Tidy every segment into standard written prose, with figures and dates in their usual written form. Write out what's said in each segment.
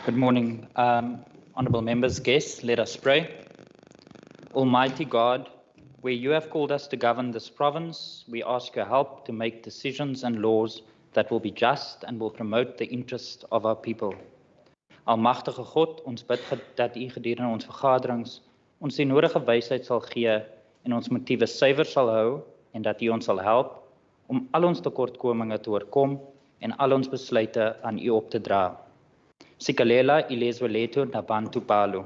Good morning, honourable members, guests. Let us pray. Almighty God, where you have called us to govern this province, we ask your help to make decisions and laws that will be just and will promote the interest of our people. Almagtige God, ons bid dat u gedurende ons vergaderings ons die nodige wysheid sal gee en ons motiewe suiwer sal hou en dat u ons sal help om al ons tekortkominge te oorkom en al ons besluite aan u op te dra. Sikalela ilezwe letu nabantu palo.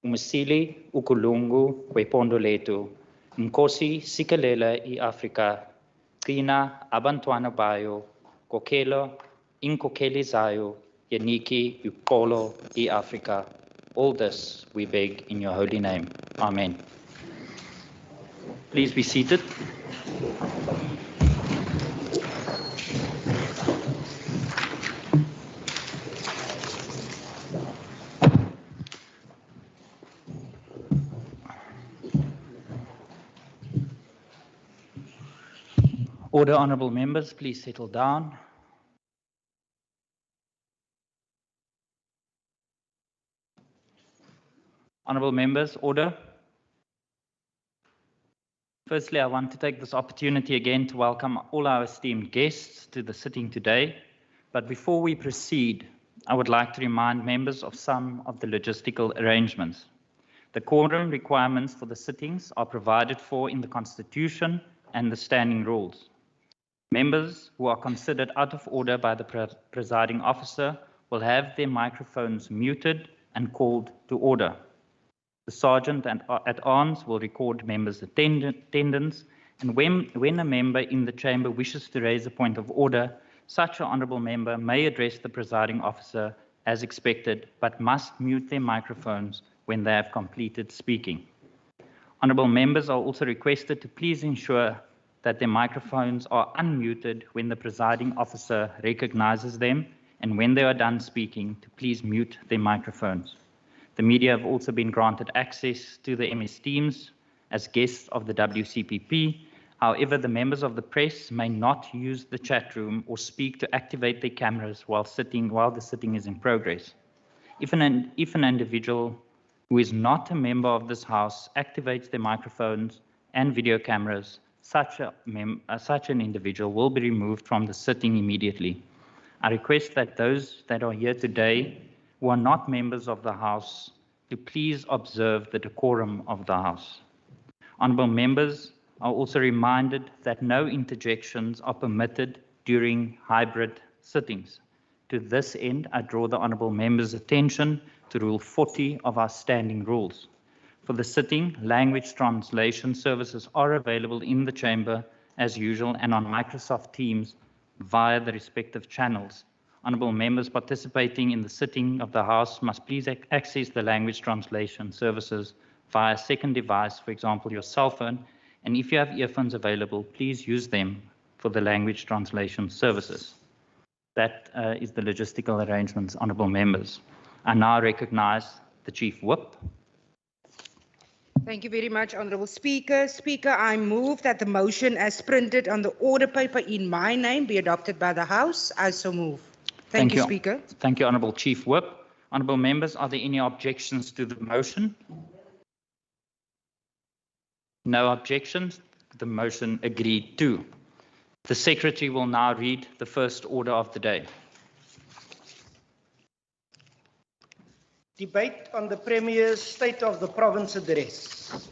Umusili ukulungu kwepondo letu. Mkosi sikalela I Afrika. Kina abantwana bayo. Kokelo inkokeli zayo. Yaniki ukolo I Afrika. All this we beg in your holy name. Amen. Please be seated. Order, honourable members, please settle down. Honourable members, order. Firstly, I want to take this opportunity again to welcome all our esteemed guests to the sitting today. But before we proceed, I would like to remind members of some of the logistical arrangements. The quorum requirements for the sittings are provided for in the Constitution and the standing rules. Members who are considered out of order by the presiding officer will have their microphones muted and called to order. The Sergeant at Arms will record members' attendance, and when a member in the chamber wishes to raise a point of order, such an honourable member may address the presiding officer as expected, but must mute their microphones when they have completed speaking. Honourable members are also requested to please ensure that their microphones are unmuted when the presiding officer recognizes them, and when they are done speaking, to please mute their microphones. The media have also been granted access to the MS Teams as guests of the WCPP. However, the members of the press may not use the chat room or speak to activate their cameras while the sitting is in progress. If an individual who is not a member of this House activates their microphones and video cameras, such an individual will be removed from the sitting immediately. I request that those that are here today who are not members of the House to please observe the decorum of the House. Honourable members are also reminded that no interjections are permitted during hybrid sittings. To this end, I draw the honourable members' attention to Rule 40 of our standing rules. For the sitting, language translation services are available in the chamber as usual and on Microsoft Teams via the respective channels. Honourable members participating in the sitting of the House must please access the language translation services via a second device, for example, your cell phone, and if you have earphones available, please use them for the language translation services. That is the logistical arrangements, honourable members. I now recognise the Chief Whip. Thank you very much, Honourable Speaker. Speaker, I move that the motion as printed on the order paper in my name be adopted by the House. I so move. Thank you, Speaker. Thank you, Honourable Chief Whip. Honourable members, are there any objections to the motion? No objections. The motion agreed to. The Secretary will now read the first order of the day. Debate on the Premier's State of the Province Address.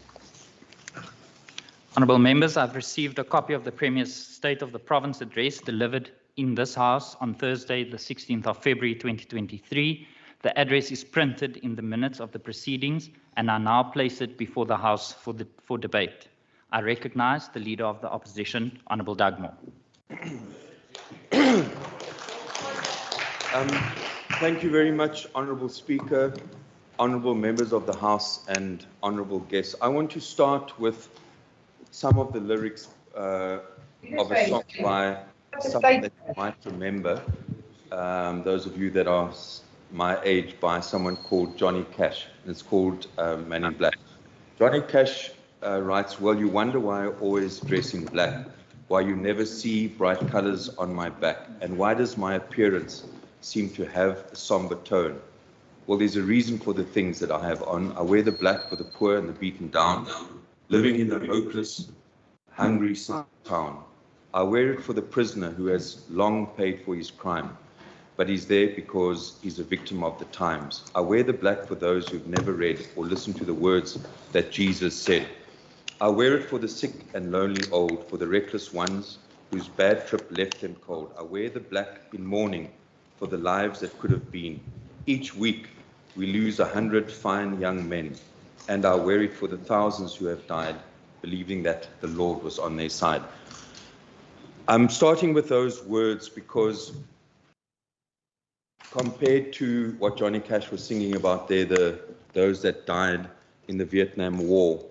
Honourable members, I've received a copy of the Premier's State of the Province Address delivered in this House on Thursday, the 16th of February 2023. The address is printed in the minutes of the proceedings, and I now place it before the House for debate. I recognise the Leader of the Opposition, Honourable Dugmore. Thank you very much, Honourable Speaker, honourable members of the House and honourable guests. I want to start with some of the lyrics of a song by someone that you might remember, those of you that are my age, by someone called Johnny Cash. It's called Man in Black. Johnny Cash writes, well, you wonder why I always dress in black, why you never see bright colours on my back, and why does my appearance seem to have a somber tone? Well, there's a reason for the things that I have on. I wear the black for the poor and the beaten down, living in the hopeless, hungry town. I wear it for the prisoner who has long paid for his crime, but he's there because he's a victim of the times. I wear the black for those who've never read or listened to the words that Jesus said. I wear it for the sick and lonely old, for the reckless ones whose bad trip left them cold. I wear the black in mourning for the lives that could have been. Each week we lose 100 fine young men, and I wear it for the thousands who have died, believing that the Lord was on their side. I'm starting with those words because compared to what Johnny Cash was singing about there, those that died in the Vietnam War,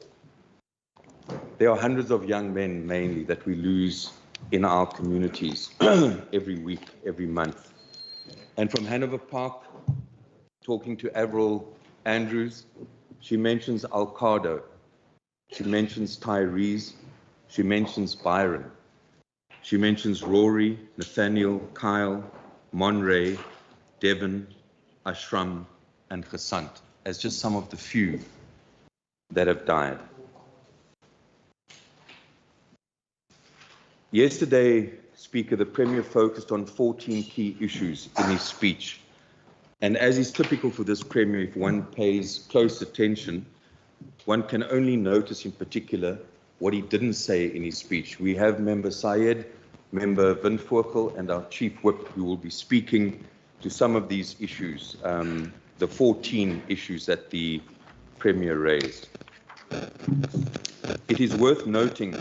there are hundreds of young men mainly that we lose in our communities every week, every month. And from Hanover Park, talking to Avril Andrews, she mentions Alcado, she mentions Tyrese, she mentions Byron, she mentions Rory, Nathaniel, Kyle, Monray, Devon, Ashram, and Ghasant as just some of the few that have died. Yesterday, Speaker, the Premier focused on 14 key issues in his speech. And as is typical for this Premier, if one pays close attention, one can only notice in particular what he didn't say in his speech. We have Member Syed, Member Windvogel, and our Chief Whip who will be speaking to some of these issues, the 14 issues that the Premier raised. It is worth noting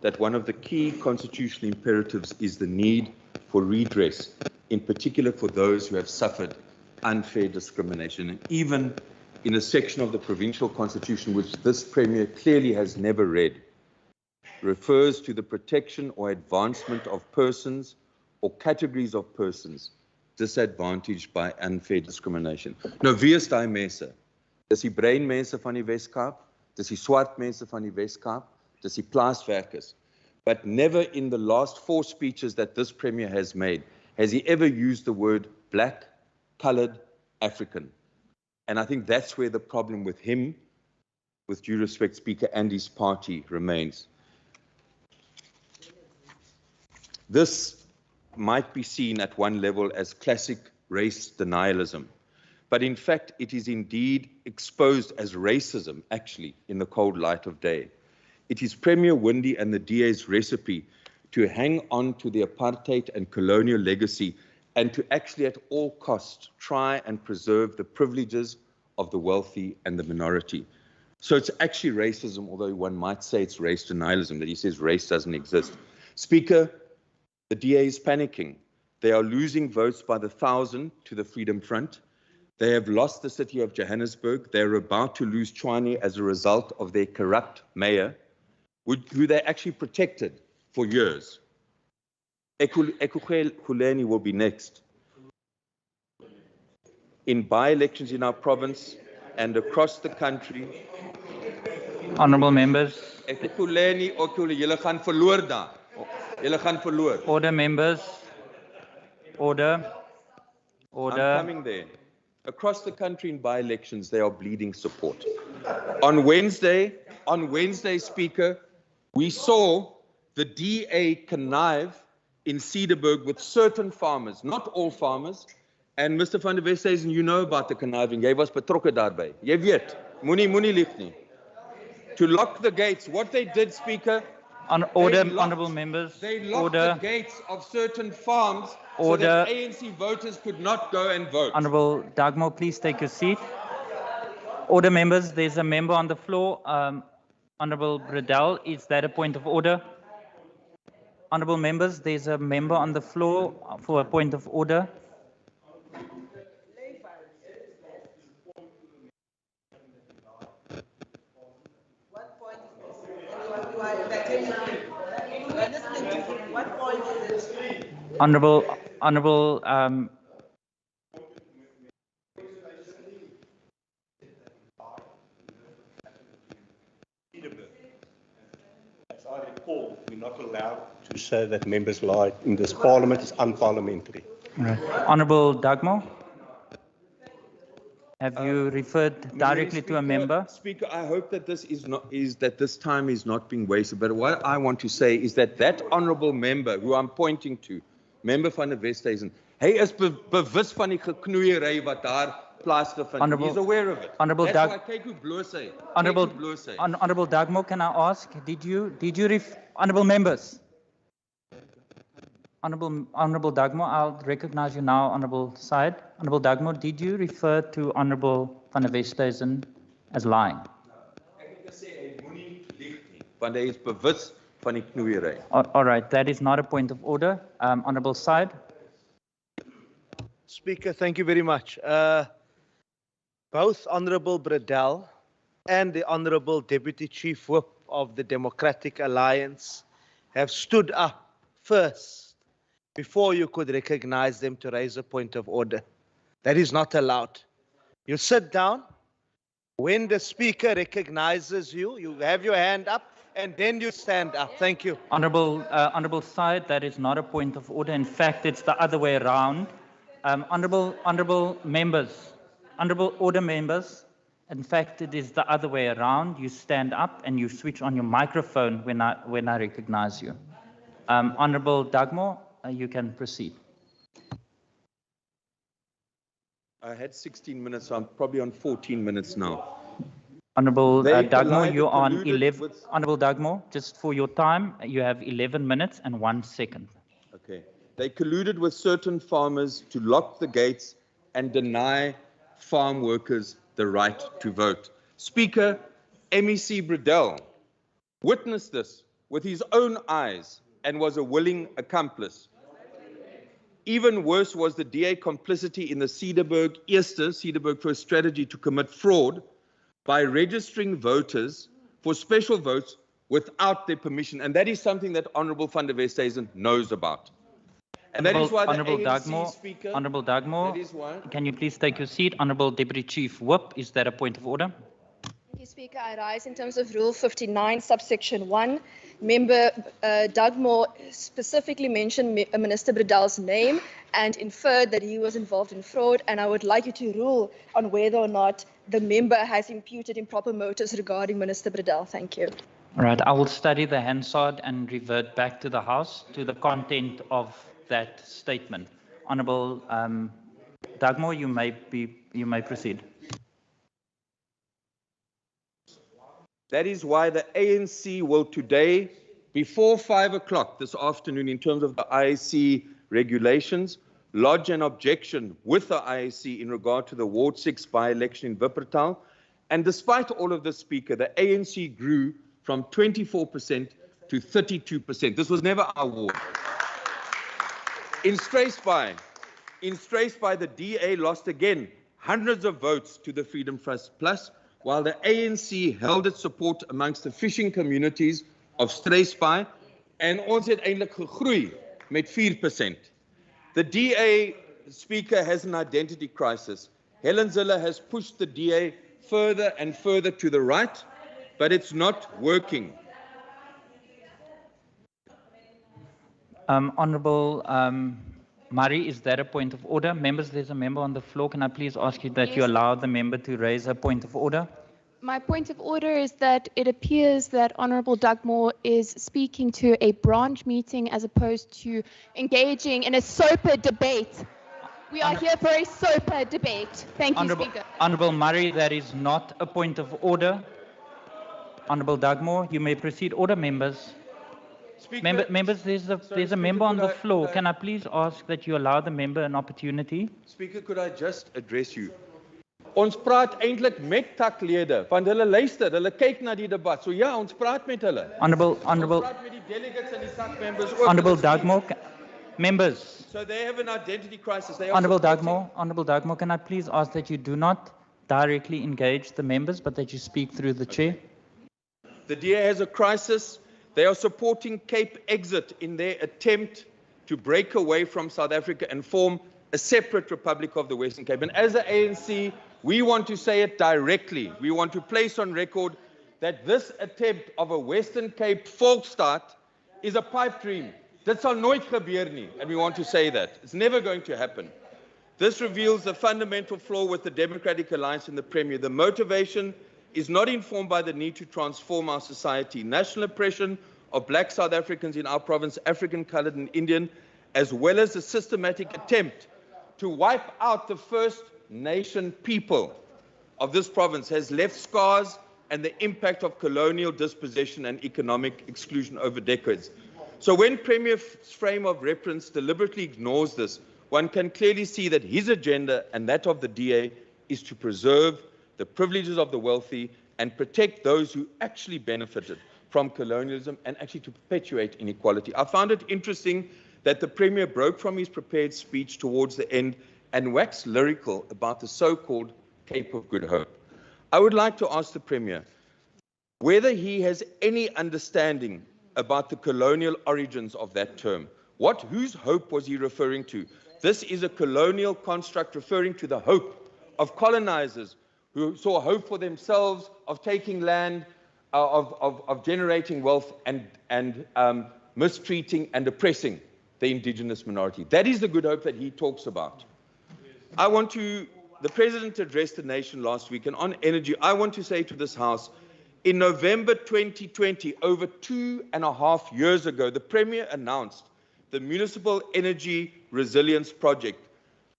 that one of the key constitutional imperatives is the need for redress, in particular for those who have suffered unfair discrimination. And even in a section of the Provincial Constitution, which this Premier clearly has never read, refers to the protection or advancement of persons or categories of persons disadvantaged by unfair discrimination. Nou, wie is daai mense? Dis die bruin mense van die Wes-Kaap, dis die swart mense van die Wes-Kaap, dis die plaaswerkers. But never in the last 4 speeches that this Premier has made has he ever used the word black, coloured, African. And I think that's where the problem with him, with due respect, Speaker, and his party remains. This might be seen at one level as classic race denialism, but in fact it is indeed exposed as racism, actually, in the cold light of day. It is Premier Windy and the DA's recipe to hang on to the apartheid and colonial legacy and to actually at all costs try and preserve the privileges of the wealthy and the minority. So it's actually racism, although one might say it's race denialism, that he says race doesn't exist. Speaker, the DA is panicking. They are losing votes by the 1,000 to the Freedom Front. They have lost the city of Johannesburg. They're about to lose Tshwane as a result of their corrupt mayor, who they actually protected for years. Ekhuleni will be next. In by-elections in our province and across the country. Honourable members. Ekhuleni, julle gaan verloor daar. Julle gaan verloor. Order, members. Order. Order. I'm coming there. Across the country in by-elections, they are bleeding support. On Wednesday, Speaker, we saw the DA connive in Cedarburg with certain farmers, not all farmers. And Mr. van der West says, and you know about the conniving, jy was betrokke daarbij. Jy weet, moenie lieg nie. To lock the gates, what they did, Speaker, on order, honourable members. They locked the gates of certain farms so that ANC voters could not go and vote. Honourable Dagmo, please take your seat. Order, members. There's a member on the floor. Honourable Bradell, is that a point of order? Honourable members, there's a member on the floor for a point of order. Honourable, as I recall, we're not allowed to say that members lie in this parliament is unparliamentary. Right. Honourable Dagmo. Have you referred directly to a member? Speaker, I hope that this time is not being wasted. But what I want to say is that honourable member who I'm pointing to, member van der Westhuizen, hy is bewus van die geknoeiery wat daar plaasgevind. He's aware of it. Honourable That's why kyk hoe bloos hy. Honourable Dagmo, can I ask, honourable members? Honourable Dagmo, I'll recognize you now, Honourable Said. Honourable Dagmo, did you refer to Honourable van der Westhuizen as lying? Ek het gesê hy moenie lieg nie, want hy is bewus van die knoeiery. All right, that is not a point of order. Honourable Said. Speaker, thank you very much. Both Honourable Bradell and the Honourable Deputy Chief Whip of the Democratic Alliance have stood up first before you could recognize them to raise a point of order. That is not allowed. You sit down. When the Speaker recognizes you, you have your hand up, and then you stand up. Thank you. Honourable Said, that is not a point of order. In fact, it's the other way around. Honourable members, honourable order members, in fact, it is the other way around. You stand up and you switch on your microphone when I recognize you. Honourable Dagmo, you can proceed. I had 16 minutes, so I'm probably on 14 minutes now. Honourable Dagmo, you're on 11. Honourable Dagmo, just for your time, you have 11 minutes and 1 second. Okay. They colluded with certain farmers to lock the gates and deny farm workers the right to vote. Speaker MEC Bradell witnessed this with his own eyes and was a willing accomplice. Even worse was the DA complicity in the Cederberg First strategy to commit fraud by registering voters for special votes without their permission. And that is something that Honourable van der Westhuizen knows about. And that is why the ANC Speaker... Honourable Dagmo, can you please take your seat? Honourable Deputy Chief Whip, is that a point of order? Thank you, Speaker. I rise in terms of Rule 59, subsection 1. Member Dagmo specifically mentioned Minister Bradell's name and inferred that he was involved in fraud, and I would like you to rule on whether or not the member has imputed improper motives regarding Minister Bradell. Thank you. All right, I will study the Hansard and revert back to the House to the content of that statement. Honourable Dagmo, you may proceed. That is why the ANC will today, before 5 o'clock this afternoon, in terms of the IEC regulations, lodge an objection with the IEC in regard to the Ward 6 by-election in Wuppertal. And despite all of this, Speaker, the ANC grew from 24% to 32%. This was never our ward. In Strathspey, the DA lost again hundreds of votes to the Freedom Front Plus, while the ANC held its support amongst the fishing communities of Strathspey, and ons het eintlik gegroei met 4%. The DA, Speaker, has an identity crisis. Helen Zille has pushed the DA further and further to the right, but it's not working. Honourable Murray, is that a point of order? Members, there's a member on the floor. Can I please ask you that you allow the member to raise a point of order? My point of order is that it appears that Honourable Dugmore is speaking to a branch meeting as opposed to engaging in a SOPA debate. We are here for a SOPA debate. Thank you, Speaker. Honourable Murray, that is not a point of order. Honourable Dugmore, you may proceed. Order, members. Speaker, members, there's a member on the floor. Can I please ask that you allow the member an opportunity? Speaker, could I just address you? Ons praat eintlik met taklede, want hulle luister, hulle kyk na die debat. So ja, ons praat met hulle. Honourable Ons praat met die delegates en die SAC members ook. Honourable Dugmore, members. So they have an identity crisis. Honourable Dugmore, can I please ask that you do not directly engage the members, but that you speak through the chair? The DA has a crisis. They are supporting Cape Exit in their attempt to break away from South Africa and form a separate Republic of the Western Cape. And as the ANC, we want to say it directly. We want to place on record that this attempt of a Western Cape Volksstaat is a pipe dream. Dit sal nooit gebeur nie, and we want to say that. It's never going to happen. This reveals the fundamental flaw with the Democratic Alliance and the Premier. The motivation is not informed by the need to transform our society. National oppression of black South Africans in our province, African, coloured and Indian, as well as the systematic attempt to wipe out the First Nation people of this province has left scars and the impact of colonial dispossession and economic exclusion over decades. So when Premier's frame of reference deliberately ignores this, one can clearly see that his agenda and that of the DA is to preserve the privileges of the wealthy and protect those who actually benefited from colonialism and actually to perpetuate inequality. I found it interesting that the Premier broke from his prepared speech towards the end and waxed lyrical about the so-called Cape of Good Hope. I would like to ask the Premier whether he has any understanding about the colonial origins of that term. Whose hope was he referring to? This is a colonial construct referring to the hope of colonizers who saw hope for themselves of taking land, of generating wealth and mistreating and oppressing the indigenous minority. That is the good hope that he talks about. The President addressed the nation last week, and on energy, I want to say to this House, in November 2020, over 2.5 years ago, the Premier announced the Municipal Energy Resilience Project.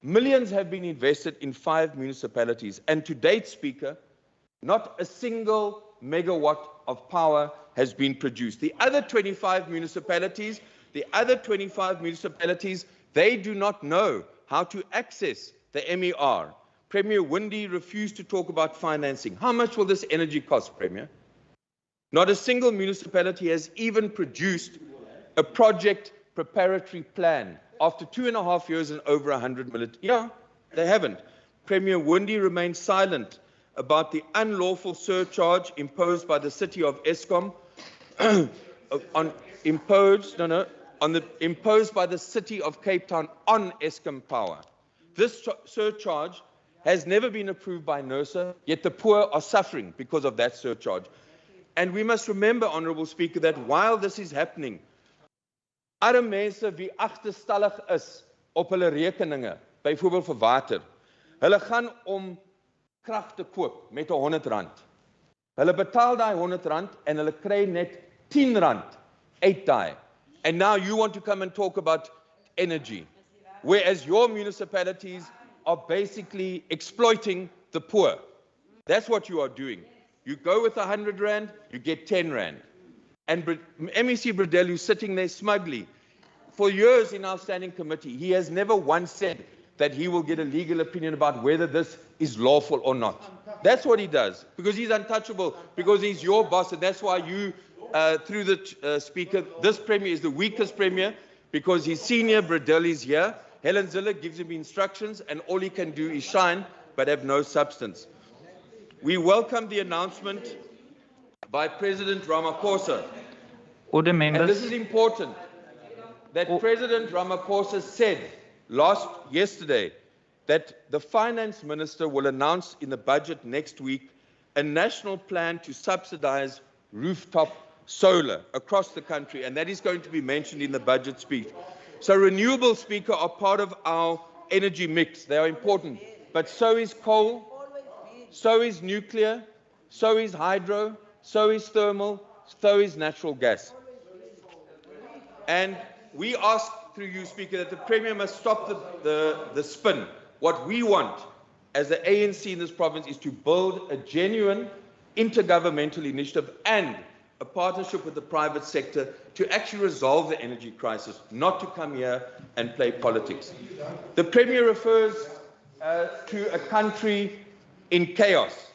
Millions have been invested in 5 municipalities, and to date, Speaker, not a single megawatt of power has been produced. The other 25 municipalities, they do not know how to access the MER. Premier Windy refused to talk about financing. How much will this energy cost, Premier? Not a single municipality has even produced a project preparatory plan after 2.5 years and over 100 million. Yeah, they haven't. Premier Windy remains silent about the unlawful surcharge imposed by the city of Eskom imposed by the city of Cape Town on Eskom Power. This surcharge has never been approved by NERSA, yet the poor are suffering because of that surcharge. And we must remember, Honourable Speaker, that while this is happening, arme mense wie agterstallig is op hulle rekeninge, byvoorbeeld vir water, hulle gaan om krag te koop met R100. Hulle betaal daai R100 en hulle kry net R10 uit daai. And now you want to come and talk about energy, whereas your municipalities are basically exploiting the poor. That's what you are doing. You go with R100, you get R10. And MEC Bradell, who's sitting there smugly, for years in our standing committee, he has never once said that he will get a legal opinion about whether this is lawful or not. That's what he does, because he's untouchable, because he's your boss, and that's why you, through the Speaker, this Premier is the weakest Premier, because his senior Bradell is here. Helen Zille gives him instructions, and all he can do is shine, but have no substance. We welcome the announcement by President Ramaphosa. Order, members. And this is important, that President Ramaphosa said yesterday that the Finance Minister will announce in the budget next week a national plan to subsidize rooftop solar across the country, and that is going to be mentioned in the budget speech. So renewables, Speaker, are part of our energy mix. They are important, but so is coal, so is nuclear, so is hydro, so is thermal, so is natural gas. And we ask through you, Speaker, that the Premier must stop the spin. What we want as the ANC in this province is to build a genuine intergovernmental initiative and a partnership with the private sector to actually resolve the energy crisis, not to come here and play politics. The Premier refers to a country in chaos.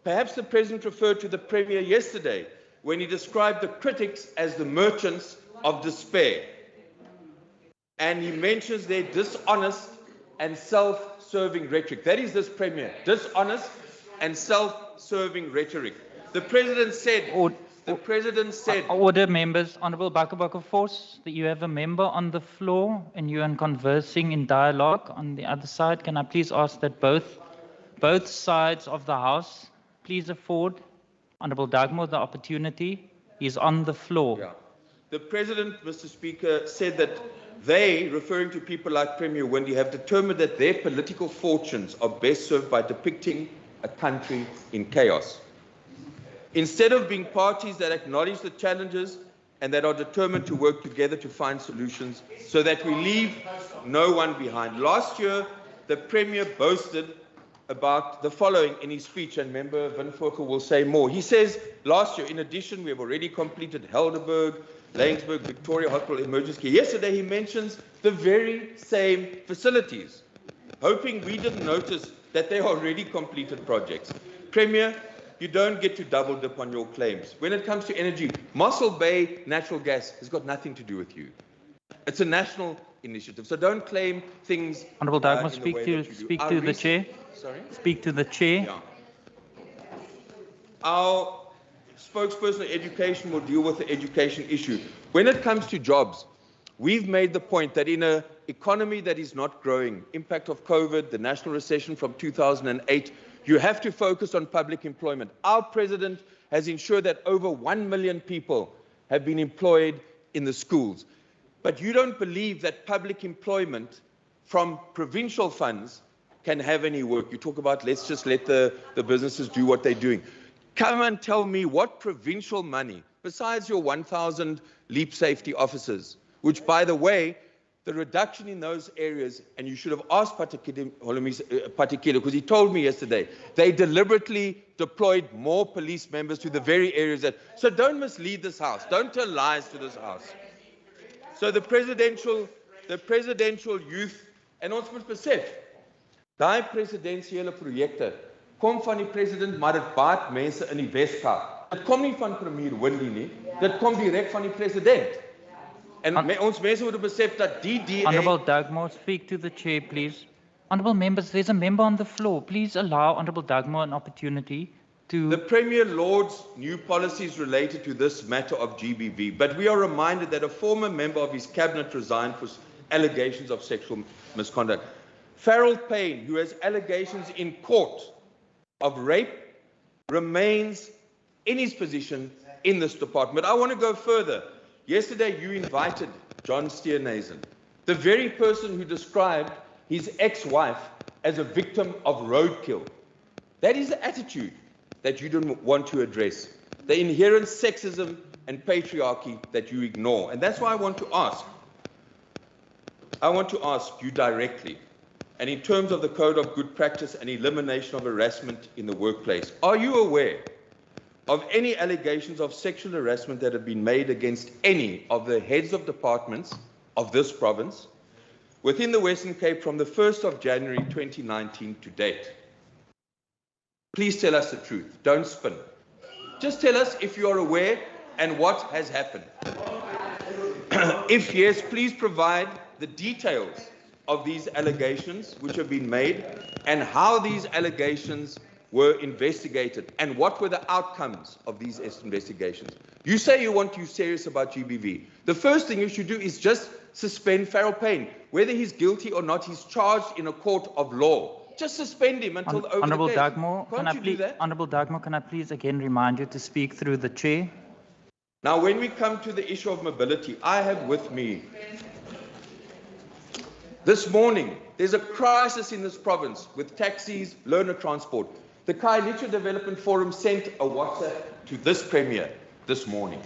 Perhaps the President referred to the Premier yesterday when he described the critics as the merchants of despair. And he mentions their dishonest and self-serving rhetoric. That is this Premier, dishonest and self-serving rhetoric. The President said... Order, members. Honourable Bakabaka Force, that you have a member on the floor and you are conversing in dialogue on the other side. Can I please ask that both sides of the House please afford Honourable Dugmore the opportunity? He is on the floor. Yeah. The President, Mr. Speaker, said that They, referring to people like Premier Windy, have determined that their political fortunes are best served by depicting a country in chaos. Instead of being parties that acknowledge the challenges and that are determined to work together to find solutions so that we leave no one behind. Last year, the Premier boasted about the following in his speech, and Member Van Voorkel will say more. He says, last year, in addition, we have already completed Helderberg, Laingsburg, Victoria Hospital Emergency Care. Yesterday, he mentions the very same facilities, hoping we didn't notice that they are already completed projects. Premier, you don't get to double dip on your claims. When it comes to energy, Mossel Bay natural gas has got nothing to do with you. It's a national initiative, so don't claim things. Honourable Dagmar, speak to the chair. Sorry? Speak to the chair. Yeah. Our spokesperson on education will deal with the education issue. When it comes to jobs, we've made the point that in an economy that is not growing, impact of COVID, the national recession from 2008, you have to focus on public employment. Our president has ensured that over 1 million people have been employed in the schools. But you don't believe that public employment from provincial funds can have any work. You talk about let's just let the businesses do what they're doing. Come and tell me what provincial money, besides your 1,000 leap safety officers, which, by the way, the reduction in those areas, and you should have asked Patikile, because he told me yesterday, they deliberately deployed more police members to the very areas that... So don't mislead this House. Don't tell lies to this House. So the presidential youth, en ons moet besef, daai presidensiële projekte kom van die president, maar dit baat mense in die Weskaap. Dit kom nie van Premier Windy nie, dit kom direk van die president. En ons mense moet besef dat die DA... Honourable Dagmar, speak to the chair, please. Honourable members, there's a member on the floor. Please allow Honourable Dagmar an opportunity to... The Premier lauds new policies related to this matter of GBV, but we are reminded that a former member of his cabinet resigned for allegations of sexual misconduct. Farrell Payne, who has allegations in court of rape, remains in his position in this department. I want to go further. Yesterday, you invited John Steenhuisen, the very person who described his ex-wife as a victim of roadkill. That is the attitude that you don't want to address, the inherent sexism and patriarchy that you ignore. And that's why I want to ask you directly, and in terms of the Code of Good Practice and elimination of harassment in the workplace, are you aware of any allegations of sexual harassment that have been made against any of the heads of departments of this province within the Western Cape from the 1st of January 2019 to date? Please tell us the truth. Don't spin. Just tell us if you are aware and what has happened. If yes, please provide the details of these allegations which have been made and how these allegations were investigated and what were the outcomes of these investigations. You say you want to be serious about GBV. The first thing you should do is just suspend Farrell Payne. Whether he's guilty or not, he's charged in a court of law. Just suspend him until over Honourable the case. Dagmar, Honourable Dagmar, can I please again remind you to speak through the chair? Now, when we come to the issue of mobility, I have with me this morning, there's a crisis in this province with taxis, learner transport. The Khayelitsha Development Forum sent a WhatsApp to this Premier this morning.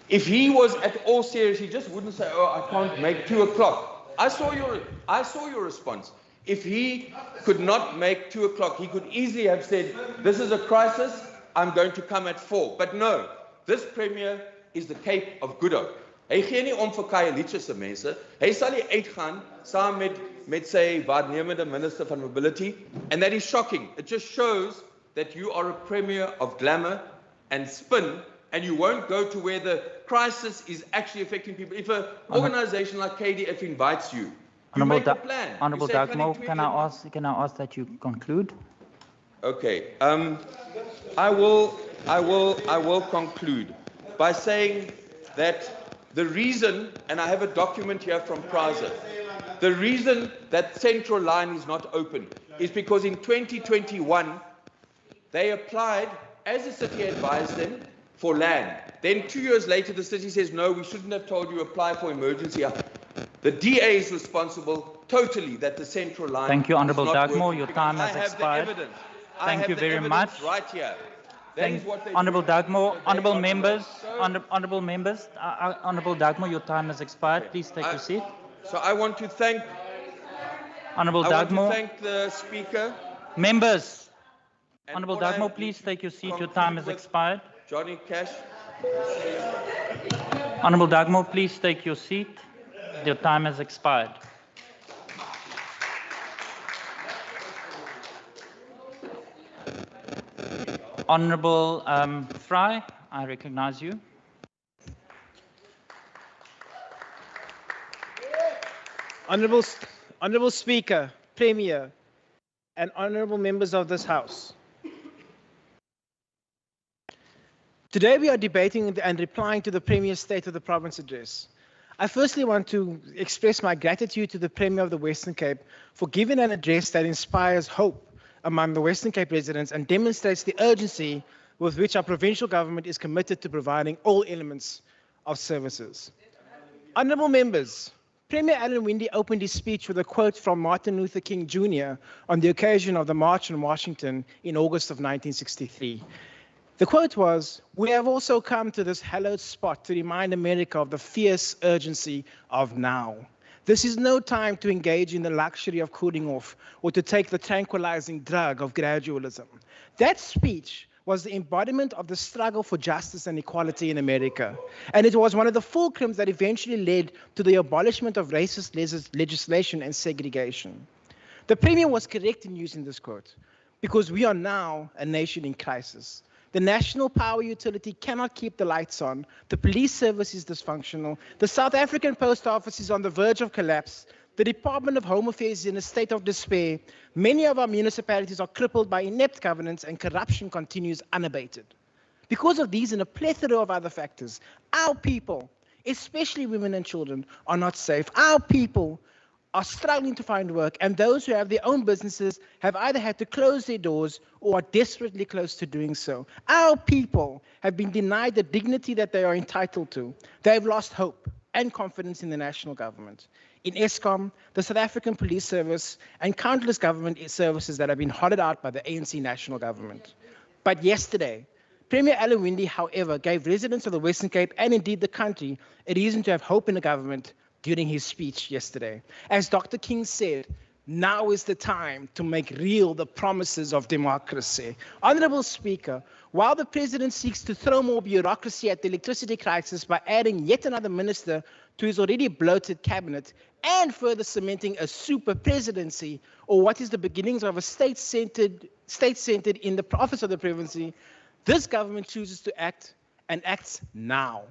If he was at all serious, he just wouldn't say, oh, I can't make 2 o'clock. I saw your response. If he could not make 2 o'clock, he could easily have said, this is a crisis, I'm going to come at 4. But no, this Premier is the Cape of Good Hope. Hy gee nie om vir Khayelitsha se mense. Hy sal nie uitgaan saam met sy waarnemende minister van mobility, and that is shocking. It just shows that you are a premier of glamour and spin, and you won't go to where the crisis is actually affecting people. If an organization like KDF invites you, you make a plan. Honourable Dagmar, can I ask that you conclude? Okay. I will conclude by saying that the reason, and I have a document here from Prasa, the reason that Central Line is not open is because in 2021, they applied, as the city advised them, for land. Then 2 years later, the city says, no, we shouldn't have told you apply for emergency. The DA is responsible totally that the central line. Thank you, Honourable is not Dugmore. working Your because time has I have expired. The evidence. Thank you very evidence much. Right here. Honourable Dugmore, honourable members, honourable members, Honourable Dugmore, your time has expired. Please take your seat. So I want to thank. Honourable I want to Dugmore, thank the Speaker. members. And Honourable all I Dugmore, need please to take your seat. Your conclude time has with expired. Johnny Cash. Honourable Dugmore, please take your seat. Your time has expired. Honourable Fry, I recognise you. Honourable Speaker, Premier, and honourable members of this House. Today we are debating and replying to the Premier's State of the Province address. I firstly want to express my gratitude to the Premier of the Western Cape for giving an address that inspires hope among the Western Cape residents and demonstrates the urgency with which our provincial government is committed to providing all elements of services. Honourable members, Premier Alan Winde opened his speech with a quote from Martin Luther King Jr. on the occasion of the March on Washington in August of 1963. The quote was, "We have also come to this hallowed spot to remind America of the fierce urgency of now. This is no time to engage in the luxury of cooling off or to take the tranquilizing drug of gradualism." That speech was the embodiment of the struggle for justice and equality in America. And it was one of the fulcrums that eventually led to the abolishment of racist legislation and segregation. The Premier was correct in using this quote, because we are now a nation in crisis. The national power utility cannot keep the lights on. The police service is dysfunctional. The South African Post Office is on the verge of collapse. The Department of Home Affairs is in a state of despair. Many of our municipalities are crippled by inept governance, and corruption continues unabated. Because of these and a plethora of other factors, our people, especially women and children, are not safe. Our people are struggling to find work, and those who have their own businesses have either had to close their doors or are desperately close to doing so. Our people have been denied the dignity that they are entitled to. They have lost hope and confidence in the national government, in Eskom, the South African Police Service, and countless government services that have been hollowed out by the ANC national government. But yesterday, Premier Alan Winde, however, gave residents of the Western Cape and indeed the country a reason to have hope in the government during his speech yesterday. As Dr. King said, now is the time to make real the promises of democracy. Honourable Speaker, while the President seeks to throw more bureaucracy at the electricity crisis by adding yet another minister to his already bloated cabinet and further cementing a super presidency, or what is the beginnings of a state-centered in the office of the presidency, this government chooses to act and acts now.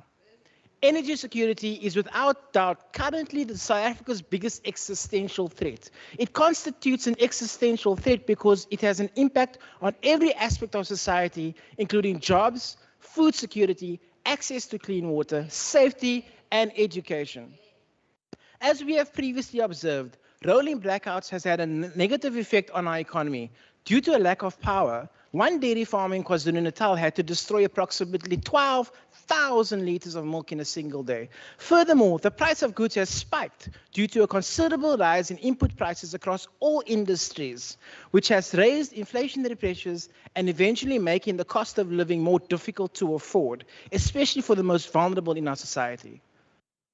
Energy security is without doubt currently South Africa's biggest existential threat. It constitutes an existential threat because it has an impact on every aspect of society, including jobs, food security, access to clean water, safety, and education. As we have previously observed, rolling blackouts has had a negative effect on our economy. Due to a lack of power, one dairy farm in KwaZulu-Natal had to destroy approximately 12,000 litres of milk in a single day. Furthermore, the price of goods has spiked due to a considerable rise in input prices across all industries, which has raised inflationary pressures and eventually making the cost of living more difficult to afford, especially for the most vulnerable in our society.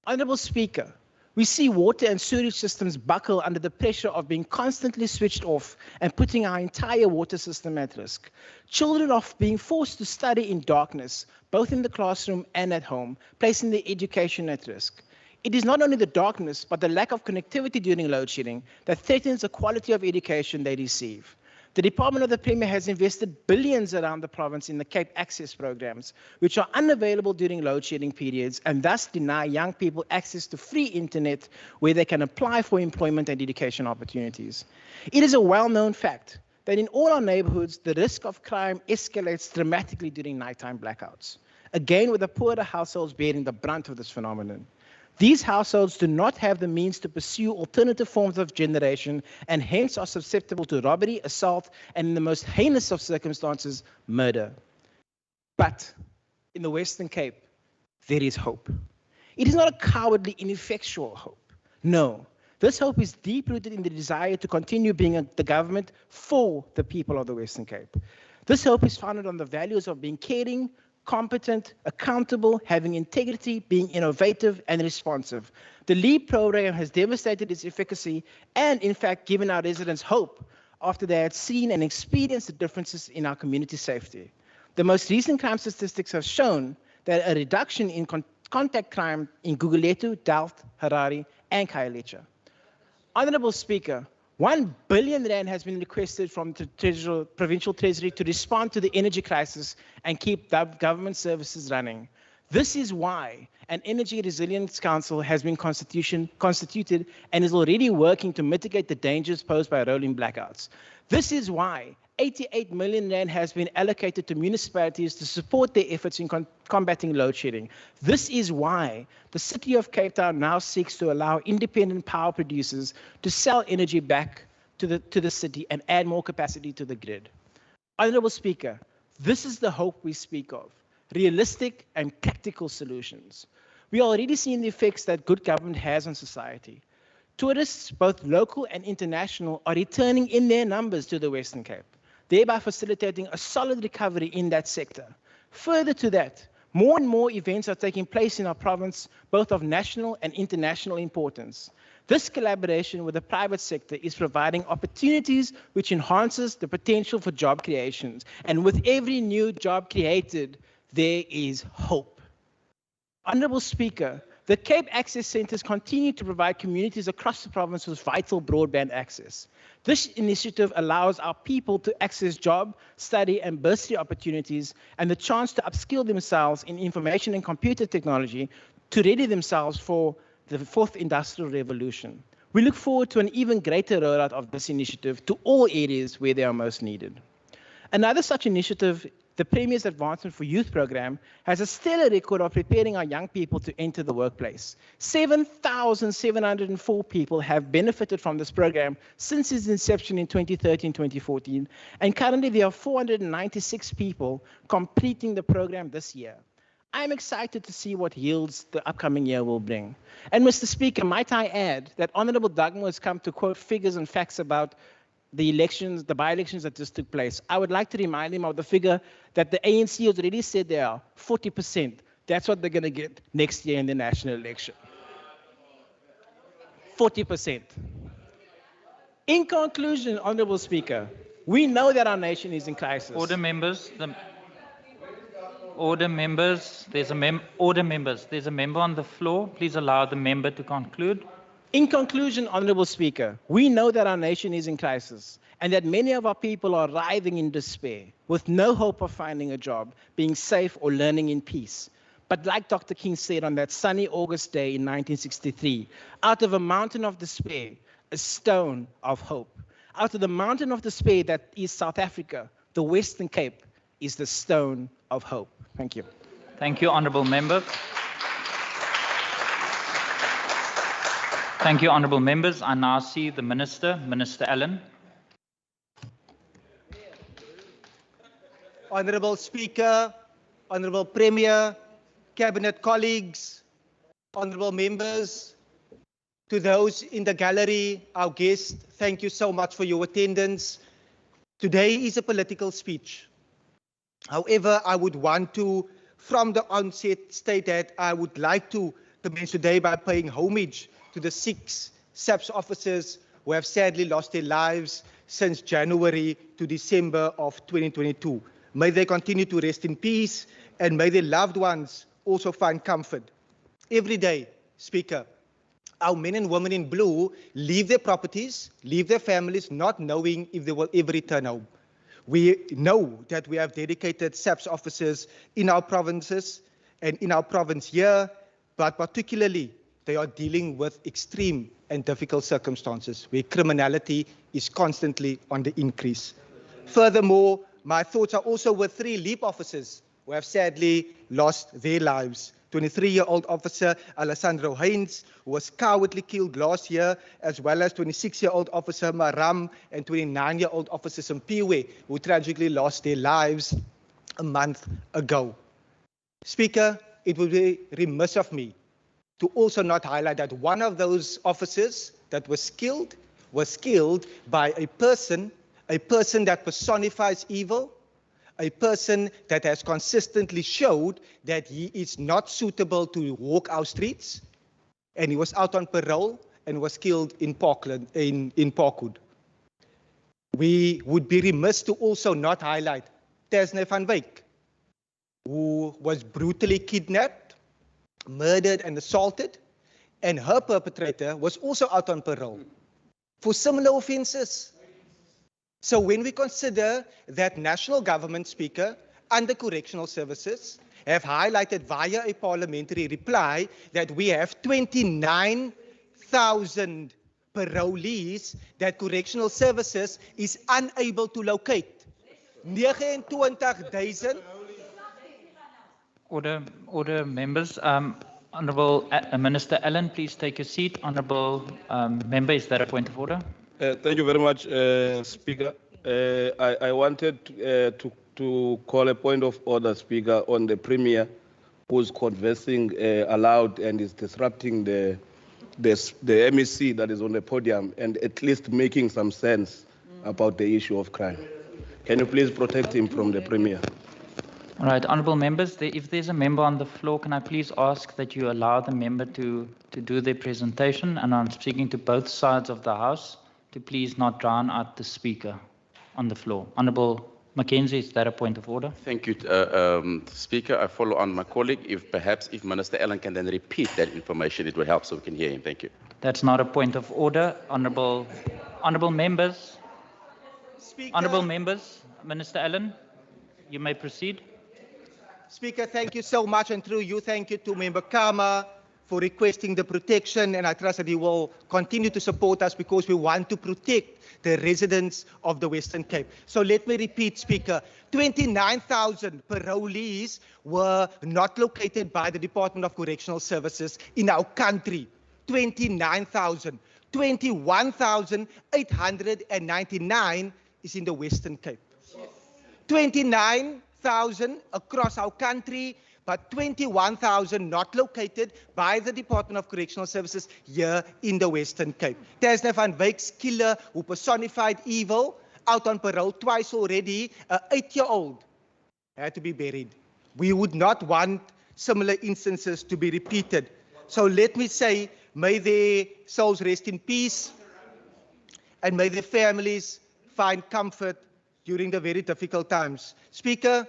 Honourable Speaker, we see water and sewage systems buckle under the pressure of being constantly switched off and putting our entire water system at risk. Children are being forced to study in darkness, both in the classroom and at home, placing their education at risk. It is not only the darkness, but the lack of connectivity during load shedding that threatens the quality of education they receive. The Department of the Premier has invested billions around the province in the Cape Access programs, which are unavailable during load shedding periods and thus deny young people access to free internet where they can apply for employment and education opportunities. It is a well-known fact that in all our neighborhoods, the risk of crime escalates dramatically during nighttime blackouts, again with the poorer households bearing the brunt of this phenomenon. These households do not have the means to pursue alternative forms of generation and hence are susceptible to robbery, assault, and in the most heinous of circumstances, murder. But in the Western Cape, there is hope. It is not a cowardly, ineffectual hope. No. This hope is deep-rooted in the desire to continue being the government for the people of the Western Cape. This hope is founded on the values of being caring, competent, accountable, having integrity, being innovative and responsive. The LEAP program has demonstrated its efficacy and, in fact, given our residents hope after they had seen and experienced the differences in our community safety. The most recent crime statistics have shown that a reduction in contact crime in Guguletu, Delft, Harare, and Khayelitsha. Honorable Speaker, 1 billion rand has been requested from the Provincial Treasury to respond to the energy crisis and keep government services running. This is why an Energy Resilience Council has been constituted and is already working to mitigate the dangers posed by rolling blackouts. This is why 88 million rand has been allocated to municipalities to support their efforts in combating load shedding. This is why the City of Cape Town now seeks to allow independent power producers to sell energy back to the city and add more capacity to the grid. Honorable Speaker, this is the hope we speak of, realistic and practical solutions. We are already seeing the effects that good government has on society. Tourists, both local and international, are returning in their numbers to the Western Cape, thereby facilitating a solid recovery in that sector. Further to that, more and more events are taking place in our province, both of national and international importance. This collaboration with the private sector is providing opportunities which enhances the potential for job creations. And with every new job created, there is hope. Honorable Speaker, the Cape Access Centres continue to provide communities across the province with vital broadband access. This initiative allows our people to access job, study, and bursary opportunities and the chance to upskill themselves in information and computer technology to ready themselves for the fourth industrial revolution. We look forward to an even greater rollout of this initiative to all areas where they are most needed. Another such initiative, the Premier's Advancement for Youth program, has a stellar record of preparing our young people to enter the workplace. 7,704 people have benefited from this program since its inception in 2013-2014, and currently there are 496 people completing the program this year. I'm excited to see what yields the upcoming year will bring. And Mr. Speaker, might I add that Honorable Dugmo has come to quote figures and facts about the elections, the by-elections that just took place. I would like to remind him of the figure that the ANC has already said they are 40%. That's what they're going to get next year in the national election. 40%. In conclusion, Honorable Speaker, we know that our nation is in crisis. Order members. Order members. There's a member on the floor. Please allow the member to conclude. In conclusion, Honorable Speaker, we know that our nation is in crisis and that many of our people are writhing in despair with no hope of finding a job, being safe or learning in peace. But like Dr. King said on that sunny August day in 1963, out of a mountain of despair, a stone of hope. Out of the mountain of despair that is South Africa, the Western Cape is the stone of hope. Thank you. Thank you, Honourable Member. Thank you, Honourable Members. I now see the Minister, Minister Allen. Honourable Speaker, Honourable Premier, Cabinet colleagues, Honourable Members, to those in the gallery, our guests, thank you so much for your attendance. Today is a political speech. However, I would want to, from the onset, state that I would like to commence today by paying homage to the 6 SAPS officers who have sadly lost their lives since January to December of 2022. May they continue to rest in peace and may their loved ones also find comfort. Every day, Speaker, our men and women in blue leave their properties, leave their families, not knowing if they will ever return home. We know that we have dedicated SAPS officers in our provinces and in our province here, but particularly they are dealing with extreme and difficult circumstances where criminality is constantly on the increase. Furthermore, my thoughts are also with 3 LEAP officers who have sadly lost their lives. 23-year-old officer Alessandro Heinz, who was cowardly killed last year, as well as 26-year-old officer Maram and 29-year-old officer Simpiwe, who tragically lost their lives a month ago. Speaker, it would be remiss of me to also not highlight that one of those officers that was killed by a person that personifies evil, a person that has consistently showed that he is not suitable to walk our streets, and he was out on parole and was killed in Parkland, in Parkwood. We would be remiss to also not highlight Tesne van Wyk, who was brutally kidnapped, murdered and assaulted, and her perpetrator was also out on parole for similar offences. So when we consider that national government, Speaker, under correctional services have highlighted via a parliamentary reply that we have 29,000 parolees that correctional services is unable to locate. 29,000. Order, members. Honourable Minister Allen, please take your seat. Honourable member, is that a point of order? Thank you very much, Speaker. I wanted to call a point of order, Speaker, on the Premier who's conversing aloud and is disrupting the MEC that is on the podium and at least making some sense about the issue of crime. Can you please protect him from the Premier? All right, honourable members, if there's a member on the floor, can I please ask that you allow the member to do their presentation? And I'm speaking to both sides of the House to please not drown out the speaker on the floor. Honourable Mackenzie, is that a point of order? Thank you, Speaker. I follow on my colleague. If Minister Allen can then repeat that information, it would help so we can hear him. Thank you. That's not a point of order. Honourable members. Speaker, Honourable members, Minister Allen, you may proceed. Speaker, thank you so much, and through you, thank you to Member Kama for requesting the protection, and I trust that he will continue to support us because we want to protect the residents of the Western Cape. So let me repeat, Speaker, 29,000 parolees were not located by the Department of Correctional Services in our country. 29,000. 21,899 is in the Western Cape. 29,000 across our country, but 21,000 not located by the Department of Correctional Services here in the Western Cape. Tesne van Wyk's killer who personified evil, out on parole twice already, an 8-year-old had to be buried. We would not want similar instances to be repeated. So let me say, may their souls rest in peace, and may their families find comfort during the very difficult times. Speaker,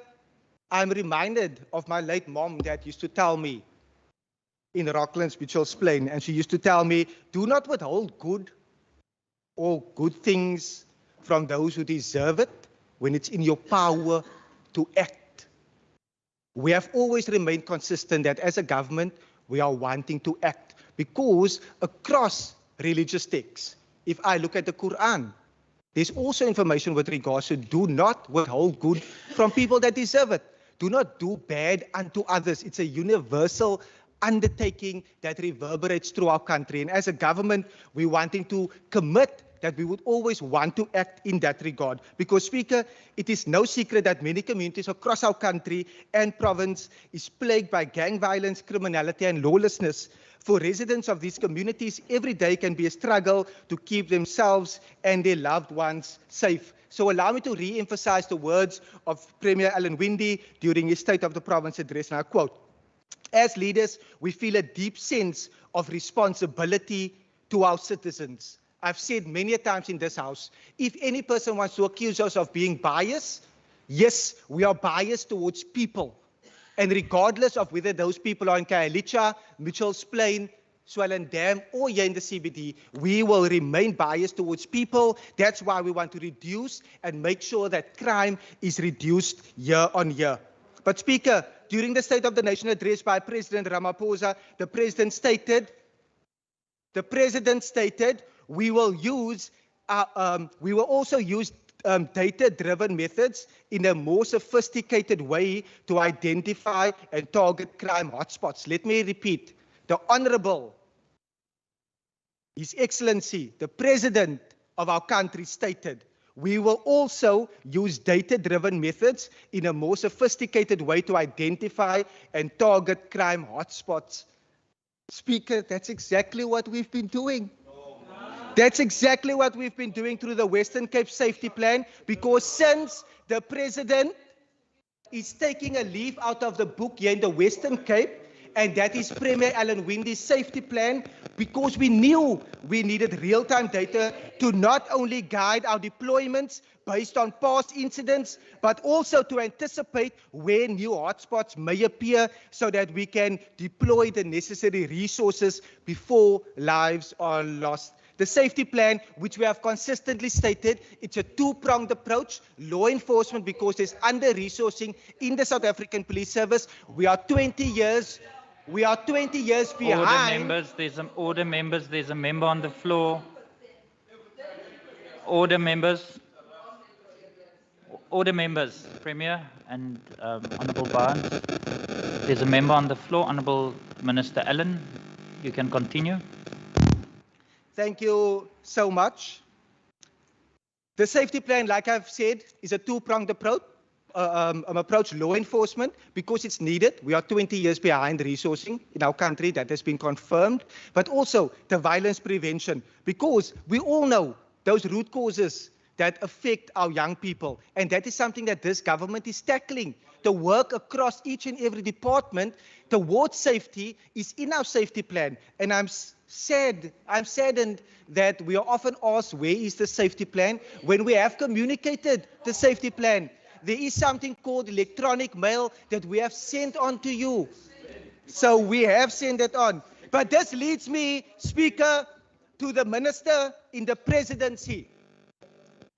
I'm reminded of my late mom that used to tell me in Rocklands, Mitchell's Plain, and she used to tell me, do not withhold good or good things from those who deserve it when it's in your power to act. We have always remained consistent that as a government, we are wanting to act because across religious texts, if I look at the Quran, there's also information with regards to do not withhold good from people that deserve it. Do not do bad unto others. It's a universal undertaking that reverberates through our country. And as a government, we're wanting to commit that we would always want to act in that regard. Because, Speaker, it is no secret that many communities across our country and province is plagued by gang violence, criminality, and lawlessness. For residents of these communities, every day can be a struggle to keep themselves and their loved ones safe. So allow me to re-emphasize the words of Premier Alan Winde during his State of the Province address, and I quote, "As leaders, we feel a deep sense of responsibility to our citizens." I've said many times in this House, if any person wants to accuse us of being biased, yes, we are biased towards people. And regardless of whether those people are in Khayelitsha, Mitchell's Plain, Swellendam, or here in the CBD, we will remain biased towards people. That's why we want to reduce and make sure that crime is reduced year on year. But Speaker, during the State of the Nation address by President Ramaphosa, the President stated, we will also use data-driven methods in a more sophisticated way to identify and target crime hotspots. Let me repeat. The Honourable, His Excellency, the President of our country stated, we will also use data-driven methods in a more sophisticated way to identify and target crime hotspots. Speaker, that's exactly what we've been doing. That's exactly what we've been doing through the Western Cape Safety Plan, because since the President is taking a leaf out of the book here in the Western Cape, and that is Premier Alan Windy's safety plan, because we knew we needed real-time data to not only guide our deployments based on past incidents, but also to anticipate where new hotspots may appear so that we can deploy the necessary resources before lives are lost. The safety plan, which we have consistently stated, it's a two-pronged approach. Law enforcement, because there's under-resourcing in the South African Police Service. We are 20 years behind. Order members, there's a member on the floor. Order members, Premier and Honourable Barnes. There's a member on the floor, Honourable Minister Allen. You can continue. Thank you so much. The safety plan, like I've said, is a two-pronged approach. Law enforcement, because it's needed. We are 20 years behind resourcing in our country. That has been confirmed. But also the violence prevention, because we all know those root causes that affect our young people. And that is something that this government is tackling. The work across each and every department towards safety is in our safety plan. And I'm saddened that we are often asked, where is the safety plan? When we have communicated the safety plan, there is something called electronic mail that we have sent on to you. So we have sent it on. But this leads me, Speaker, to the Minister in the Presidency,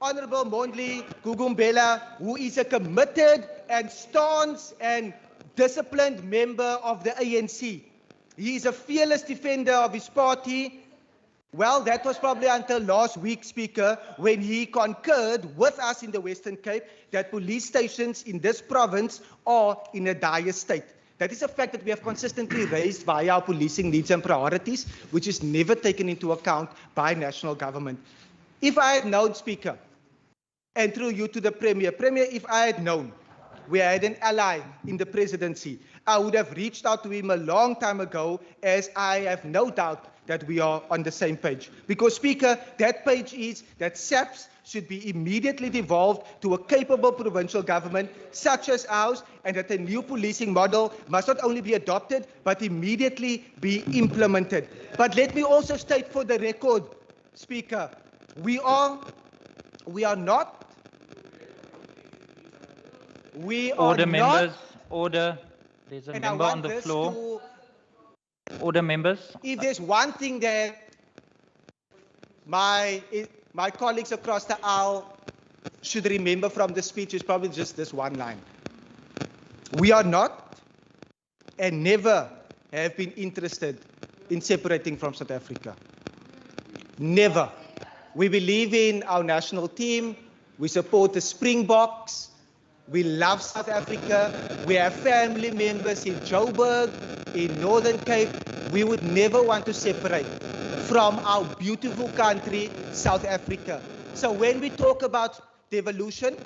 Honourable Mondli Gugumbela, who is a committed and staunch and disciplined member of the ANC. He is a fearless defender of his party. Well, that was probably until last week, Speaker, when he concurred with us in the Western Cape that police stations in this province are in a dire state. That is a fact that we have consistently raised via our policing needs and priorities, which is never taken into account by national government. If I had known, Speaker, and through you to the Premier, if I had known we had an ally in the presidency, I would have reached out to him a long time ago, as I have no doubt that we are on the same page. Because, Speaker, that page is that SAPS should be immediately devolved to a capable provincial government such as ours, and that a new policing model must not only be adopted, but immediately be implemented. But let me also state for the record, Speaker, we are not. Order, members. Order. There's a member on the floor. Order, members. If there's one thing that my colleagues across the aisle should remember from the speech, is probably just this one line. We are not and never have been interested in separating from South Africa. Never. We believe in our national team. We support the Springboks. We love South Africa. We have family members in Joburg, in Northern Cape. We would never want to separate from our beautiful country, South Africa. So when we talk about devolution,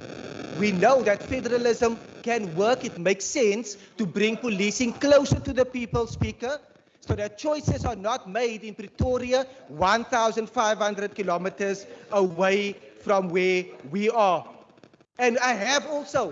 we know that federalism can work. It makes sense to bring policing closer to the people, Speaker, so that choices are not made in Pretoria, 1,500 kilometers away from where we are. And I have also,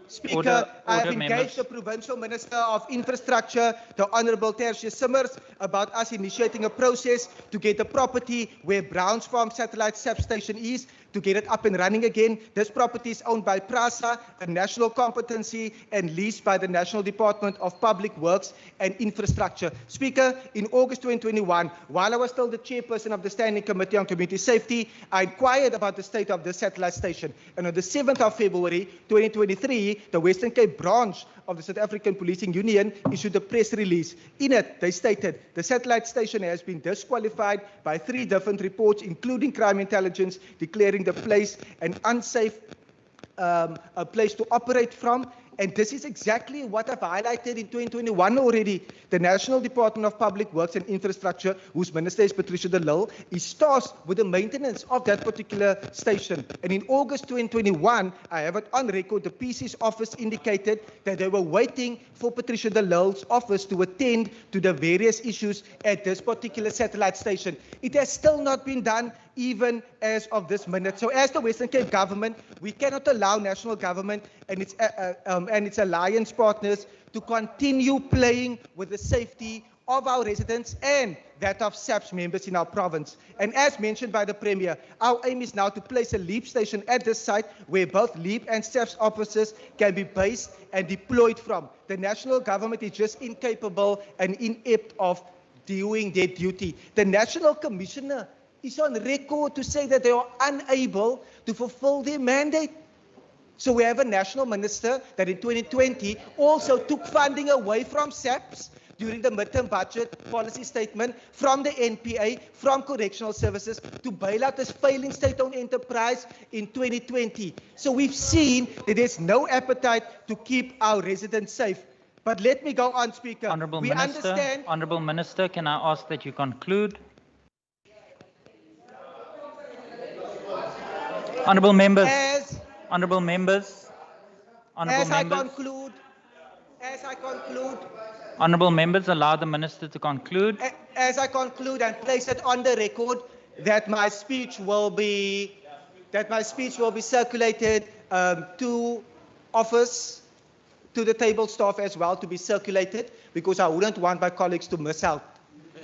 Speaker, I have engaged the Provincial Minister of Infrastructure, the Honourable Tertius Simmers, about us initiating a process to get the property where Browns Farm Satellite Substation is, to get it up and running again. This property is owned by PRASA, a national competency, and leased by the National Department of Public Works and Infrastructure. Speaker, in August 2021, while I was still the chairperson of the Standing Committee on Community Safety, I inquired about the state of the satellite station. And on the 7th of February 2023, the Western Cape branch of the South African Policing Union issued a press release. In it, they stated the satellite station has been disqualified by 3 different reports, including crime intelligence, declaring the place an unsafe place to operate from, And this is exactly what I've highlighted in 2021 already. The National Department of Public Works and Infrastructure, whose minister is Patricia de Lille, is tasked with the maintenance of that particular station. And in August 2021, I have it on record, the PC's office indicated that they were waiting for Patricia de Lille's office to attend to the various issues at this particular satellite station. It has still not been done, even as of this minute. So as the Western Cape government, we cannot allow national government and its alliance partners to continue playing with the safety of our residents and that of SAPS members in our province. And as mentioned by the Premier, our aim is now to place a LEAP station at this site where both LEAP and SAPS officers can be based and deployed from. The national government is just incapable and inept of doing their duty. The National Commissioner is on record to say that they are unable to fulfill their mandate. So we have a national minister that in 2020 also took funding away from SAPS during the midterm budget policy statement, from the NPA, from correctional services, to bail out this failing state-owned enterprise in 2020. So we've seen that there's no appetite to keep our residents safe. But let me go on, Speaker. Honourable Minister, can I ask that you conclude? Honourable members. Honourable members. As I conclude. Honourable members, allow the Minister to conclude. As I conclude and place it on the record that my speech will be circulated to office, to the table staff as well, to be circulated, because I wouldn't want my colleagues to miss out.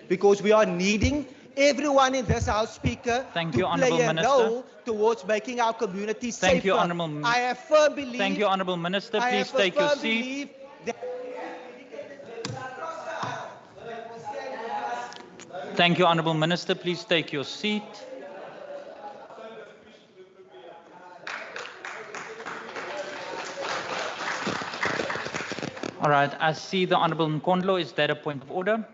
Because we are needing everyone in this House, Speaker, to play a role towards making our communities safer. Thank you, Honourable Minister. I have firm belief. Thank you, Honourable Minister. Please take your seat. Thank you, Honourable Minister. Please take your seat. All right, I see the Honourable Nkondlo. Is that a point of order?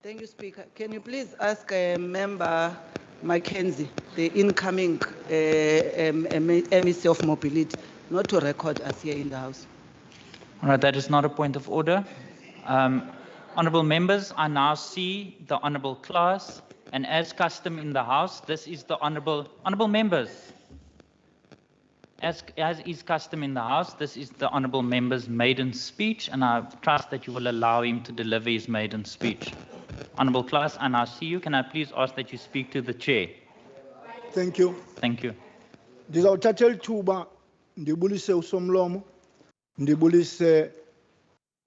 Thank you, Speaker. Can you please ask Member Mackenzie, the incoming MEC of Mobility, not to record us here in the House? All right, that is not a point of order. Honourable members, I now see the Honourable class, and as custom in the House, this is the Honourable members. As is custom in the House, this is the Honourable member's maiden speech, and I trust that you will allow him to deliver his maiden speech. Honourable class, I now see you. Can I please ask that you speak to the chair? Thank you. Thank you. Ndizawuthathela ithuba ndibulise usomlomo, ndibulise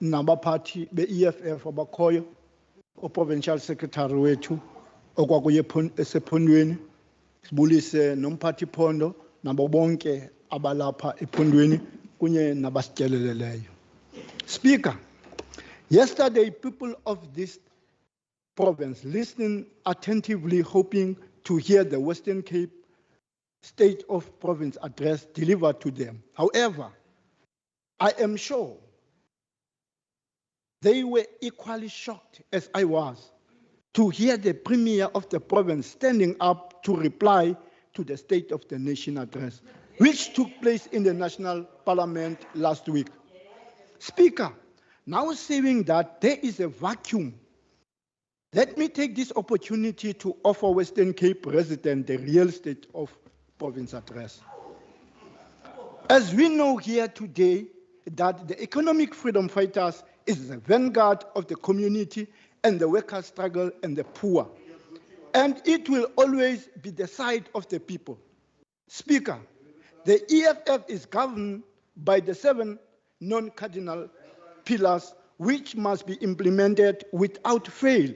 nabaphathi be-EFF abakhoyo, o-Provincial Secretary wethu okwakuye esephondweni, sibulise nomphathi phondo nabo bonke abalapha ephondweni kunye nabasityeleleleyo. Speaker, yesterday people of this province listening attentively, hoping to hear the Western Cape State of Province address delivered to them. However, I am sure they were equally shocked as I was to hear the Premier of the province standing up to reply to the State of the Nation address, which took place in the National Parliament last week. Speaker, now saying that there is a vacuum, let me take this opportunity to offer Western Cape residents the real State of Province address. As we know here today that the economic freedom fighters is the vanguard of the community and the workers' struggle and the poor. And it will always be the side of the people. Speaker, the EFF is governed by the 7 non-cardinal pillars which must be implemented without fail.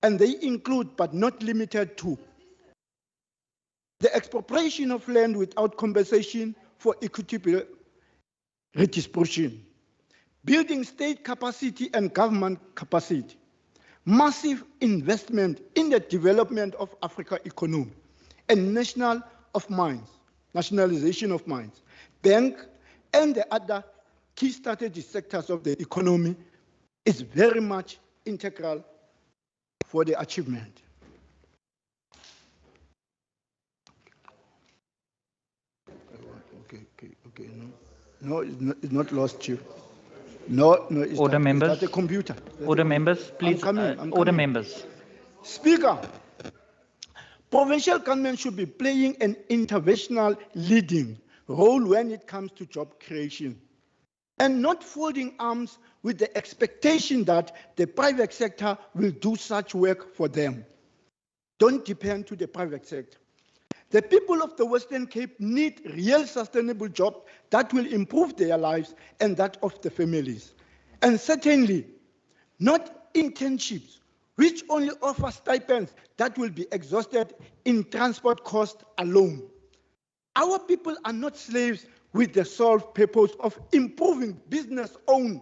And they include, but not limited to, the expropriation of land without compensation for equitable redistribution, building state capacity and government capacity, massive investment in the development of Africa economy, and nationalization of mines, bank, and the other key strategic sectors of the economy is very much integral for the achievement. Okay, no. No, it's not lost, Chief. No, it's Order not. members. It's not a computer. Order members, please. I'm Order coming. members. Speaker, provincial government should be playing an interventional leading role when it comes to job creation and not folding arms with the expectation that the private sector will do such work for them. Don't depend to the private sector. The people of the Western Cape need real sustainable jobs that will improve their lives and that of the families. And certainly, not internships, which only offer stipends that will be exhausted in transport costs alone. Our people are not slaves with the sole purpose of improving business owned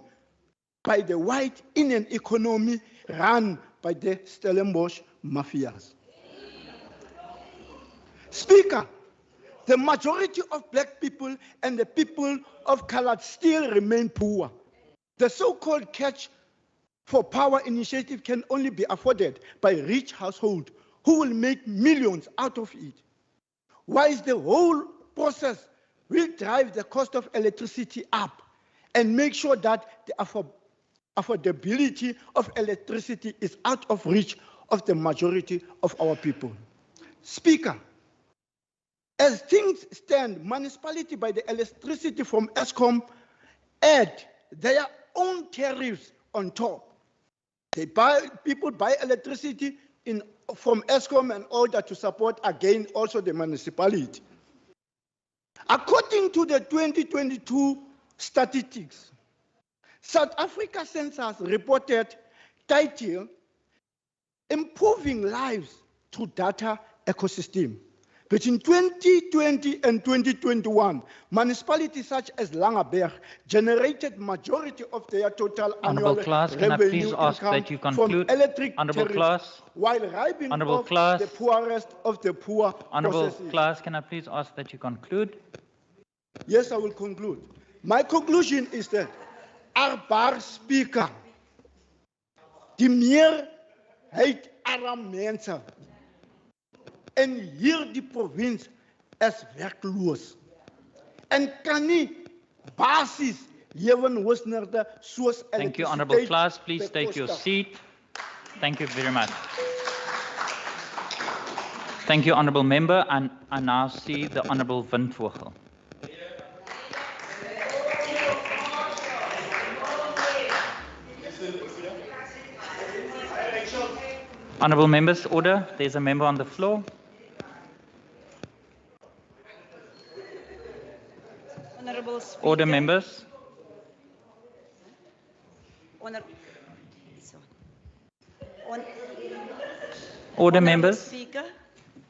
by the white in an economy run by the Stellenbosch mafias. Speaker, the majority of black people and the people of color still remain poor. The so-called catch for power initiative can only be afforded by rich households who will make millions out of it. Whilst the whole process will drive the cost of electricity up and make sure that the affordability of electricity is out of reach of the majority of our people. Speaker, as things stand, municipality by the electricity from Eskom add their own tariffs on top. People buy electricity from Eskom in order to support again also the municipality. According to the 2022 statistics, South Africa census reported title Improving Lives Through Data Ecosystem. Between 2020 and 2021, municipalities such as Langeberg generated majority of their total annual Class, can I revenue please ask income that you from conclude? electric Honourable tariffs, Class. while robbing Honourable off Class. the poorest of the poor. Honourable processes. Class, can I please ask that you conclude? Yes, I will conclude. My conclusion is that our bar speaker, die meerheid arm mense in hierdie provinsie is werkloos en kan nie basis lewenshoogstande soos Thank you, Honourable Class. Please take your seat. Thank you very much. Thank you, Honourable Member. And I now see the Honourable Windvogel. Honourable members, order. There's a member on the floor. Honourable Speaker. Order, members. Order, members. Speaker,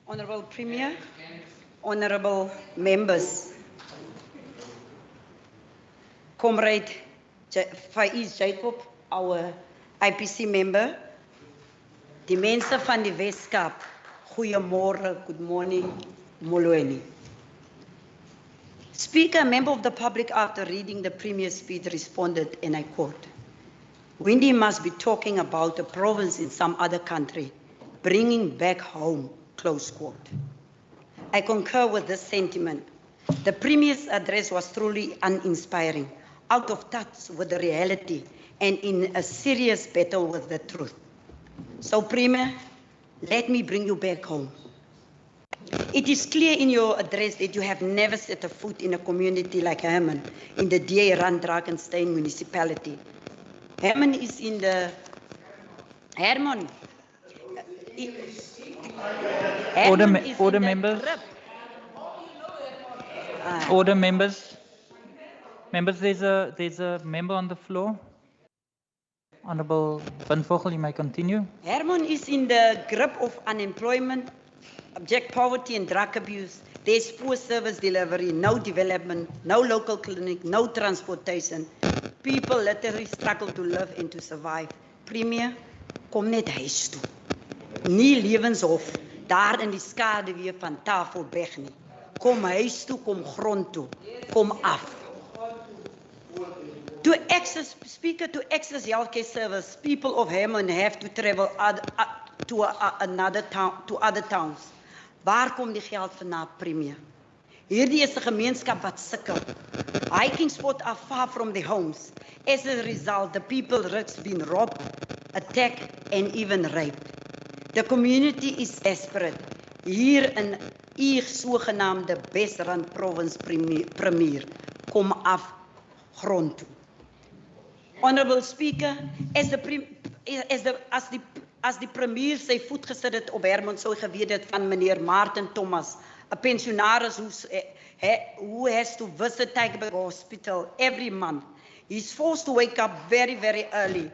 Honourable Premier, Honourable members. Comrade Faiz Jacob, our IPC member. Die mense van die Weskaap, goeiemôre, good morning, molweni. Speaker, a member of the public after reading the Premier's speech responded, and I quote, Windy must be talking about a province in some other country, bringing back home, close quote. I concur with this sentiment. The Premier's address was truly uninspiring, out of touch with the reality, and in a serious battle with the truth. So, Premier, let me bring you back home. It is clear in your address that you have never set a foot in a community like Herman in the DA-run Drakenstein municipality. Herman is in the... Herman... Order, members. Order, members. Members, there's a member on the floor. Honourable Windvogel, you may continue. Herman is in the grip of unemployment, abject poverty and drug abuse. There's poor service delivery, no development, no local clinic, no transportation. People literally struggle to live and to survive. Premier, kom net huis toe. Nie lewenshof, daar in die skaduwee van Tafelberg nie. Kom huis toe, kom grond toe, kom af. To access, Speaker, to access healthcare service, people of Herman have to travel to other towns. Waar kom die geld vandaan, Premier? Hierdie is 'n gemeenskap wat sukkel. Hiking spots are far from their homes. As a result, the people risk being robbed, attacked, and even raped. The community is desperate. Hier in u sogenaamde Wesrand Province premier, kom af grond toe. Honorable Speaker, as die premier sy voet gesit het op Hermon, sou geweet het van meneer Martin Thomas, 'n pensionaris who has to visit Tygerberg Hospital every month. He's forced to wake up very, very early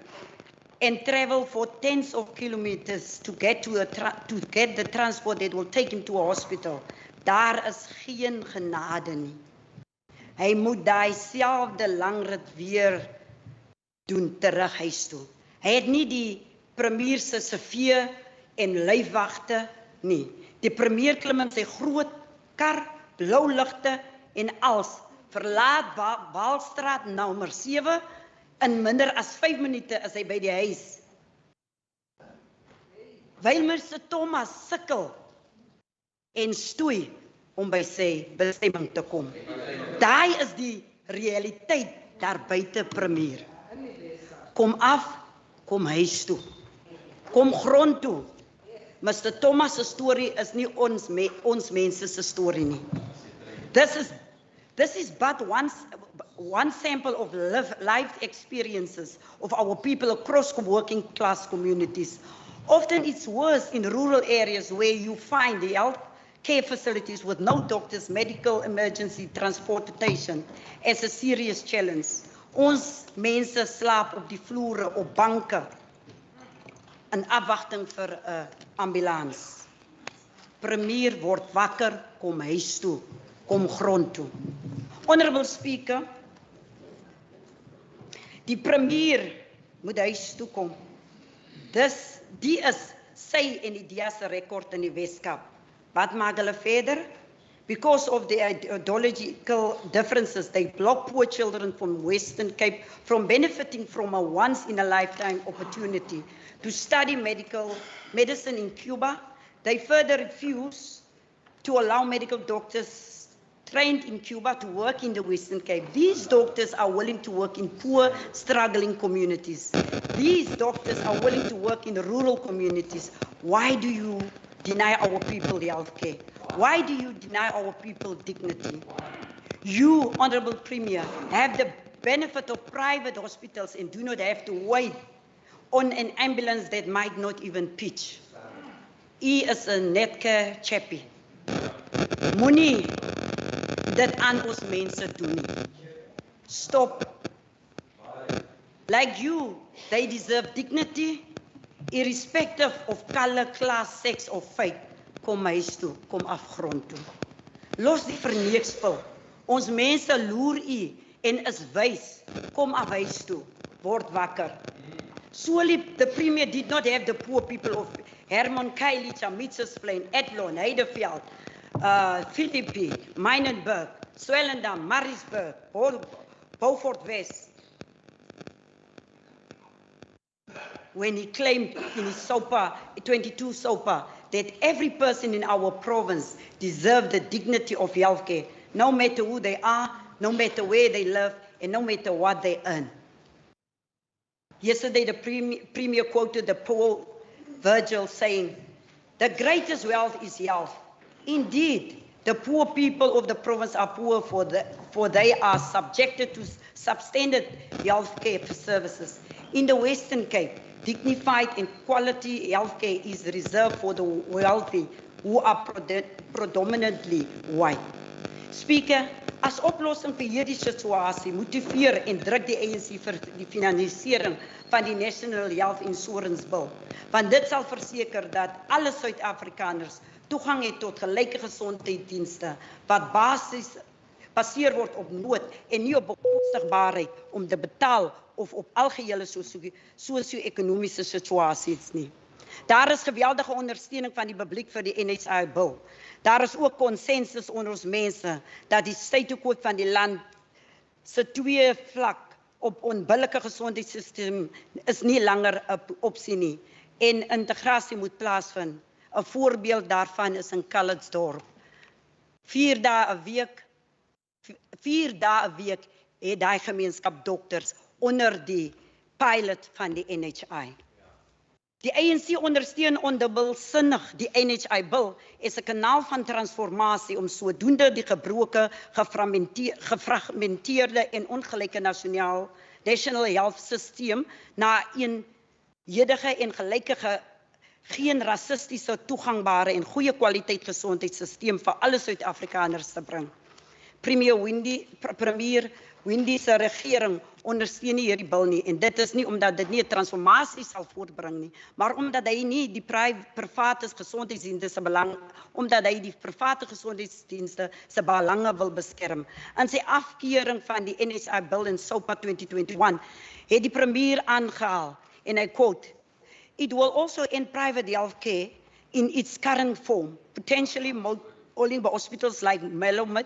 and travel for tens of kilometers to get the transport that will take him to a hospital. Daar is geen genade nie. Hy moet daai selfde lang rit weer doen terug huis toe. Hy het nie die premier se CV en lyfwagte nie. Die premier klim in sy groot kar, blou ligte en als verlaat Waalstraat nommer 7 in minder as 5 minute is hy by die huis. Wilmerse Thomas sukkel en stoei om by sy bestemming te kom. Daai is die realiteit daar buite premier. Kom af, kom huis toe. Kom grond toe. Mr. Thomas se storie is nie ons mense se storie nie. This is but one sample of life experiences of our people across working class communities. Often it's worse in rural areas where you find the health care facilities with no doctors, medical emergency transportation as a serious challenge. Ons mense slaap op die vloere, op banke, in afwagting vir 'n ambulans. Premier word wakker, kom huis toe, kom grond toe. Honorable Speaker, die premier moet huis toe kom. Die is sy en die DEA se rekord in die Weskaap. Wat maak hulle verder? Because of the ideological differences, they block poor children from Western Cape from benefiting from a once-in-a-lifetime opportunity to study medicine in Cuba. They further refuse to allow medical doctors trained in Cuba to work in the Western Cape. These doctors are willing to work in poor, struggling communities. These doctors are willing to work in rural communities. Why do you deny our people health care? Why do you deny our people dignity? You, Honorable Premier, have the benefit of private hospitals and do not have to wait on an ambulance that might not even pitch. U is 'n netke chappie. Moenie dit aan ons mense doen nie. Stop. Like you, they deserve dignity, irrespective of color, class, sex or faith. Kom huis toe, kom afgrond toe. Los die verneekspel. Ons mense loer u en is wys. Kom af huis toe, word wakker. Surely the premier did not have the poor people of Hermon, Khayelitsha, Mitchells-Plain, Athlone, Heideveld, Philippi, Mynenburg, Swellendam, Maritzburg, Beaufort West. When he claimed in his SOPA, 22 SOPA, that every person in our province deserved the dignity of healthcare, no matter who they are, no matter where they live, and no matter what they earn. Yesterday, the premier quoted the poet Virgil saying, "The greatest wealth is health." Indeed, the poor people of the province are poor for they are subjected to substandard healthcare services. In the Western Cape, dignified and quality healthcare is reserved for the wealthy who are predominantly white. Speaker, as oplossing vir hierdie situasie, motiveer en druk die ANC vir die finansiering van die National Health Insurance Bill, want dit sal verseker dat alle Suid-Afrikaners toegang het tot gelyke gesondheidsdienste wat baseer word op nood en nie op bekostigbaarheid om te betaal of op algehele sosio-ekonomiese situasies nie. Daar is geweldige ondersteuning van die publiek vir die NHI Bill. Daar is ook konsensus onder ons mense dat die statekoop van die land se twee vlak op onbillike gesondheidssisteem is nie langer 'n opsie nie en integrasie moet plaasvind. 'n voorbeeld daarvan is in Calitzdorp. 4 dae 'n week, 4 dae 'n week het daai gemeenskap dokters onder die pilot van die NHI. Die ANC ondersteun ondubbelsinnig die NHI-bil as 'n kanaal van transformasie om sodoende die gebroke, gefragmenteerde en ongelyke national health system na 'n eenhedige en gelyke geen rassistiese, toegangbare en goeie kwaliteit gesondheidstelsel vir alle Suid-Afrikaners te bring. Premier Windy se regering ondersteun nie hierdie bil nie en dit is nie omdat dit nie 'n transformasie sal voortbring nie, maar omdat hy nie die private gesondheidsdienste se belang, omdat hy die private gesondheidsdienste se belange wil beskerm. In sy afkeuring van die NHI bil in SOPA 2021 het die premier aangehaal en I quote, "It will also end private healthcare in its current form, potentially only by hospitals like Melomet.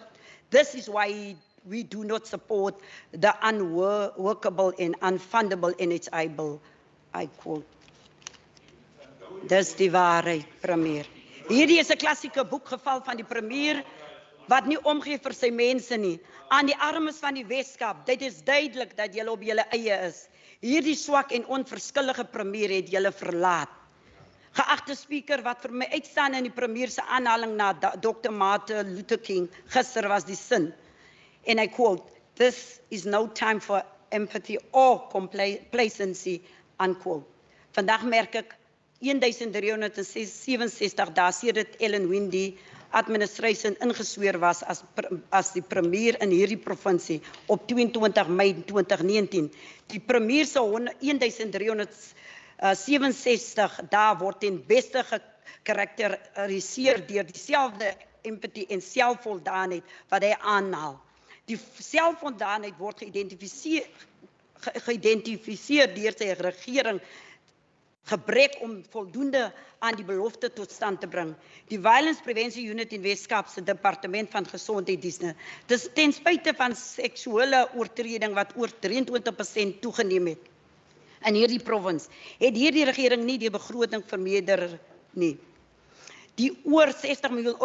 This is why we do not support the unworkable and unfundable NHI bill." I quote. Dis die waarheid, premier. Hierdie is 'n klassieke boekgeval van die premier wat nie omgee vir sy mense nie. Aan die armes van die Weskaap, dit is duidelik dat julle op julle eie is. Hierdie swak en onverskillige premier het julle verlaat. Geagte speaker, wat vir my uitstaan in die premier se aanhaling na Dr. Martin Luther King gister was die sin. And I quote, "This is no time for empathy or complacency," unquote. Vandag merk ek 1367 dae sedert Ellen Windy administration ingesweer was as die premier in hierdie provinsie op 22 Mei 2019. Die premier se 1367 dae word ten beste gekarakteriseer deur dieselfde empathy en selfvoldaanheid wat hy aanhaal. Die selfvoldaanheid word geïdentifiseer deur sy regering gebrek om voldoende aan die belofte tot stand te bring. Die Violence Prevention Unit in Weskaap se departement van gesondheidsdienste, dis ten spyte van seksuele oortreding wat oor 23% toegeneem het in hierdie provinsie, het hierdie regering nie die begroting vermeerder nie. Die oor 60 miljoen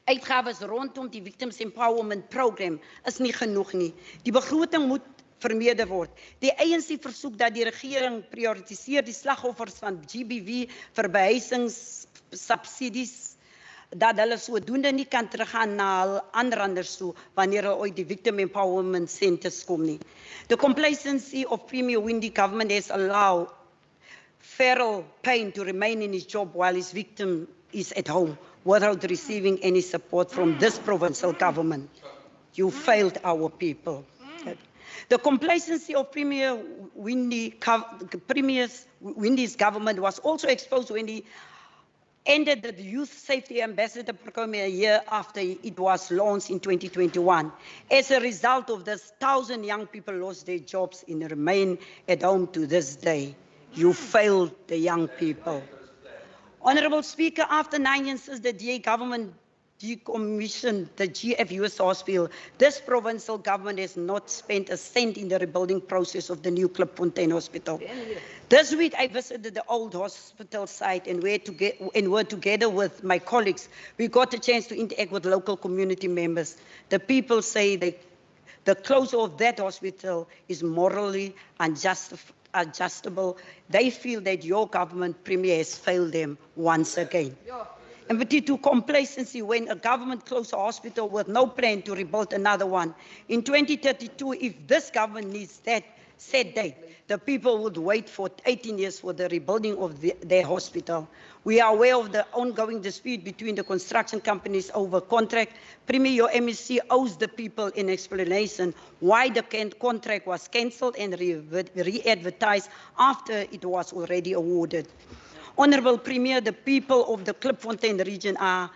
uitgawes rondom die Victims Empowerment Program is nie genoeg nie. Die begroting moet vermeerder word. Die ANC versoek dat die regering prioritiseer die slagoffers van GBV vir behuisingssubsidies, dat hulle sodoende nie kan teruggaan na hul aanranders toe wanneer hulle ooit die Victim Empowerment Centers kom nie. The complacency of Premier Windy government has allowed Farrell Payne to remain in his job while his victim is at home without receiving any support from this provincial government. You failed our people. The complacency of Windy's government was also exposed when he ended the Youth Safety Ambassador program a year after it was launched in 2021. As a result of this, 1,000 young people lost their jobs and remain at home to this day. You failed the young people. Honourable Speaker, after 9 years since the DA government decommissioned the GFUS hospital, this provincial government has not spent a cent in the rebuilding process of the new Klipfontein Hospital. This week I visited the old hospital site and were together with my colleagues. We got a chance to interact with local community members. The people say that the closure of that hospital is morally unjustifiable. They feel that your government, Premier, has failed them once again. Empathy to complacency when a government closed a hospital with no plan to rebuild another one. In 2032, if this government needs that set date, the people would wait for 18 years for the rebuilding of their hospital. We are aware of the ongoing dispute between the construction companies over contract. Premier, your MEC owes the people an explanation why the contract was cancelled and re-advertised after it was already awarded. Honourable Premier, the people of the Klipfontein region are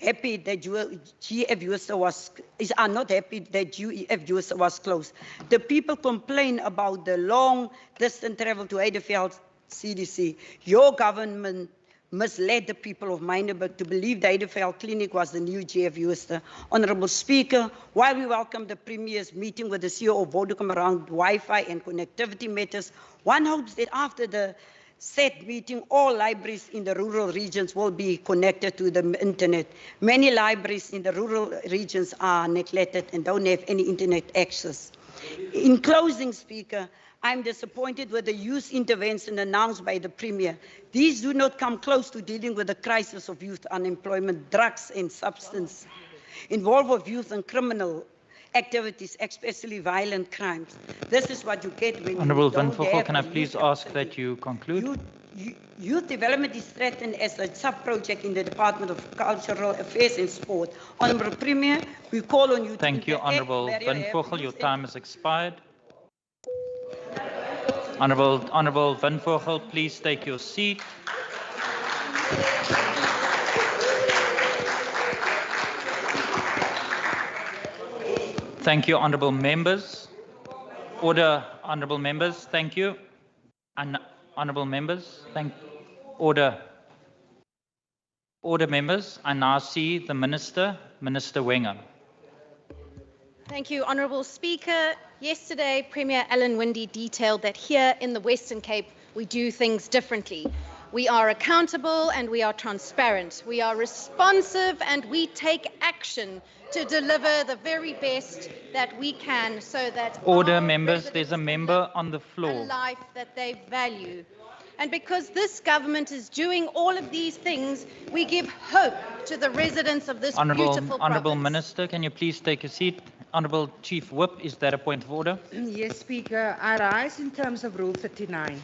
happy that GFUS are not happy that GFUS was closed. The people complain about the long distance travel to Heideveld CDC. Your government misled the people of Mynenburg to believe the Heideveld Clinic was the new GFUS. Honourable Speaker, while we welcome the Premier's meeting with the CEO of Vodacom around Wi-Fi and connectivity matters, one hopes that after the said meeting, all libraries in the rural regions will be connected to the internet. Many libraries in the rural regions are neglected and don't have any internet access. In closing, Speaker, I'm disappointed with the youth intervention announced by the Premier. These do not come close to dealing with the crisis of youth unemployment, drugs and substance involvement of youth and criminal activities, especially violent crimes. This is what you get when Honourable you don't Van have can I a please youth ask capacity. that you conclude? Youth development is threatened as a sub-project in the Department of Cultural Affairs and Sport. Honourable Premier, we call on you Thank to you, interact Honourable where you Van have Vogel. Your youth time has expired. Honourable Van Vogel, please take your seat. Thank you, honourable members. Order, honourable members. Thank you. Honourable members. Order. Order, members. I now see the Minister, Minister Wenger. Thank you, Honourable Speaker. Yesterday, Premier Alan Winde detailed that here in the Western Cape, we do things differently. We are accountable and we are transparent. We are responsive and we take action to deliver the very best that we can so that Order, members. There's a member on the floor. a life that they value. And because this government is doing all of these things, we give hope to the residents of this beautiful Honourable province. Minister, can you please take a seat? Honourable Chief Whip, is that a point of order? Yes, Speaker. I rise in terms of Rule 39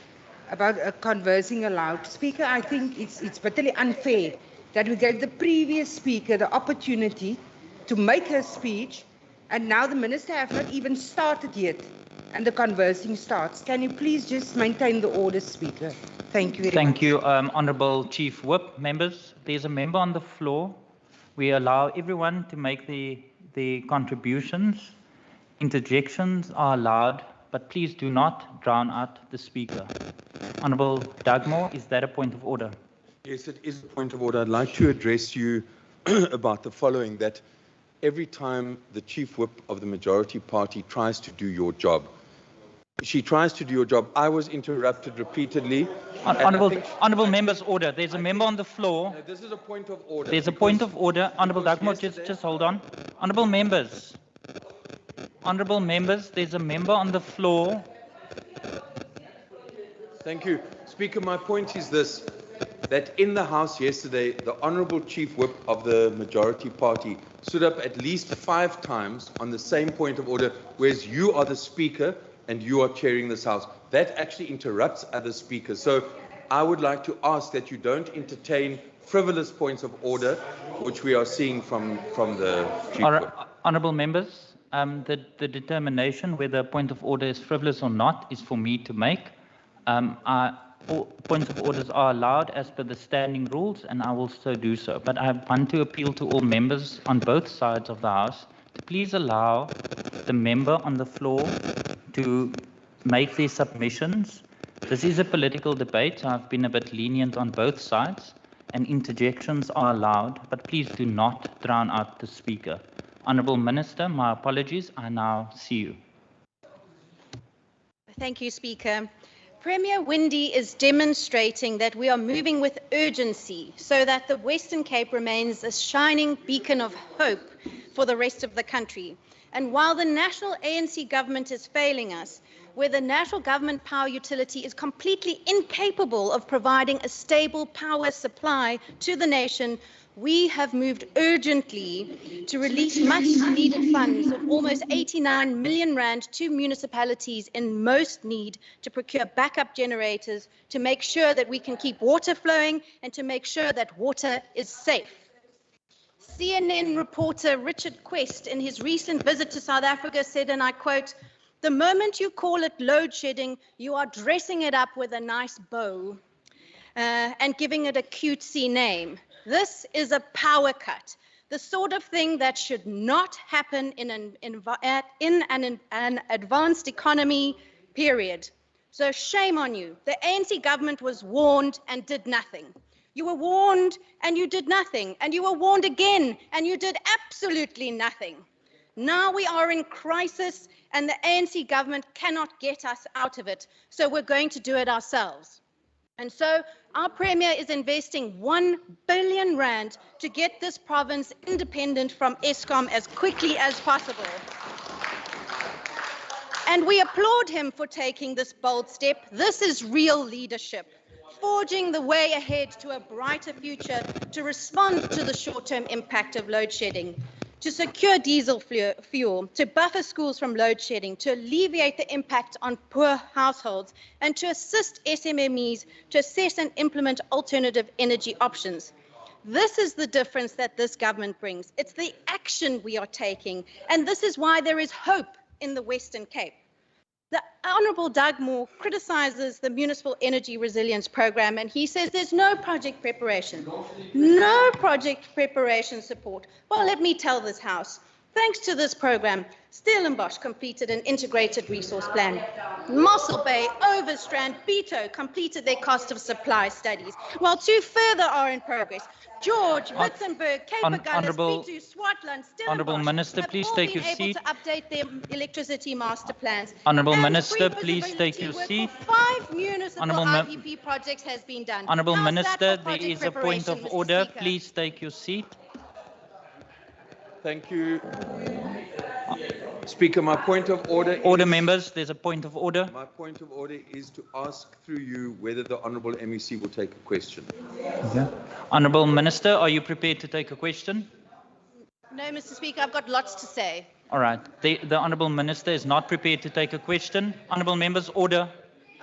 about conversing aloud. Speaker, I think it's bitterly unfair that we gave the previous speaker the opportunity to make her speech, and now the minister has not even started yet, and the conversing starts. Can you please just maintain the order, Speaker? Thank you very much. Thank you, Honourable Chief Whip. Members, there's a member on the floor. We allow everyone to make the contributions. Interjections are allowed, but please do not drown out the speaker. Honourable Dugmore, is that a point of order? Yes, it is a point of order. I'd like to address you about the following, that every time the Chief Whip of the majority party tries to do your job, she tries to do your job. I was interrupted repeatedly. Honourable members, order. There's a member on the floor. No, this is a point of order. There's a point of order. Honourable Dugmore, just hold on. Honourable members, there's a member on the floor. Thank you. Speaker, my point is this, that in the House yesterday, the Honourable Chief Whip of the majority party stood up at least 5 times on the same point of order, whereas you are the Speaker and you are chairing this House. That actually interrupts other speakers. So I would like to ask that you don't entertain frivolous points of order, which we are seeing from the Chief Whip. Honourable members, the determination whether a point of order is frivolous or not is for me to make. All points of orders are allowed as per the standing rules, and I will so do so. But I want to appeal to all members on both sides of the House to please allow the member on the floor to make their submissions. This is a political debate, so I've been a bit lenient on both sides, and interjections are allowed, but please do not drown out the speaker. Honourable Minister, my apologies. I now see you. Thank you, Speaker. Premier Winde is demonstrating that we are moving with urgency so that the Western Cape remains a shining beacon of hope for the rest of the country. And while the national ANC government is failing us, where the national government power utility is completely incapable of providing a stable power supply to the nation, we have moved urgently to release much needed funds of almost 89 million rand to municipalities in most need to procure backup generators to make sure that we can keep water flowing and to make sure that water is safe. CNN reporter Richard Quest, in his recent visit to South Africa, said, and I quote, "The moment you call it load shedding, you are dressing it up with a nice bow and giving it a cutesy name. This is a power cut, the sort of thing that should not happen in an advanced economy, period. So shame on you. The ANC government was warned and did nothing. You were warned and you did nothing, and you were warned again and you did absolutely nothing. Now we are in crisis and the ANC government cannot get us out of it, so we're going to do it ourselves." And so our Premier is investing 1 billion rand to get this province independent from Eskom as quickly as possible. And we applaud him for taking this bold step. This is real leadership, forging the way ahead to a brighter future to respond to the short-term impact of load shedding, to secure diesel fuel, to buffer schools from load shedding, to alleviate the impact on poor households, and to assist SMMEs to assess and implement alternative energy options. This is the difference that this government brings. It's the action we are taking, and this is why there is hope in the Western Cape. The Honourable Doug Moore criticises the Municipal Energy Resilience Programme, and he says there's no project preparation. No project preparation support. Well, let me tell this House, thanks to this programme, Stellenbosch completed an integrated resource plan. Mossel Bay, Overstrand, Beto completed their cost of supply studies, while two further are in progress. George, Witzenberg, Cape Agulhas, Beto, Swartland, Honourable Stellenbosch Minister, have please all take been your able seat. to update their electricity master plans. Honourable And Minister, please pre-feasibility take your work seat. for 5 municipal Honourable IPP projects has been done. Honourable How's that Minister, for there project is a point of preparation, Mr. order. Speaker? Please take your seat. Thank you. Speaker, my point of order Order, is, members, there's a point of order. my point of order is to ask through you whether the Honourable MEC will take a question. Okay. Honourable Minister, are you prepared to take a question? No, Mr. Speaker, I've got lots to say. All right. The Honourable Minister is not prepared to take a question. Honourable members, order.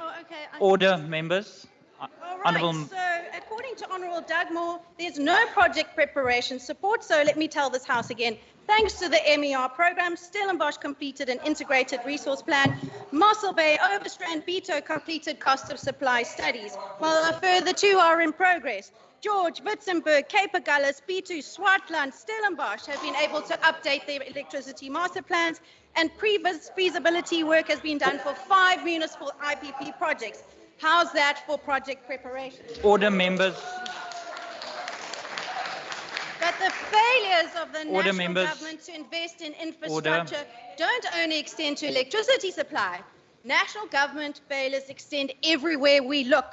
Oh, okay. Order, members. All right, Honourable. so according to Honourable Doug Moore, there's no project preparation support. So let me tell this House again. Thanks to the MER program, Stellenbosch completed an integrated resource plan. Mossel Bay, Overstrand, Beto completed cost of supply studies, while a further two are in progress. George, Witzenberg, Cape Agulhas, Beto, Swartland, Stellenbosch have been able to update their electricity master plans, and pre-feasibility work has been done for 5 municipal IPP projects. How's that for project preparation? Order, members. But the failures of the Order, national members. government to invest in infrastructure don't only extend to electricity supply. National government failures extend everywhere we look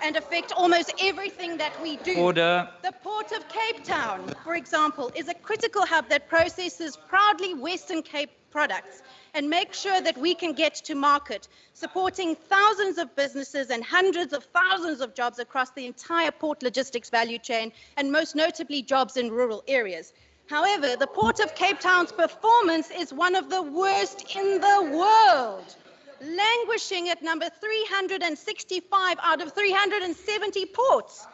and affect almost everything that we do. Order. The Port of Cape Town, for example, is a critical hub that processes proudly Western Cape products and makes sure that we can get to market, supporting thousands of businesses and hundreds of thousands of jobs across the entire port logistics value chain, and most notably jobs in rural areas. However, the Port of Cape Town's performance is one of the worst in the world, languishing at number 365 out of 370 ports.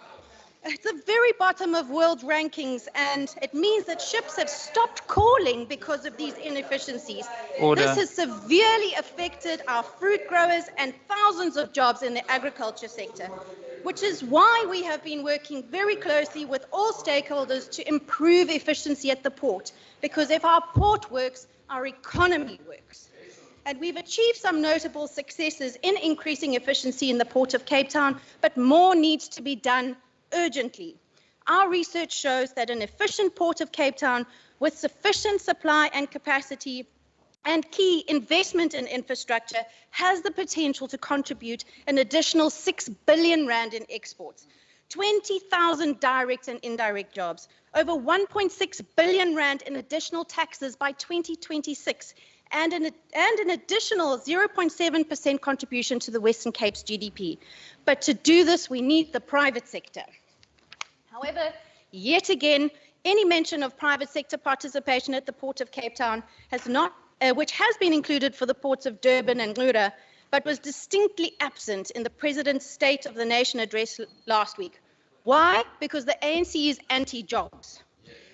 It's the very bottom of world rankings, and it means that ships have stopped calling because of these inefficiencies. Order. This has severely affected our fruit growers and thousands of jobs in the agriculture sector, which is why we have been working very closely with all stakeholders to improve efficiency at the port, because if our port works, our economy works. And we've achieved some notable successes in increasing efficiency in the Port of Cape Town, but more needs to be done urgently. Our research shows that an efficient Port of Cape Town with sufficient supply and capacity and key investment in infrastructure has the potential to contribute an additional 6 billion rand in exports, 20,000 direct and indirect jobs, over 1.6 billion rand in additional taxes by 2026, and an additional 0.7% contribution to the Western Cape's GDP. But to do this, we need the private sector. However, yet again, any mention of private sector participation at the Port of Cape Town has not, which has been included for the ports of Durban and Ngqura, but was distinctly absent in the President's State of the Nation address last week. Why? Because the ANC is anti-jobs.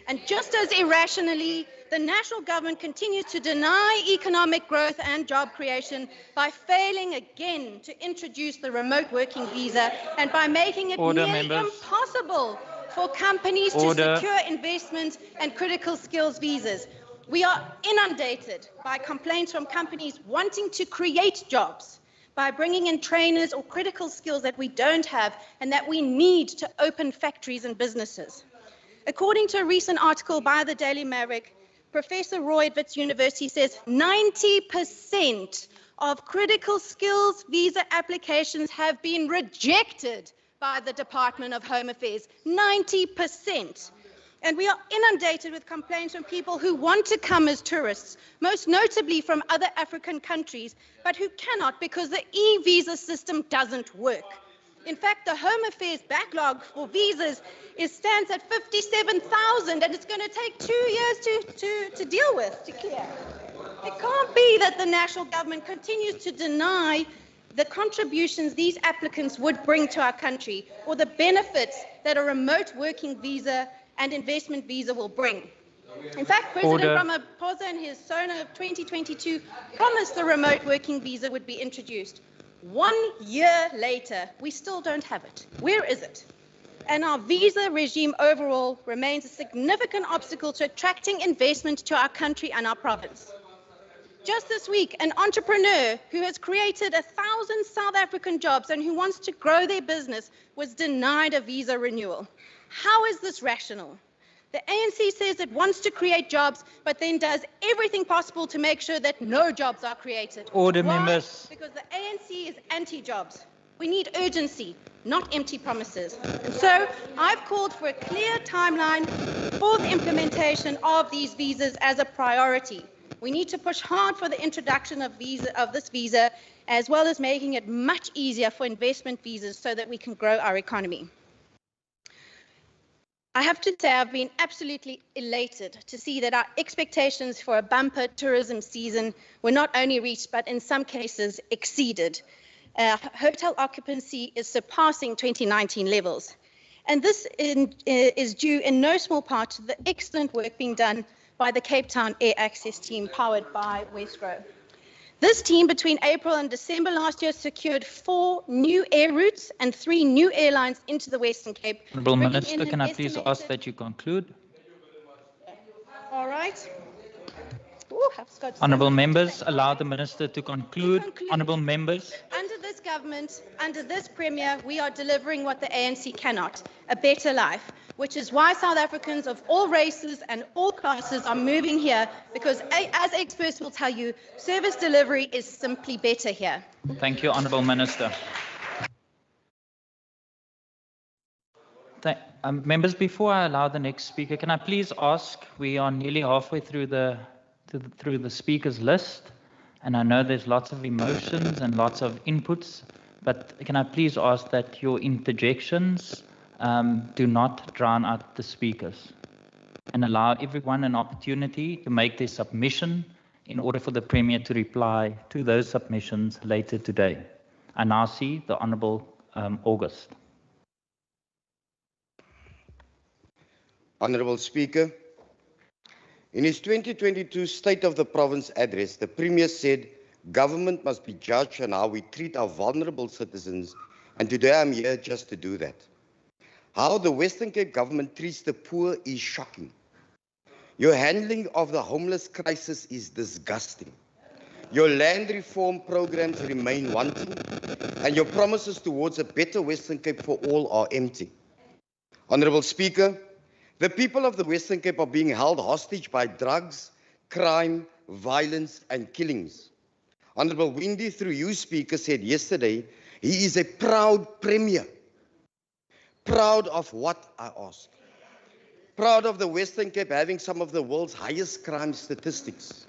And just as irrationally, the national government continues to deny economic growth and job creation by failing again to introduce the remote working visa and by making it nearly impossible for companies to secure investment and critical skills visas. We are inundated by complaints from companies wanting to create jobs by bringing in trainers or critical skills that we don't have and that we need to open factories and businesses. According to a recent article by the Daily Maverick, Professor Roy at Wits University says 90% of critical skills visa applications have been rejected by the Department of Home Affairs, 90%. And we are inundated with complaints from people who want to come as tourists, most notably from other African countries, but who cannot because the e-visa system doesn't work. In fact, the Home Affairs backlog for visas stands at 57,000, and it's going to take 2 years to deal with, to clear. It can't be that the national government continues to deny the contributions these applicants would bring to our country or the benefits that a remote working visa and investment visa will bring. In fact, President Ramaphosa in his SONA of 2022 promised the remote working visa would be introduced. 1 year later, we still don't have it. Where is it? And our visa regime overall remains a significant obstacle to attracting investment to our country and our province. Just this week, an entrepreneur who has created 1,000 South African jobs and who wants to grow their business was denied a visa renewal. How is this rational? The ANC says it wants to create jobs, but then does everything possible to make sure that no jobs are created. Order, Why? members. Because the ANC is anti-jobs. We need urgency, not empty promises. And so I've called for a clear timeline for the implementation of these visas as a priority. We need to push hard for the introduction of this visa, as well as making it much easier for investment visas so that we can grow our economy. I have to say I've been absolutely elated to see that our expectations for a bumper tourism season were not only reached, but in some cases exceeded. Hotel occupancy is surpassing 2019 levels. And this is due in no small part to the excellent work being done by the Cape Town Air Access team powered by Westgrove. This team between April and December last year secured 4 new air routes and 3 new airlines into the Western Cape. Honourable Minister, can I please ask that you conclude? All right. Ooh, Honourable members, allow the Minister to conclude. Honourable members. Under this government, under this Premier, we are delivering what the ANC cannot, a better life, which is why South Africans of all races and all classes are moving here, because as experts will tell you, service delivery is simply better here. Thank you, Honourable Minister. Members, before I allow the next speaker, can I please ask, we are nearly halfway through the speakers list, and I know there's lots of emotions and lots of inputs, but can I please ask that your interjections do not drown out the speakers, and allow everyone an opportunity to make their submission in order for the Premier to reply to those submissions later today. I now see the Honourable August. Honourable Speaker, in his 2022 State of the Province address, the Premier said, "Government must be judged on how we treat our vulnerable citizens, and today I'm here just to do that. How the Western Cape government treats the poor is shocking. Your handling of the homeless crisis is disgusting. Your land reform programs remain wanting, and your promises towards a better Western Cape for all are empty. Honourable Speaker, the people of the Western Cape are being held hostage by drugs, crime, violence, and killings. Honourable Windy, through you, Speaker, said yesterday he is a proud Premier. Proud of what, I ask? Proud of the Western Cape having some of the world's highest crime statistics.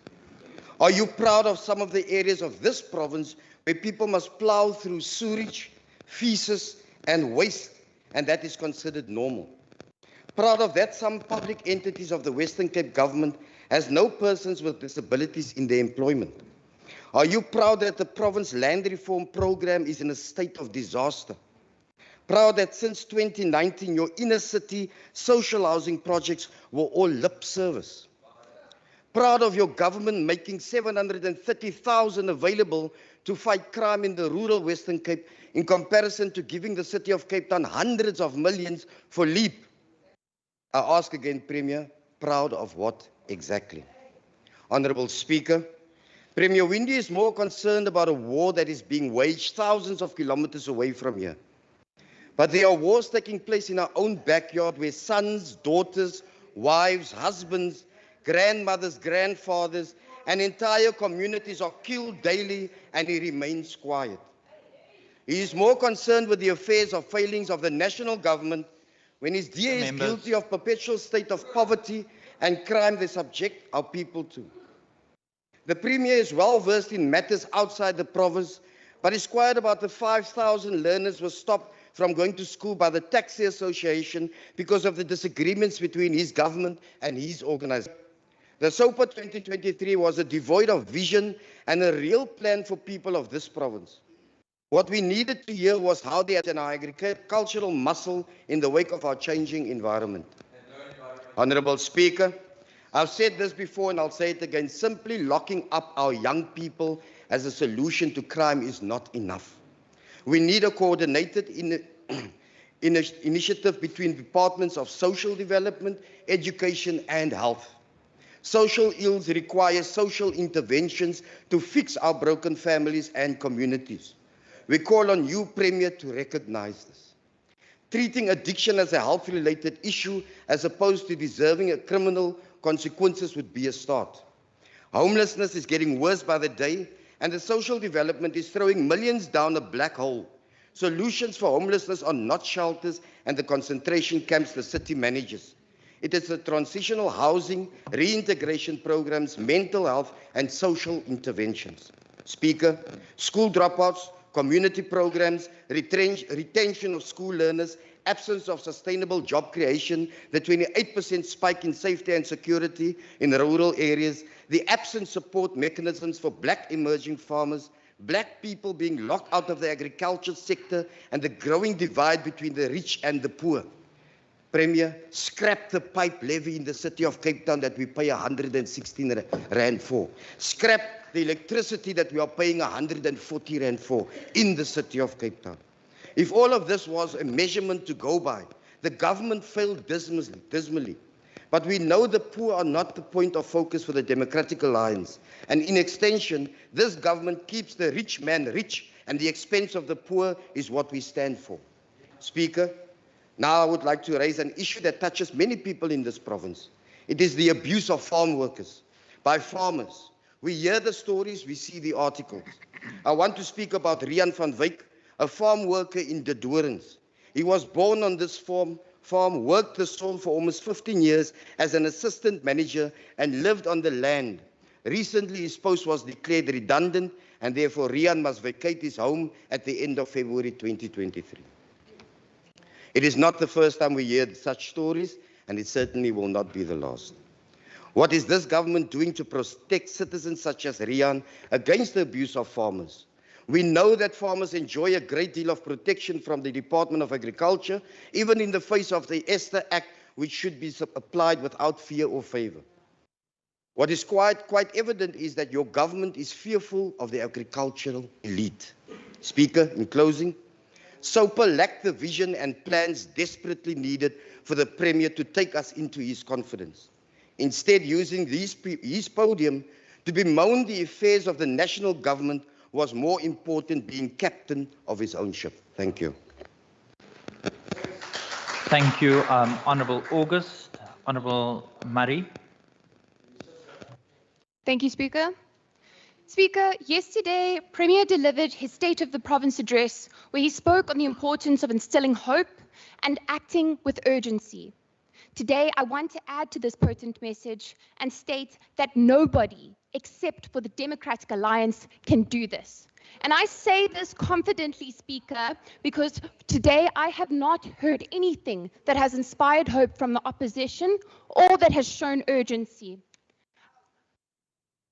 Are you proud of some of the areas of this province where people must plough through sewage, feces, and waste, and that is considered normal? Proud of that some public entities of the Western Cape government has no persons with disabilities in their employment? Are you proud that the province land reform program is in a state of disaster? Proud that since 2019 your inner city social housing projects were all lip service? Proud of your government making 730,000 available to fight crime in the rural Western Cape in comparison to giving the city of Cape Town hundreds of millions for LEAP? I ask again, Premier, proud of what exactly? Honourable Speaker, Premier Windy is more concerned about a war that is being waged thousands of kilometers away from here. But there are wars taking place in our own backyard where sons, daughters, wives, husbands, grandmothers, grandfathers, and entire communities are killed daily, and he remains quiet. He is more concerned with the affairs or failings of the national government when his DA is guilty of perpetual state of poverty and crime they subject our people to. The Premier is well versed in matters outside the province, but is quiet about the 5,000 learners were stopped from going to school by the Taxi Association because of the disagreements between his government and his organization. The SOPA 2023 was devoid of vision and a real plan for people of this province. What we needed to hear was how they had an agricultural muscle in the wake of our changing environment. Honorable Speaker, I've said this before and I'll say it again. Simply locking up our young people as a solution to crime is not enough. We need a coordinated initiative between departments of social development, education, and health. Social ills require social interventions to fix our broken families and communities. We call on you, Premier, to recognize this. Treating addiction as a health-related issue as opposed to deserving a criminal consequences would be a start. Homelessness is getting worse by the day, and the social development is throwing millions down a black hole. Solutions for homelessness are not shelters and the concentration camps the city manages. It is the transitional housing, reintegration programs, mental health, and social interventions. Speaker, school dropouts, community programs, retention of school learners, absence of sustainable job creation, the 28% spike in safety and security in rural areas, the absent support mechanisms for black emerging farmers, black people being locked out of the agriculture sector, and the growing divide between the rich and the poor. Premier, scrap the pipe levy in the city of Cape Town that we pay 116 rand for. Scrap the electricity that we are paying 140 rand for in the city of Cape Town. If all of this was a measurement to go by, the government failed dismally. But we know the poor are not the point of focus for the Democratic Alliance. And in extension, this government keeps the rich man rich, and the expense of the poor is what we stand for. Speaker, now I would like to raise an issue that touches many people in this province. It is the abuse of farm workers by farmers. We hear the stories, we see the articles. I want to speak about Rian van Wyk, a farm worker in De Dorings. He was born on this farm, worked the soil for almost 15 years as an assistant manager, and lived on the land. Recently, his post was declared redundant, and therefore Rian must vacate his home at the end of February 2023. It is not the first time we hear such stories, and it certainly will not be the last. What is this government doing to protect citizens such as Rian against the abuse of farmers? We know that farmers enjoy a great deal of protection from the Department of Agriculture, even in the face of the Esther Act, which should be applied without fear or favor. What is quite evident is that your government is fearful of the agricultural elite. Speaker, in closing, SOPA lacked the vision and plans desperately needed for the Premier to take us into his confidence. Instead, using his podium to bemoan the affairs of the national government was more important being captain of his own ship. Thank you. Thank you, Honourable August. Honourable Murray. Thank you, Speaker. Speaker, yesterday, Premier delivered his State of the Province address, where he spoke on the importance of instilling hope and acting with urgency. Today, I want to add to this potent message and state that nobody, except for the Democratic Alliance, can do this. And I say this confidently, Speaker, because today I have not heard anything that has inspired hope from the opposition or that has shown urgency.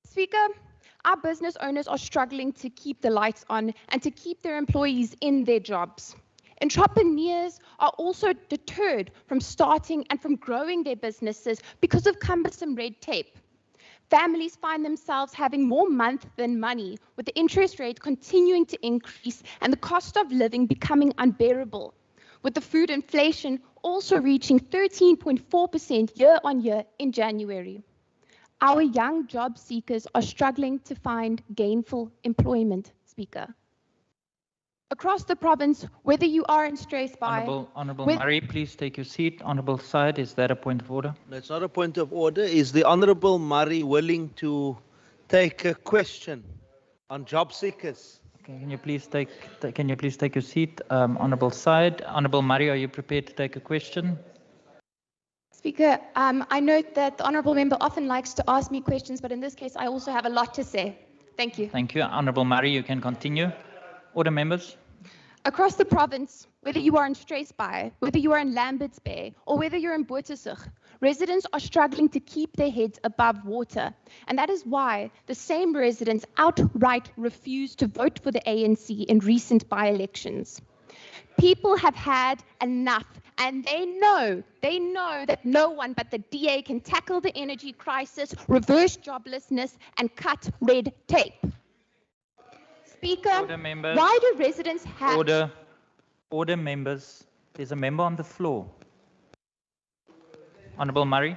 Speaker, our business owners are struggling to keep the lights on and to keep their employees in their jobs. Entrepreneurs are also deterred from starting and from growing their businesses because of cumbersome red tape. Families find themselves having more month than money, with the interest rate continuing to increase and the cost of living becoming unbearable, with the food inflation also reaching 13.4% year-on-year in January. Our young job seekers are struggling to find gainful employment, Speaker. Across the province, whether you are in stress by... Honourable Murray, please take your seat. Honourable Syed, is that a point of order? No, it's not a point of order. Is the Honourable Murray willing to take a question on job seekers. Okay, can you please take your seat, Honourable Syed? Honourable Murray, are you prepared to take a question? Speaker, I note that the honourable member often likes to ask me questions, but in this case, I also have a lot to say. Thank you. Thank you. Honourable Murray, you can continue. Order, members. Across the province, whether you are in Struisbaai, whether you are in Lambert's Bay, or whether you're in Bootesig, residents are struggling to keep their heads above water. And that is why the same residents outright refused to vote for the ANC in recent by-elections. People have had enough, and they know that no one but the DA can tackle the energy crisis, reverse joblessness, and cut red tape. Speaker, why do residents have... Order, members. There's a member on the floor. Honourable Murray.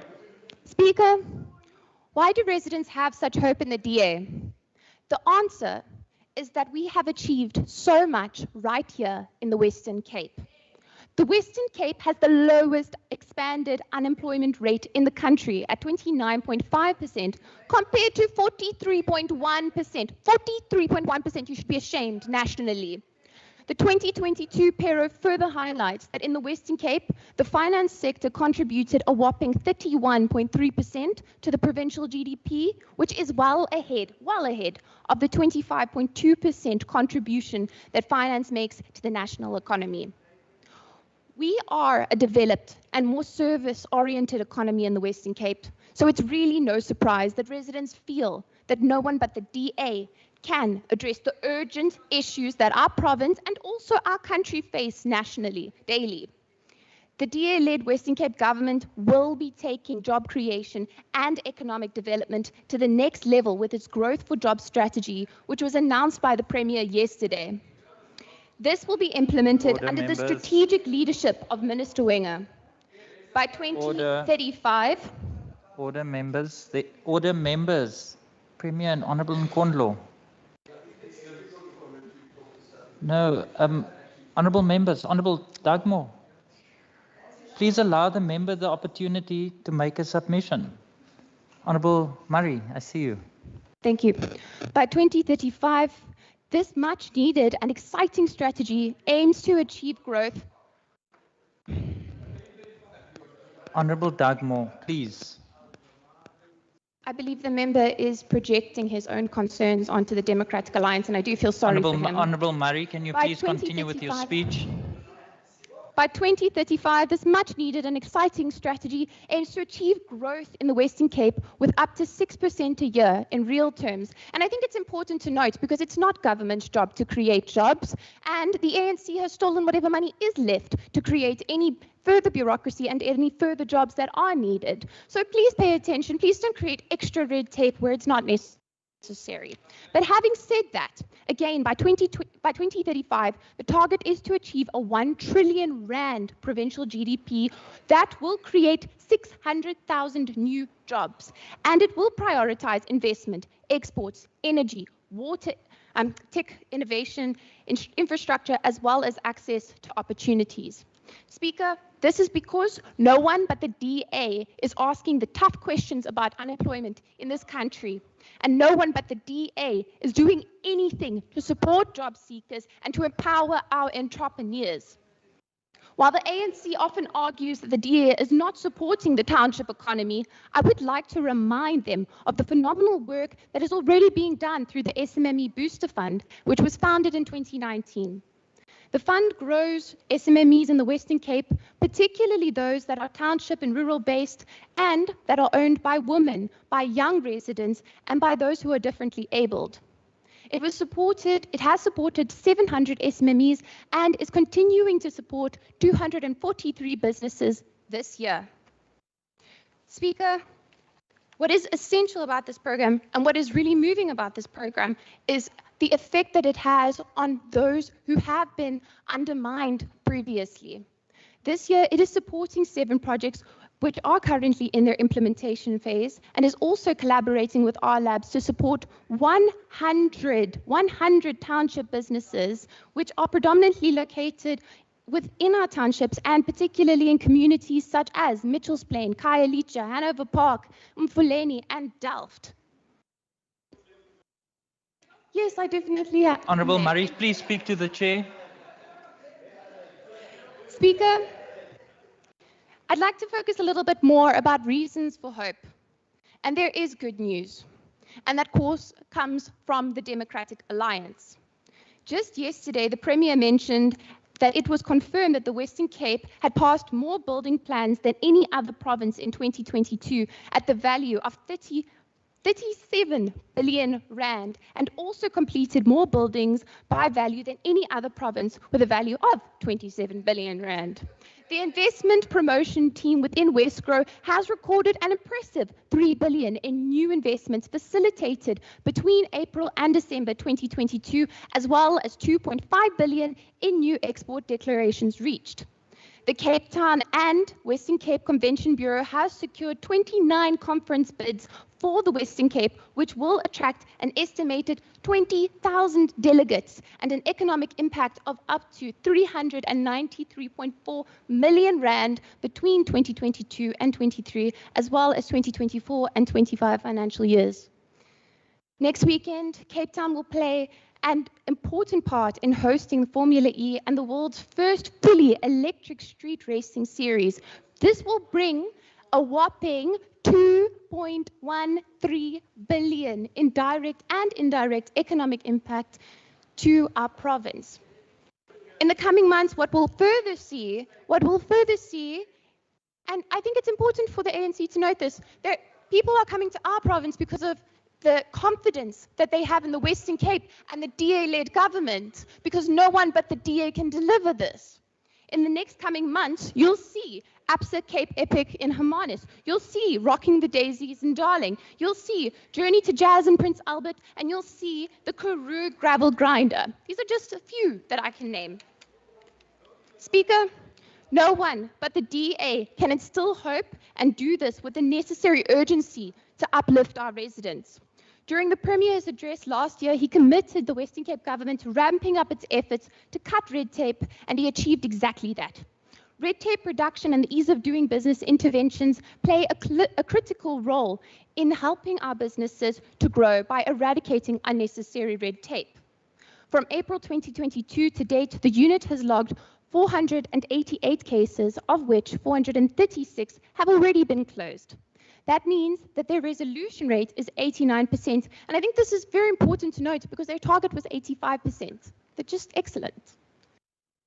Speaker, why do residents have such hope in the DA? The answer is that we have achieved so much right here in the Western Cape. The Western Cape has the lowest expanded unemployment rate in the country at 29.5% compared to 43.1%. 43.1%, you should be ashamed nationally. The 2022 Pero further highlights that in the Western Cape, the finance sector contributed a whopping 31.3% to the provincial GDP, which is well ahead of the 25.2% contribution that finance makes to the national economy. We are a developed and more service-oriented economy in the Western Cape, so it's really no surprise that residents feel that no one but the DA can address the urgent issues that our province and also our country face nationally, daily. The DA-led Western Cape government will be taking job creation and economic development to the next level with its Growth for Jobs strategy, which was announced by the Premier yesterday. This will be implemented under the strategic leadership of Minister Wenger. By 2035... Order, members. Premier and Honourable Nkondlo. No, honourable members, Honourable Dagmore, please allow the member the opportunity to make a submission. Honourable Murray, I see you. Thank you. By 2035, this much needed and exciting strategy aims to achieve growth. Honourable Dagmore, please. I believe the member is projecting his own concerns onto the Democratic Alliance, and I do feel sorry for him. Honourable Murray, can you please continue with your speech? By 2035, this much-needed and exciting strategy aims to achieve growth in the Western Cape with up to 6% a year in real terms. And I think it's important to note, because it's not government's job to create jobs, and the ANC has stolen whatever money is left to create any further bureaucracy and any further jobs that are needed. So please pay attention. Please don't create extra red tape where it's not necessary. But having said that, again, by 2035, the target is to achieve a 1 trillion rand provincial GDP that will create 600,000 new jobs. And it will prioritize investment, exports, energy, water, tech innovation, infrastructure, as well as access to opportunities. Speaker, this is because no one but the DA is asking the tough questions about unemployment in this country. And no one but the DA is doing anything to support job seekers and to empower our entrepreneurs. While the ANC often argues that the DA is not supporting the township economy, I would like to remind them of the phenomenal work that is already being done through the SMME Booster Fund, which was founded in 2019. The fund grows SMMEs in the Western Cape, particularly those that are township and rural based and that are owned by women, by young residents, and by those who are differently abled. It has supported 700 SMMEs and is continuing to support 243 businesses this year. Speaker, what is essential about this program and what is really moving about this program is the effect that it has on those who have been undermined previously. This year, it is supporting 7 projects which are currently in their implementation phase and is also collaborating with our labs to support 100 township businesses which are predominantly located within our townships and particularly in communities such as Mitchell's Plain, Khayelitsha, Hanover Park, Mfuleni, and Delft. Yes, I definitely have. Honourable Murray, please speak to the chair. Speaker, I'd like to focus a little bit more about reasons for hope. And there is good news. And that, of course, comes from the Democratic Alliance. Just yesterday, the Premier mentioned that it was confirmed that the Western Cape had passed more building plans than any other province in 2022 at the value of 37 billion rand, and also completed more buildings by value than any other province with a value of 27 billion rand. The investment promotion team within Westgrow has recorded an impressive 3 billion in new investments facilitated between April and December 2022, as well as 2.5 billion in new export declarations reached. The Cape Town and Western Cape Convention Bureau has secured 29 conference bids for the Western Cape, which will attract an estimated 20,000 delegates and an economic impact of up to 393.4 million rand between 2022 and 23, as well as 2024 and 25 financial years. Next weekend, Cape Town will play an important part in hosting Formula E and the world's first fully electric street racing series. This will bring a whopping 2.13 billion in direct and indirect economic impact to our province. In the coming months, what we'll further see, and I think it's important for the ANC to note this, that people are coming to our province because of the confidence that they have in the Western Cape and the DA-led government, because no one but the DA can deliver this. In the next coming months, you'll see Absa Cape Epic in Hermanus. You'll see Rocking the Daisies in Darling. You'll see Journey to Jazz in Prince Albert, and you'll see the Karoo Gravel Grinder. These are just a few that I can name. Speaker, no one but the DA can instill hope and do this with the necessary urgency to uplift our residents. During the Premier's address last year, he committed the Western Cape government to ramping up its efforts to cut red tape, and he achieved exactly that. Red tape reduction and the ease of doing business interventions play a critical role in helping our businesses to grow by eradicating unnecessary red tape. From April 2022 to date, the unit has logged 488 cases, of which 436 have already been closed. That means that their resolution rate is 89%. And I think this is very important to note because their target was 85%. They're just excellent.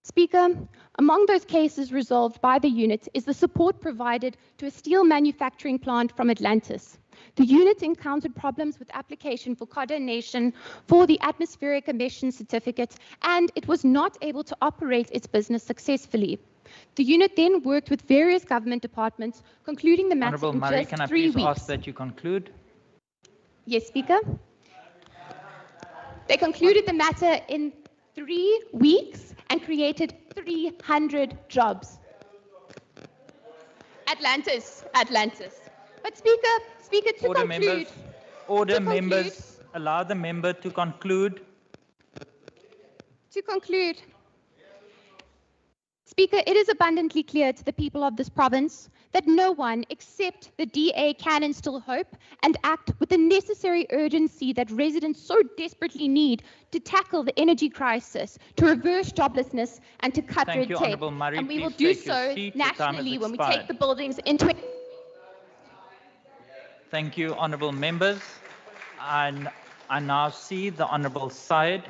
Speaker, among those cases resolved by the unit is the support provided to a steel manufacturing plant from Atlantis. The unit encountered problems with application for coordination for the atmospheric emission certificate, and it was not able to operate its business successfully. The unit then worked with various government departments, concluding the matter Honourable in Murray, just can I 3 please weeks. ask that you conclude? Yes, Speaker. They concluded the matter in 3 weeks and created 300 jobs. Atlantis. But Speaker, to Order, conclude. members. Order, to conclude, members. Allow the member to conclude. To conclude, Speaker, it is abundantly clear to the people of this province that no one except the DA can instill hope and act with the necessary urgency that residents so desperately need to tackle the energy crisis, to reverse joblessness, and to cut Thank red you, tape. Honourable Murray. And we will Please do take your so seat. Your time has nationally when we expired. take the buildings into. Thank you, honourable members. And I now see the honourable side.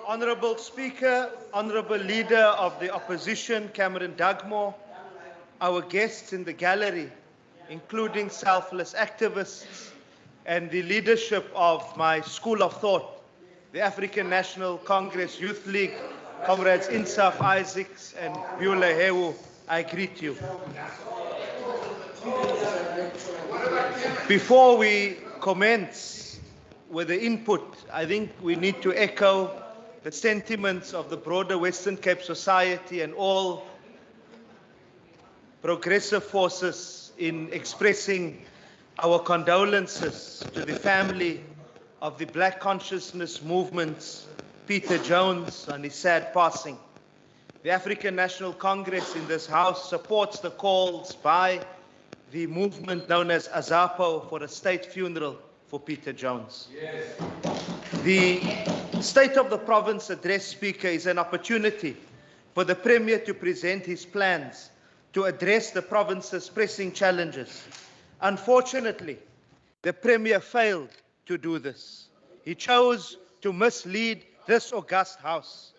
Honourable Speaker, Honourable Leader of the Opposition, Cameron Dugmore, our guests in the gallery, including selfless activists, and the leadership of my school of thought, the African National Congress Youth League, Comrades Insaf Isaacs and Beulah Hewu, I greet you. Before we commence with the input, I think we need to echo the sentiments of the broader Western Cape society and all progressive forces in expressing our condolences to the family of the Black Consciousness Movement's Peter Jones on his sad passing. The African National Congress in this House supports the calls by the movement known as Azapo for a state funeral for Peter Jones. Yes. The State of the Province Address, Speaker, is an opportunity for the Premier to present his plans to address the province's pressing challenges. Unfortunately, the Premier failed to do this. He chose to mislead this august House.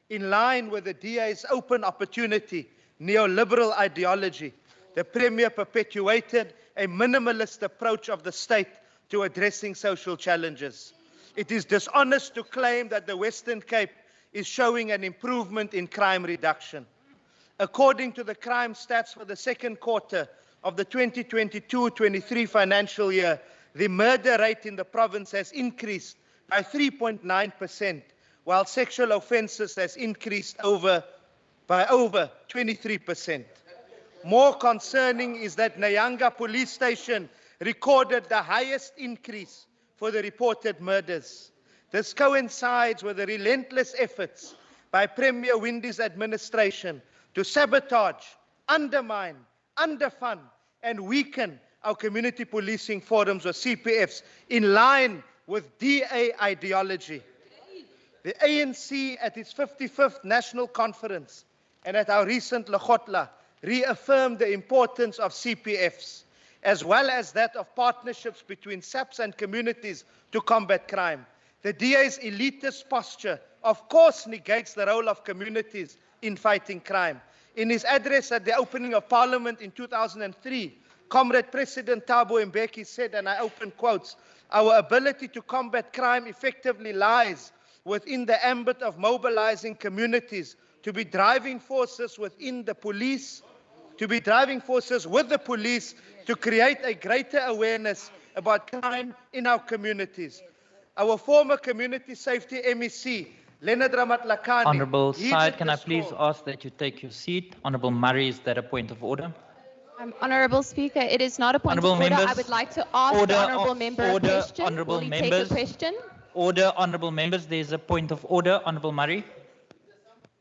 In line with the DA's open opportunity neoliberal ideology, the Premier perpetuated a minimalist approach of the state to addressing social challenges. It is dishonest to claim that the Western Cape is showing an improvement in crime reduction. According to the crime stats for the second quarter of the 2022-23 financial year, the murder rate in the province has increased by 3.9%, while sexual offences has increased by over 23%. More concerning is that Nyanga police station recorded the highest increase for the reported murders. This coincides with the relentless efforts by Premier Windi's administration to sabotage, undermine, underfund, and weaken our community policing forums or CPFs in line with DA ideology. The ANC at its 55th National Conference and at our recent Lekgotla reaffirmed the importance of CPFs, as well as that of partnerships between SAPs and communities to combat crime. The DA's elitist posture, of course, negates the role of communities in fighting crime. In his address at the opening of Parliament in 2003, Comrade President Thabo Mbeki said, and I open quotes, "Our ability to combat crime effectively lies within the ambit of mobilizing communities to be driving forces within the police, to be driving forces with the police to create a greater awareness about crime in our communities." Our former community safety MEC, Leonard Ramatlakane. Honourable Syed, can I please ask that you take your seat? Honourable Murray, is that a point of order? Honourable Speaker, it is not a point Honourable of order. members, I would like to ask order, the Honourable Member a question. Honourable Will he members, take a question? Order, Honourable members, there is a point of order. Honourable Murray.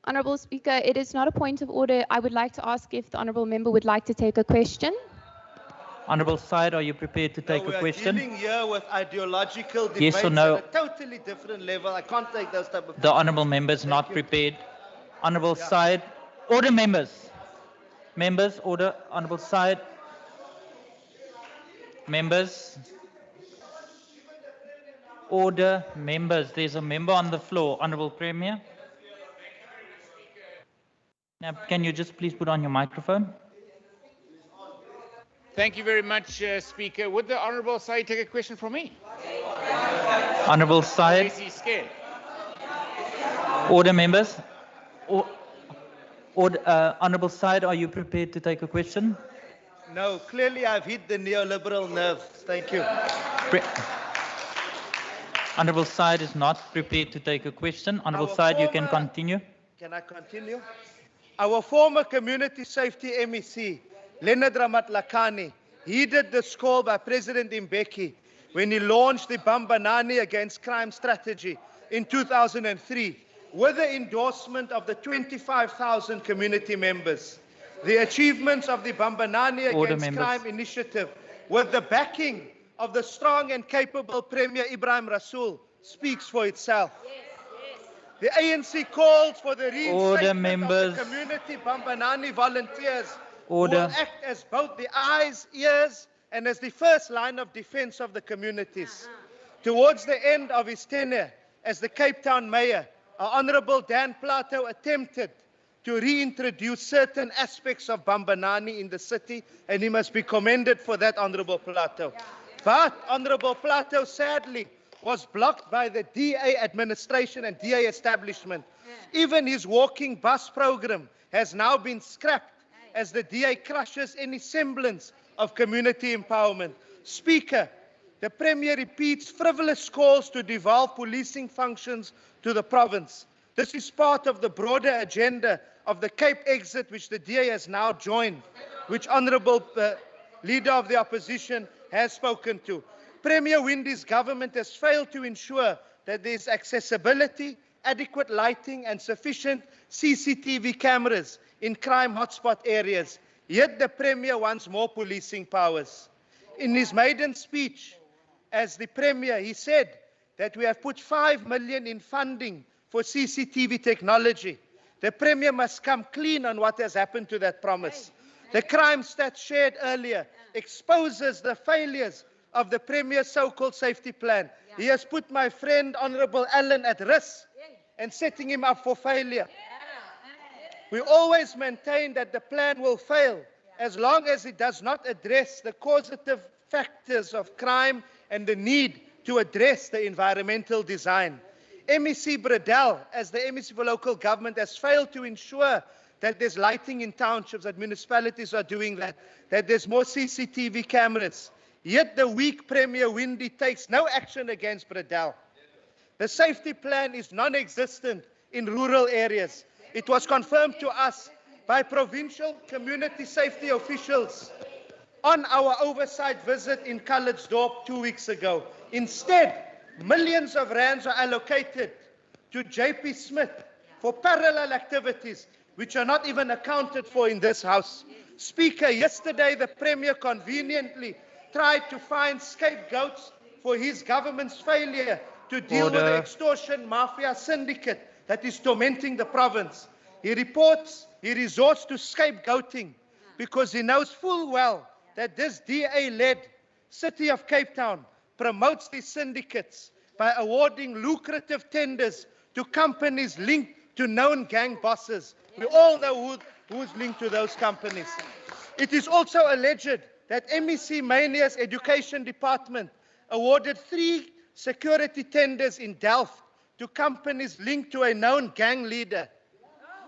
Honourable Speaker, it is not a point of order. I would like to ask if the Honourable Member would like to take a question. Honourable Syed, are you prepared to take a question? We are dealing here with ideological debates Yes or no? at a totally different level. I can't take those type of... The Honourable Member is not prepared. Honourable Syed. Order, members. Members, order. Honourable Syed. Members. Order, members. There's a member on the floor. Honourable Premier. Now, can you just please put on your microphone? Thank you very much, Speaker. Would the Honourable Syed take a question from me? Honourable Syed. Is he scared? Order, members. Honourable Syed, are you prepared to take a question? No, clearly I've hit the neoliberal nerve. Thank you. Honourable Syed is not prepared to take a question. Honourable Syed, you can continue. Can I continue? Our former community safety MEC, Leonard Ramatlakane, heeded this call by President Mbeki when he launched the Bambanani Against Crime strategy in 2003 with the endorsement of the 25,000 community members. The achievements of the Bambanani Against Crime initiative with the backing of the strong and capable Premier Ibrahim Rasool speaks for itself. The ANC calls for the reinstatement of the community Bambanani volunteers who will act as both the eyes, ears, and as the first line of defense of the communities. Towards the end of his tenure as the Cape Town Mayor, our Honourable Dan Plato attempted to reintroduce certain aspects of Bambanani in the city, and he must be commended for that, Honourable Plato. But Honourable Plato sadly was blocked by the DA administration and DA establishment. Even his walking bus program has now been scrapped as the DA crushes any semblance of community empowerment. Speaker, the Premier repeats frivolous calls to devolve policing functions to the province. This is part of the broader agenda of the Cape exit, which the DA has now joined, which Honourable Leader of the Opposition has spoken to. Premier Windi's government has failed to ensure that there is accessibility, adequate lighting and sufficient CCTV cameras in crime hotspot areas. Yet the Premier wants more policing powers. In his maiden speech as the Premier, he said that we have put 5 million in funding for CCTV technology. The Premier must come clean on what has happened to that promise. The crime stats shared earlier exposes the failures of the Premier's so-called safety plan. He has put my friend Honourable Allen at risk and setting him up for failure. We always maintain that the plan will fail as long as it does not address the causative factors of crime and the need to address the environmental design. MEC Bradell, as the MEC for local government, has failed to ensure that there's lighting in townships, that municipalities are doing that there's more CCTV cameras. Yet the weak Premier Windy takes no action against Bradell. The safety plan is non-existent in rural areas. It was confirmed to us by provincial community safety officials on our oversight visit in Calitzdorp 2 weeks ago. Instead, millions of rands are allocated to JP Smith for parallel activities which are not even accounted for in this House. Speaker, yesterday the Premier conveniently tried to find scapegoats for his government's failure to deal with the extortion mafia syndicate that is tormenting the province. He resorts to scapegoating because he knows full well that this DA-led City of Cape Town promotes these syndicates by awarding lucrative tenders to companies linked to known gang bosses. We all know who's linked to those companies. It is also alleged that MEC Mania's Education Department awarded 3 security tenders in Delft to companies linked to a known gang leader.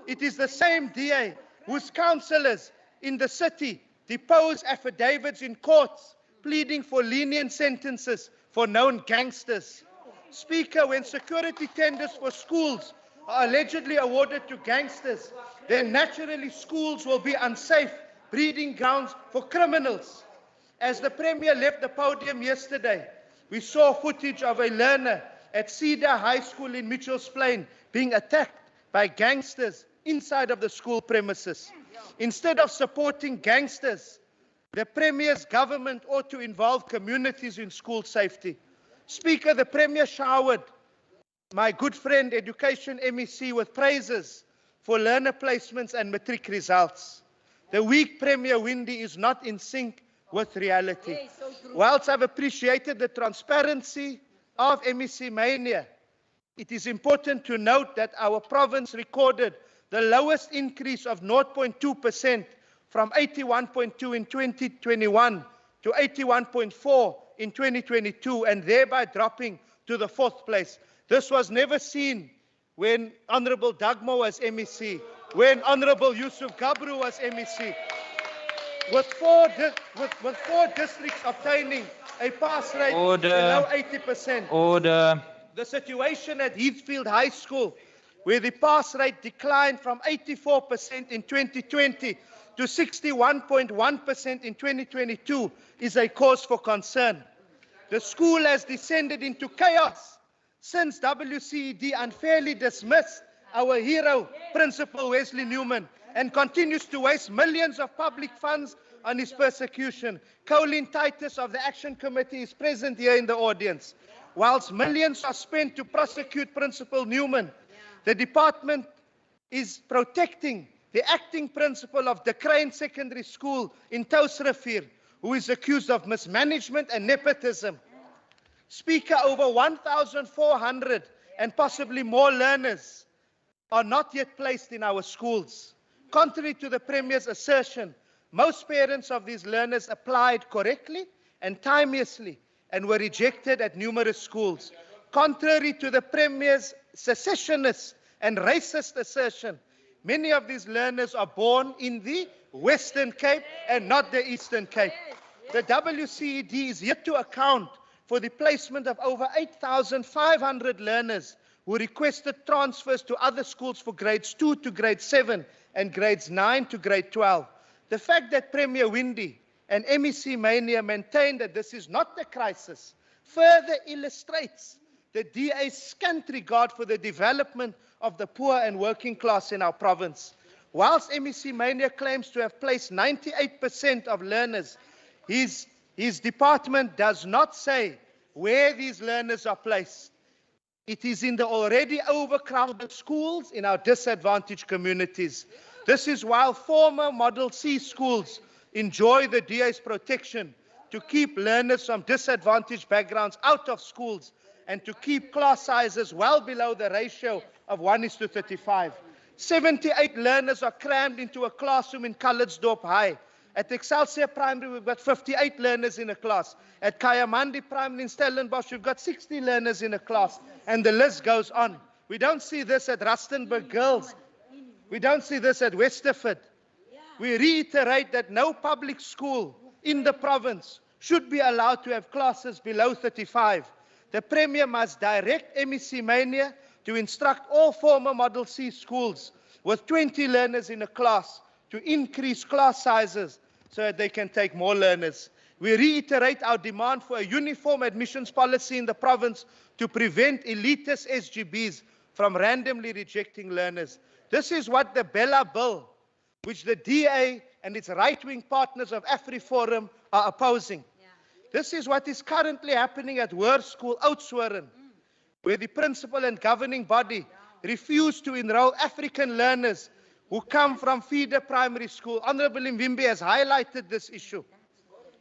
It is the same DA whose councillors in the city depose affidavits in courts pleading for lenient sentences for known gangsters. Speaker, when security tenders for schools are allegedly awarded to gangsters, then naturally schools will be unsafe breeding grounds for criminals. As the Premier left the podium yesterday, we saw footage of a learner at Cedar High School in Mitchell's Plain being attacked by gangsters inside of the school premises. Instead of supporting gangsters, the Premier's government ought to involve communities in school safety. Speaker, the Premier showered my good friend Education MEC with praises for learner placements and matric results. The weak Premier Windy is not in sync with reality. Whilst I've appreciated the transparency of MEC Mania, it is important to note that our province recorded the lowest increase of 0.2% from 81.2 in 2021 to 81.4 in 2022, and thereby dropping to the 4th place. This was never seen when Honourable Dagmo was MEC, when Honourable Yusuf Gabru was MEC. With four districts obtaining a pass rate below 80%. Order. The situation at Heathfield High School, where the pass rate declined from 84% in 2020 to 61.1% in 2022, is a cause for concern. The school has descended into chaos since WCED unfairly dismissed our hero, Principal Wesley Newman, and continues to waste millions of public funds on his persecution. Colleen Titus of the Action Committee is present here in the audience. Whilst millions are spent to prosecute Principal Newman, the department is protecting the acting principal of the Crane Secondary School in Touwsrivier, who is accused of mismanagement and nepotism. Speaker, over 1,400 and possibly more learners are not yet placed in our schools. Contrary to the Premier's assertion, most parents of these learners applied correctly and timeously and were rejected at numerous schools. Contrary to the Premier's secessionist and racist assertion, many of these learners are born in the Western Cape and not the Eastern Cape. The WCED is yet to account for the placement of over 8,500 learners who requested transfers to other schools for grades 2 to grade 7 and grades 9 to grade 12. The fact that Premier Windy and MEC Mania maintain that this is not the crisis further illustrates the DA's scant regard for the development of the poor and working class in our province. Whilst MEC Mania claims to have placed 98% of learners, his department does not say where these learners are placed. It is in the already overcrowded schools in our disadvantaged communities. This is while former Model C schools enjoy the DA's protection to keep learners from disadvantaged backgrounds out of schools and to keep class sizes well below the ratio of 1:35. 78 learners are crammed into a classroom in Calitzdorp High. At Excelsior Primary, we've got 58 learners in a class. At Kayamandi Primary in Stellenbosch, we've got 60 learners in a class. And the list goes on. We don't see this at Rustenburg Girls. We don't see this at Westerford. We reiterate that no public school in the province should be allowed to have classes below 35. The Premier must direct MEC Mania to instruct all former Model C schools with 20 learners in a class to increase class sizes so that they can take more learners. We reiterate our demand for a uniform admissions policy in the province to prevent elitist SGBs from randomly rejecting learners. This is what the Bella Bill, which the DA and its right-wing partners of AfriForum are opposing. This is what is currently happening at Hoër School Oudtshoorn, where the principal and governing body refuse to enroll African learners who come from feeder primary school. Honorable Mvimbi has highlighted this issue.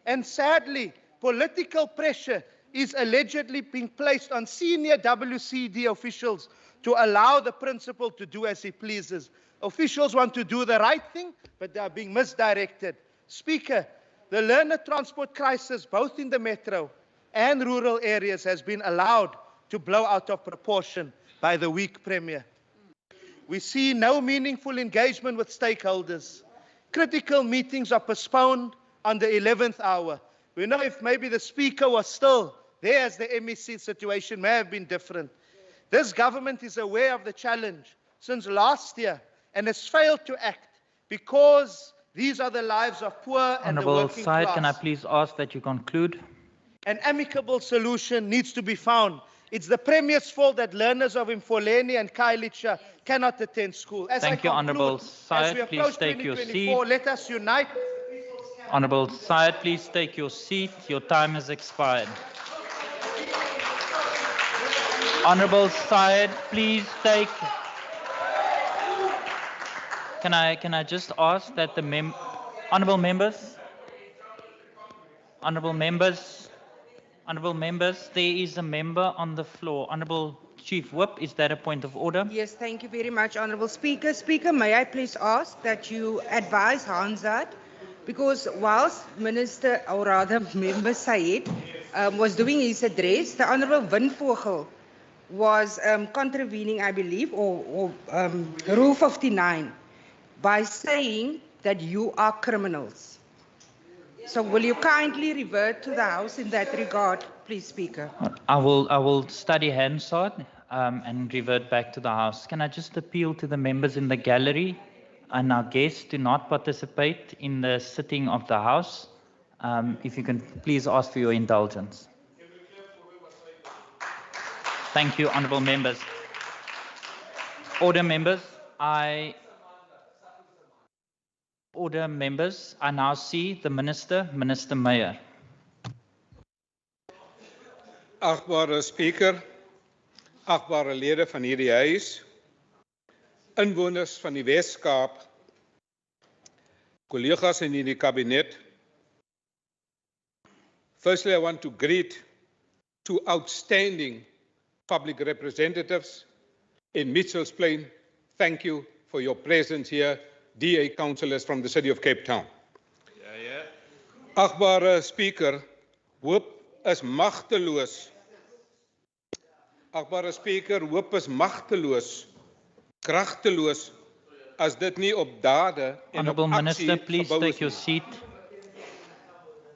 And sadly, political pressure is allegedly being placed on senior WCD officials to allow the principal to do as he pleases. Officials want to do the right thing, but they are being misdirected. Speaker, the learner transport crisis, both in the metro and rural areas, has been allowed to blow out of proportion by the weak Premier. We see no meaningful engagement with stakeholders. Critical meetings are postponed on the 11th hour. We know if maybe the Speaker was still there as the MEC, situation may have been different. This government is aware of the challenge since last year and has failed to act because these are the lives of poor and the working class. Honourable Syed, can I please ask that you conclude? An amicable solution needs to be found. It's the Premier's fault that learners of Mfoleni and Khayelitsha cannot attend school. Thank you, Honourable Syed. Please take your seat. Let us unite. Honourable Syed, please take your seat. Your time has expired. Honourable Syed, please take. Can I just ask that the honourable members, there is a member on the floor. Honourable Chief Whip, is that a point of order? Yes, thank you very much, Honourable Speaker. Speaker, may I please ask that you advise Hansard, because whilst Minister, or rather Member Syed, was doing his address, the Honourable Windvogel was contravening, I believe, or Rule 59, by saying that you are criminals. So will you kindly revert to the House in that regard, please, Speaker? I will study Hansard and revert back to the House. Can I just appeal to the members in the gallery and our guests to not participate in the sitting of the House? If you can please ask for your indulgence. Thank you, honourable members. Order, members. Order, members. I now see the Minister, Minister Meyer. Achtbare Speaker, achtbare lede van hierdie huis, inwoners van die Wes-Kaap, collega's in die kabinet. Firstly, I want to greet two outstanding public representatives in Mitchell's Plain. Thank you for your presence here, DA councillors from the city of Cape Town. Achtbare Speaker, hoop is magteloos. Achtbare Speaker, hoop is magteloos, kragteloos, as dit nie op dade en op Honourable aksie Minister, please gebou take is your nie. seat.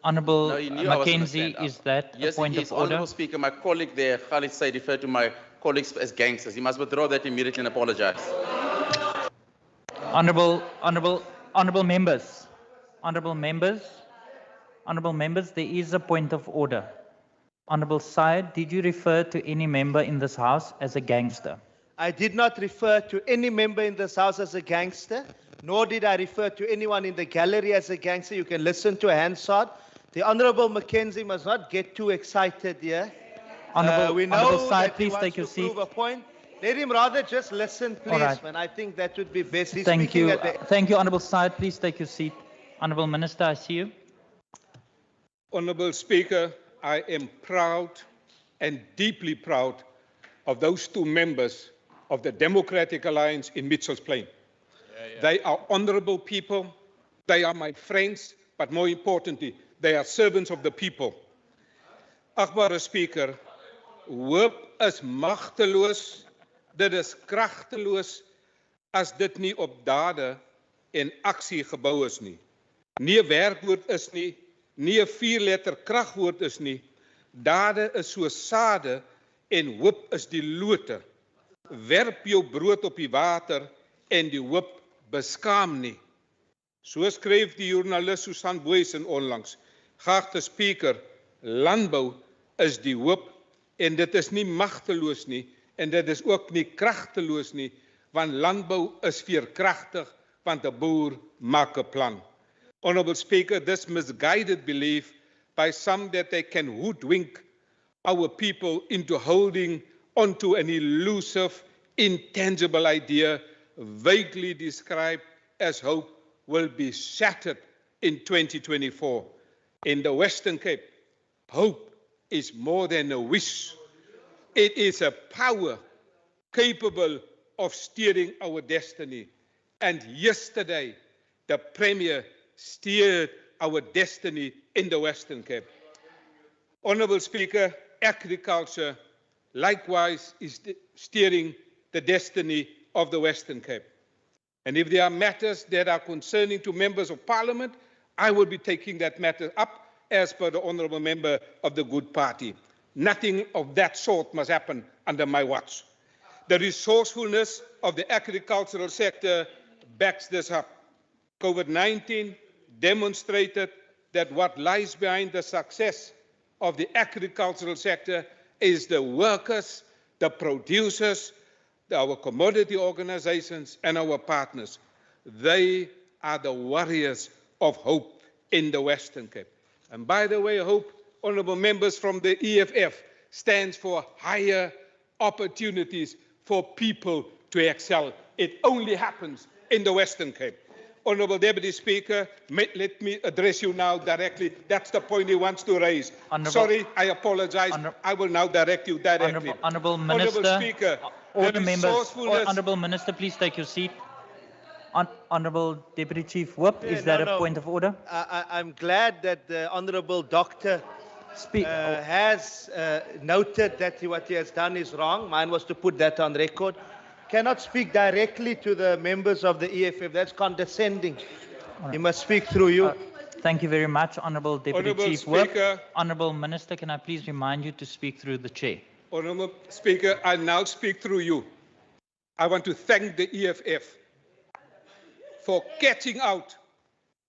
Honourable No, you knew I was gonna Mackenzie, stand up. is that Yes, a point it is, of order? Honourable Speaker. My colleague there, Khalid Said, referred to my colleagues as gangsters. He must withdraw that immediately and apologize. Honourable members, there is a point of order. Honourable Syed, did you refer to any member in this House as a gangster? I did not refer to any member in this House as a gangster, nor did I refer to anyone in the gallery as a gangster. You can listen to Hansard. The Honourable Mackenzie must not get too excited here. We know Honourable Syed, that he please wants take your to seat. prove a point. Let him rather just listen, please, right. man. I think that would be best. He's Thank speaking you. at the Thank you, Honourable Syed. Please take your seat. Honourable Minister, I see you. Honourable Speaker, I am proud and deeply proud of those two members of the Democratic Alliance in Mitchell's Plain. They are honourable people, they are my friends, but more importantly, they are servants of the people. Agbare Speaker, hoop is magteloos, dit is kragteloos as dit nie op dade en aksie gebou is nie. Nie 'n werkwoord is nie, nie 'n 4-letter kragwoord is nie. Dade is so sade en hoop is die lote. Werp jou brood op die water en die hoop beskaam nie. So skryf die joernalis Susan Boysen onlangs. Geagte Speaker, landbou is die hoop en dit is nie magteloos nie en dit is ook nie kragteloos nie, want landbou is veerkragtig, want 'n boer maak 'n plan. Honourable Speaker, this misguided belief by some that they can hoodwink our people into holding onto an elusive, intangible idea, vaguely described as hope, will be shattered in 2024. In the Western Cape, hope is more than a wish. It is a power capable of steering our destiny. And yesterday, the Premier steered our destiny in the Western Cape. Honourable Speaker, agriculture likewise is steering the destiny of the Western Cape. And if there are matters that are concerning to members of Parliament, I will be taking that matter up as per the Honourable Member of the Good Party. Nothing of that sort must happen under my watch. The resourcefulness of the agricultural sector backs this up. COVID-19 demonstrated that what lies behind the success of the agricultural sector is the workers, the producers, our commodity organizations, and our partners. They are the warriors of hope in the Western Cape. And by the way, hope, honourable members from the EFF, stands for higher opportunities for people to excel. It only happens in the Western Cape. Honourable Deputy Speaker, let me address you now directly. That's the point he wants to raise. Sorry, I apologize. I will now direct you directly. Honourable Minister, Honourable Speaker, all the members, resourcefulness- Honourable Minister, please take your seat. Honourable Deputy Chief Whip, is that a point of order? I'm glad that the Honourable Doctor has noted that what he has done is wrong. Mine was to put that on record. Cannot speak directly to the members of the EFF. That's condescending. He must speak through you. Thank you very much, Honourable Deputy Honourable Chief Speaker. Whip. Honourable Minister, can I please remind you to speak through the chair? Honourable Speaker, I now speak through you. I want to thank the EFF for catching out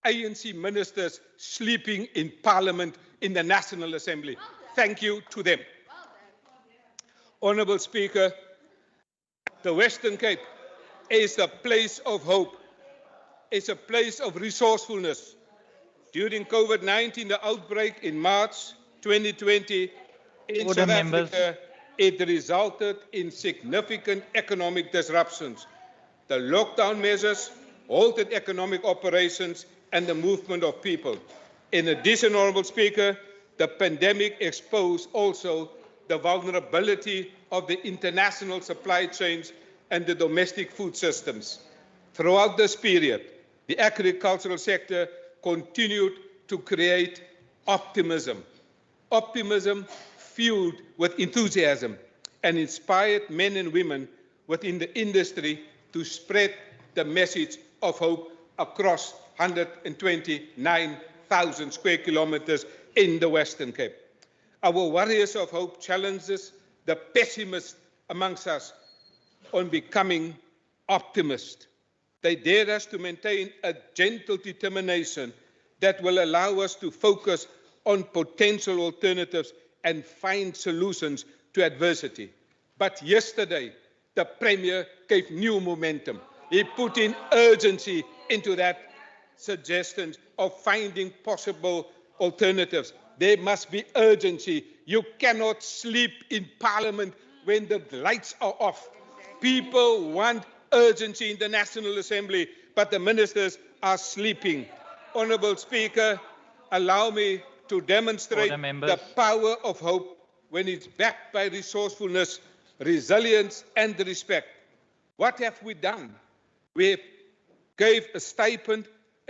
ANC ministers sleeping in Parliament in the National Assembly. Thank you to them. Honourable Speaker, the Western Cape is a place of hope. It's a place of resourcefulness. During COVID-19, the outbreak in March 2020 in Order, South members. Africa, it resulted in significant economic disruptions. The lockdown measures halted economic operations and the movement of people. In addition, Honourable Speaker, the pandemic exposed also the vulnerability of the international supply chains and the domestic food systems. Throughout this period, the agricultural sector continued to create optimism. Optimism fueled with enthusiasm and inspired men and women within the industry to spread the message of hope across 129,000 square kilometers in the Western Cape. Our warriors of hope challenges the pessimists amongst us on becoming optimists. They dare us to maintain a gentle determination that will allow us to focus on potential alternatives and find solutions to adversity. But yesterday, the Premier gave new momentum. He put in urgency into that suggestion of finding possible alternatives. There must be urgency. You cannot sleep in Parliament when the lights are off. People want urgency in the National Assembly, but the ministers are sleeping. Honourable Speaker, allow me to demonstrate the power of hope when it's backed by resourcefulness, resilience and respect. What have we done? We gave a stipend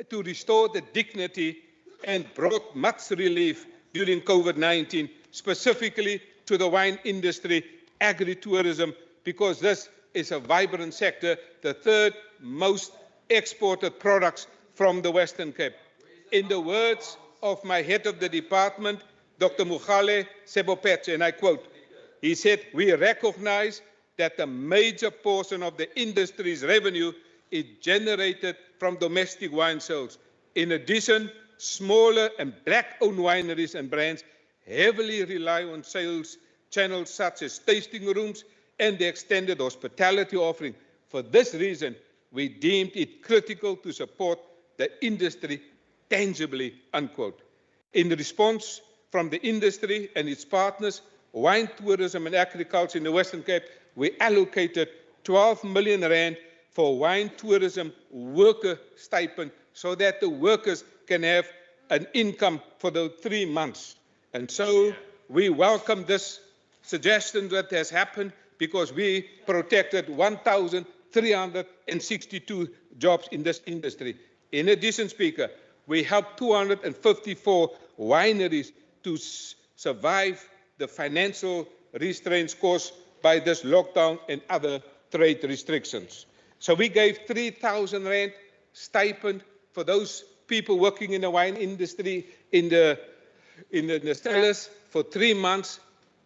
to restore the dignity and brought much relief during COVID-19, specifically to the wine industry, agri-tourism, because this is a vibrant sector, the third most exported products from the Western Cape. In the words of my head of the department, Dr. Mugale Sebopetse, and I quote, he said, "We recognize that a major portion of the industry's revenue is generated from domestic wine sales. In addition, smaller and black-owned wineries and brands heavily rely on sales channels such as tasting rooms and the extended hospitality offering. For this reason, we deemed it critical to support the industry tangibly," unquote. In response from the industry and its partners, wine tourism and agriculture in the Western Cape, we allocated 12 million rand for wine tourism worker stipend so that the workers can have an income for the 3 months. And so we welcome this suggestion that has happened because we protected 1,362 jobs in this industry. In addition, Speaker, we helped 254 wineries to survive the financial restraints caused by this lockdown and other trade restrictions. So we gave 3,000 rand stipend for those people working in the wine industry in the cellars for 3 months,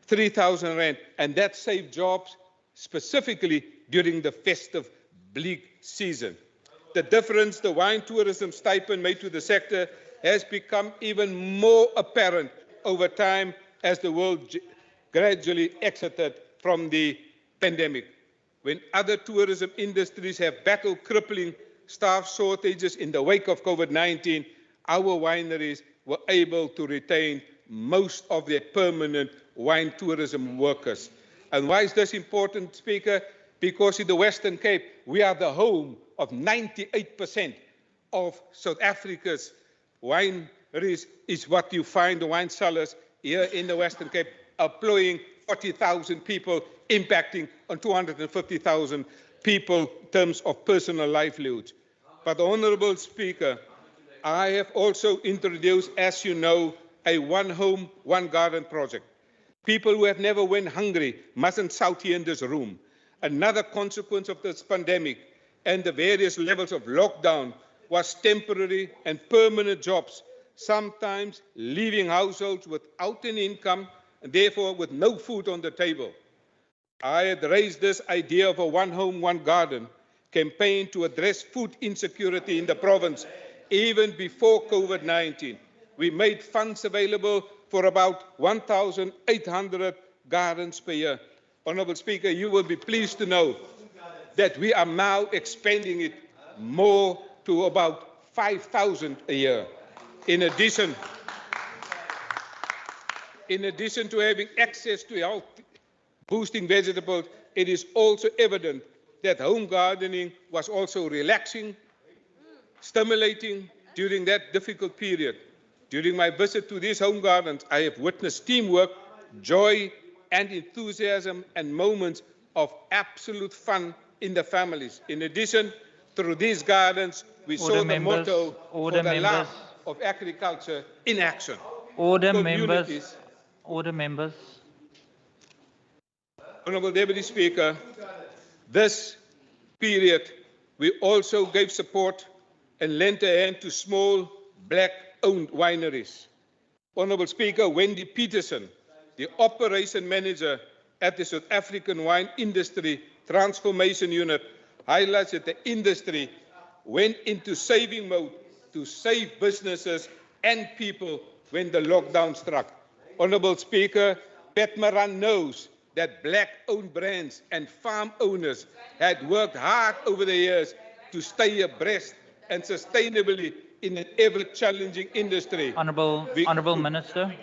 3,000 rand, and that saved jobs specifically during the festive bleak season. The difference the wine tourism stipend made to the sector has become even more apparent over time as the world gradually exited from the pandemic. When other tourism industries have battled crippling staff shortages in the wake of COVID-19, our wineries were able to retain most of their permanent wine tourism workers. And why is this important, Speaker? Because in the Western Cape, we are the home of 98% of South Africa's wineries, is what you find the wine cellars here in the Western Cape, employing 40,000 people, impacting on 250,000 people in terms of personal livelihoods. But, Honourable Speaker, I have also introduced, as you know, a one home, one garden project. People who have never went hungry mustn't shout here in this room. Another consequence of this pandemic and the various levels of lockdown was temporary and permanent jobs, sometimes leaving households without an income and therefore with no food on the table. I had raised this idea of a one home, one garden campaign to address food insecurity in the province even before COVID-19. We made funds available for about 1,800 gardens per year. Honourable Speaker, you will be pleased to know that we are now expanding it more to about 5,000 a year. In addition to having access to health-boosting vegetables, it is also evident that home gardening was also relaxing, stimulating during that difficult period. During my visit to these home gardens, I have witnessed teamwork, joy, and enthusiasm, and moments of absolute fun in the families. In addition, through these gardens, we saw the motto for the love of agriculture in action. Order members. Order members. Honourable Deputy Speaker, this period we also gave support and lent a hand to small black-owned wineries. Honourable Speaker, Wendy Peterson, the Operation Manager at the South African Wine Industry Transformation Unit, highlights that the industry went into saving mode to save businesses and people when the lockdown struck. Honourable Speaker, Pat Maran knows that black-owned brands and farm owners had worked hard over the years to stay abreast and sustainably in an ever-challenging industry. Honourable Minister,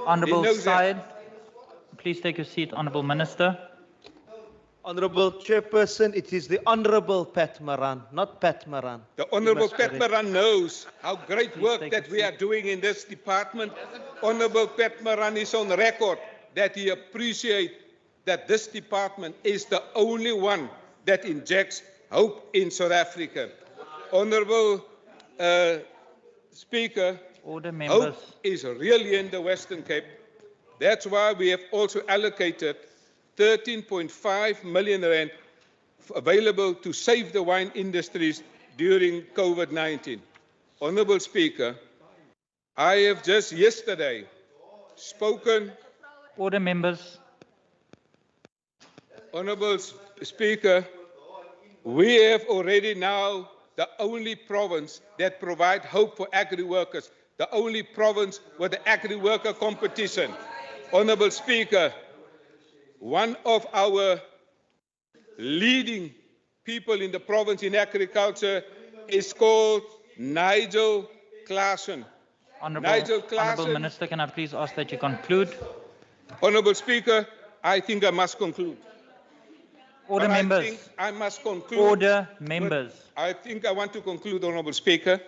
Honourable Syed, please take your seat. Honourable Minister. Honourable Chairperson, it is the Honourable Pat Maran, not Pat Maran. The Honourable Pat Maran knows how great work that we are doing in this department. Honourable Pat Maran is on record that he appreciates that this department is the only one that injects hope in South Africa. Honourable Speaker, hope is really in the Western Cape. That's why we have also allocated 13.5 million rand available to save the wine industries during COVID-19. Honourable Speaker, I have just yesterday spoken. Order, members. Honourable Speaker, we have already now the only province that provide hope for agri-workers, the only province with the agri-worker competition. Honourable Speaker, one of our leading people in the province in agriculture is called Nigel Claassen. Honourable Minister, can I please ask that you conclude? Honourable Speaker, I think I must conclude. Order, members. I think I must conclude. Order, members. I think I want to conclude, Honourable Speaker,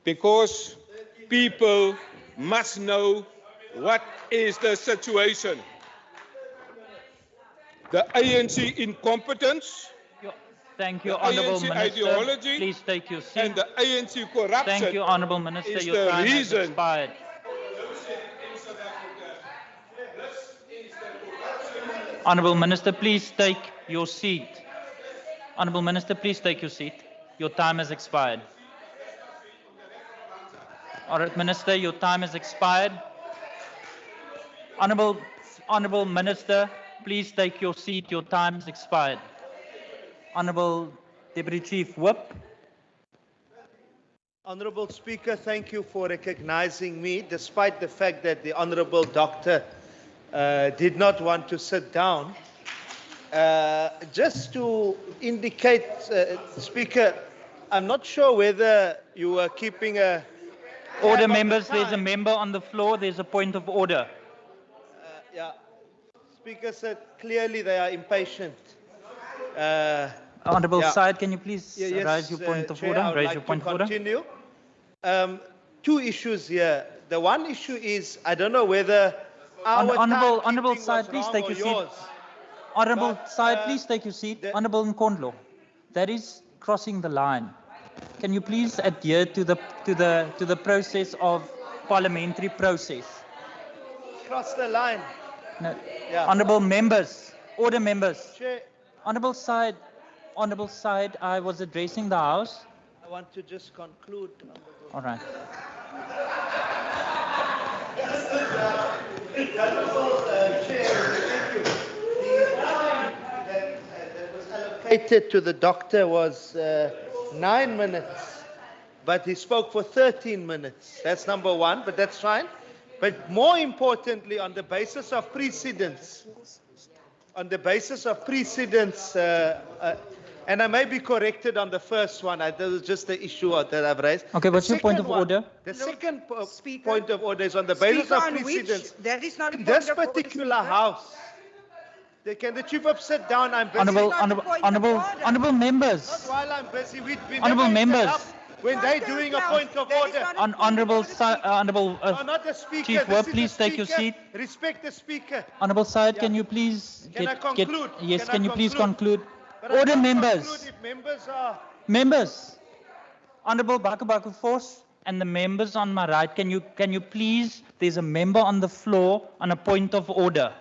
because people must know what is the situation. The ANC incompetence. Thank you, Honourable Minister. Ideology, please take your seat. And the ANC corruption. Thank you, Honourable Minister. Is your the time reason has expired. Honourable Minister, please take your seat. Honourable Minister, please take your seat. Your time has expired. All right, Minister, your time has expired. Honourable Minister, please take your seat. Your time has expired. Honourable Deputy Chief Whip. Honourable Speaker, thank you for recognizing me, despite the fact that the Honourable Doctor did not want to sit down. Just to indicate, Speaker, I'm not sure whether you were keeping a... Order, members. There's a member on the floor. There's a point of order. Yeah. Speaker said clearly they are impatient. Honourable Syed, can you please yes, raise your point of Chair, order? I would Raise like your point to of order. continue. Two issues here. The one issue is, I don't know whether Honourable Syed, please take your seat. Honourable Syed, uh, please take your seat. Honourable Nkondlo, that is crossing the line. Can you please adhere to the process of parliamentary process? Cross the line. No. Yeah. Honourable members, order, members. Chair, Honourable Syed, I was addressing the House. I want to just conclude. All right. Allocated to the doctor was 9 minutes, but he spoke for 13 minutes. That's number one, but that's fine. But more importantly, on the basis of precedence, and I may be corrected on the first one. That was just the issue that I've raised. Okay, what's your point of order? The second point of order is on the basis of precedence. That is not a In point this of order, particular Speaker. House, can the chief of sit down? I'm busy. Honourable members. Not while I'm busy. We Honourable never members. interrupt when they're doing a point of order. Honourable Not the speaker. Chief This Whip, is please the take your speaker. seat. Respect the speaker. Honourable Syed, can you please Can I conclude? Yes, Can I can you please conclude? conclude? But I Order, don't members. conclude if members are... Members, Honourable Baku Force and the members on my right, can you please? There's a member on the floor on a point of order.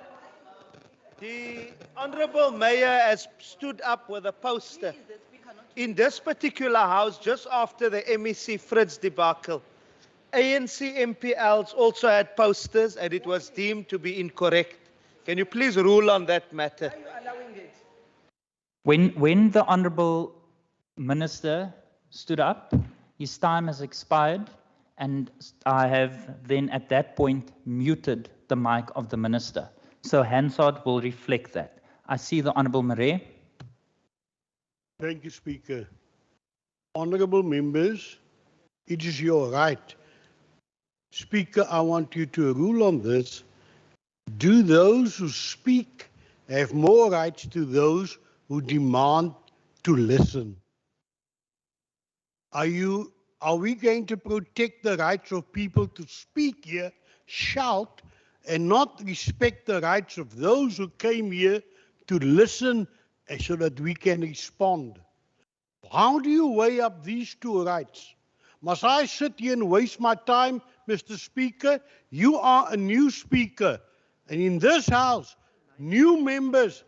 The Honourable Mayor has stood up with a poster in this particular House just after the MEC Fritz debacle. ANC MPLs also had posters and it was deemed to be incorrect. Can you please rule on that matter? When the Honourable Minister stood up, his time has expired, and I have then at that point muted the mic of the Minister. So Hansard will reflect that. I see the Honourable Marais. Thank you, Speaker. Honourable members, it is your right. Speaker, I want you to rule on this. Do those who speak have more rights to those who demand to listen? Are we going to protect the rights of people to speak here, shout, and not respect the rights of those who came here to listen so that we can respond? How do you weigh up these two rights? Must I sit here and waste my time, Mr. Speaker? You are a new speaker. And in this House, new members,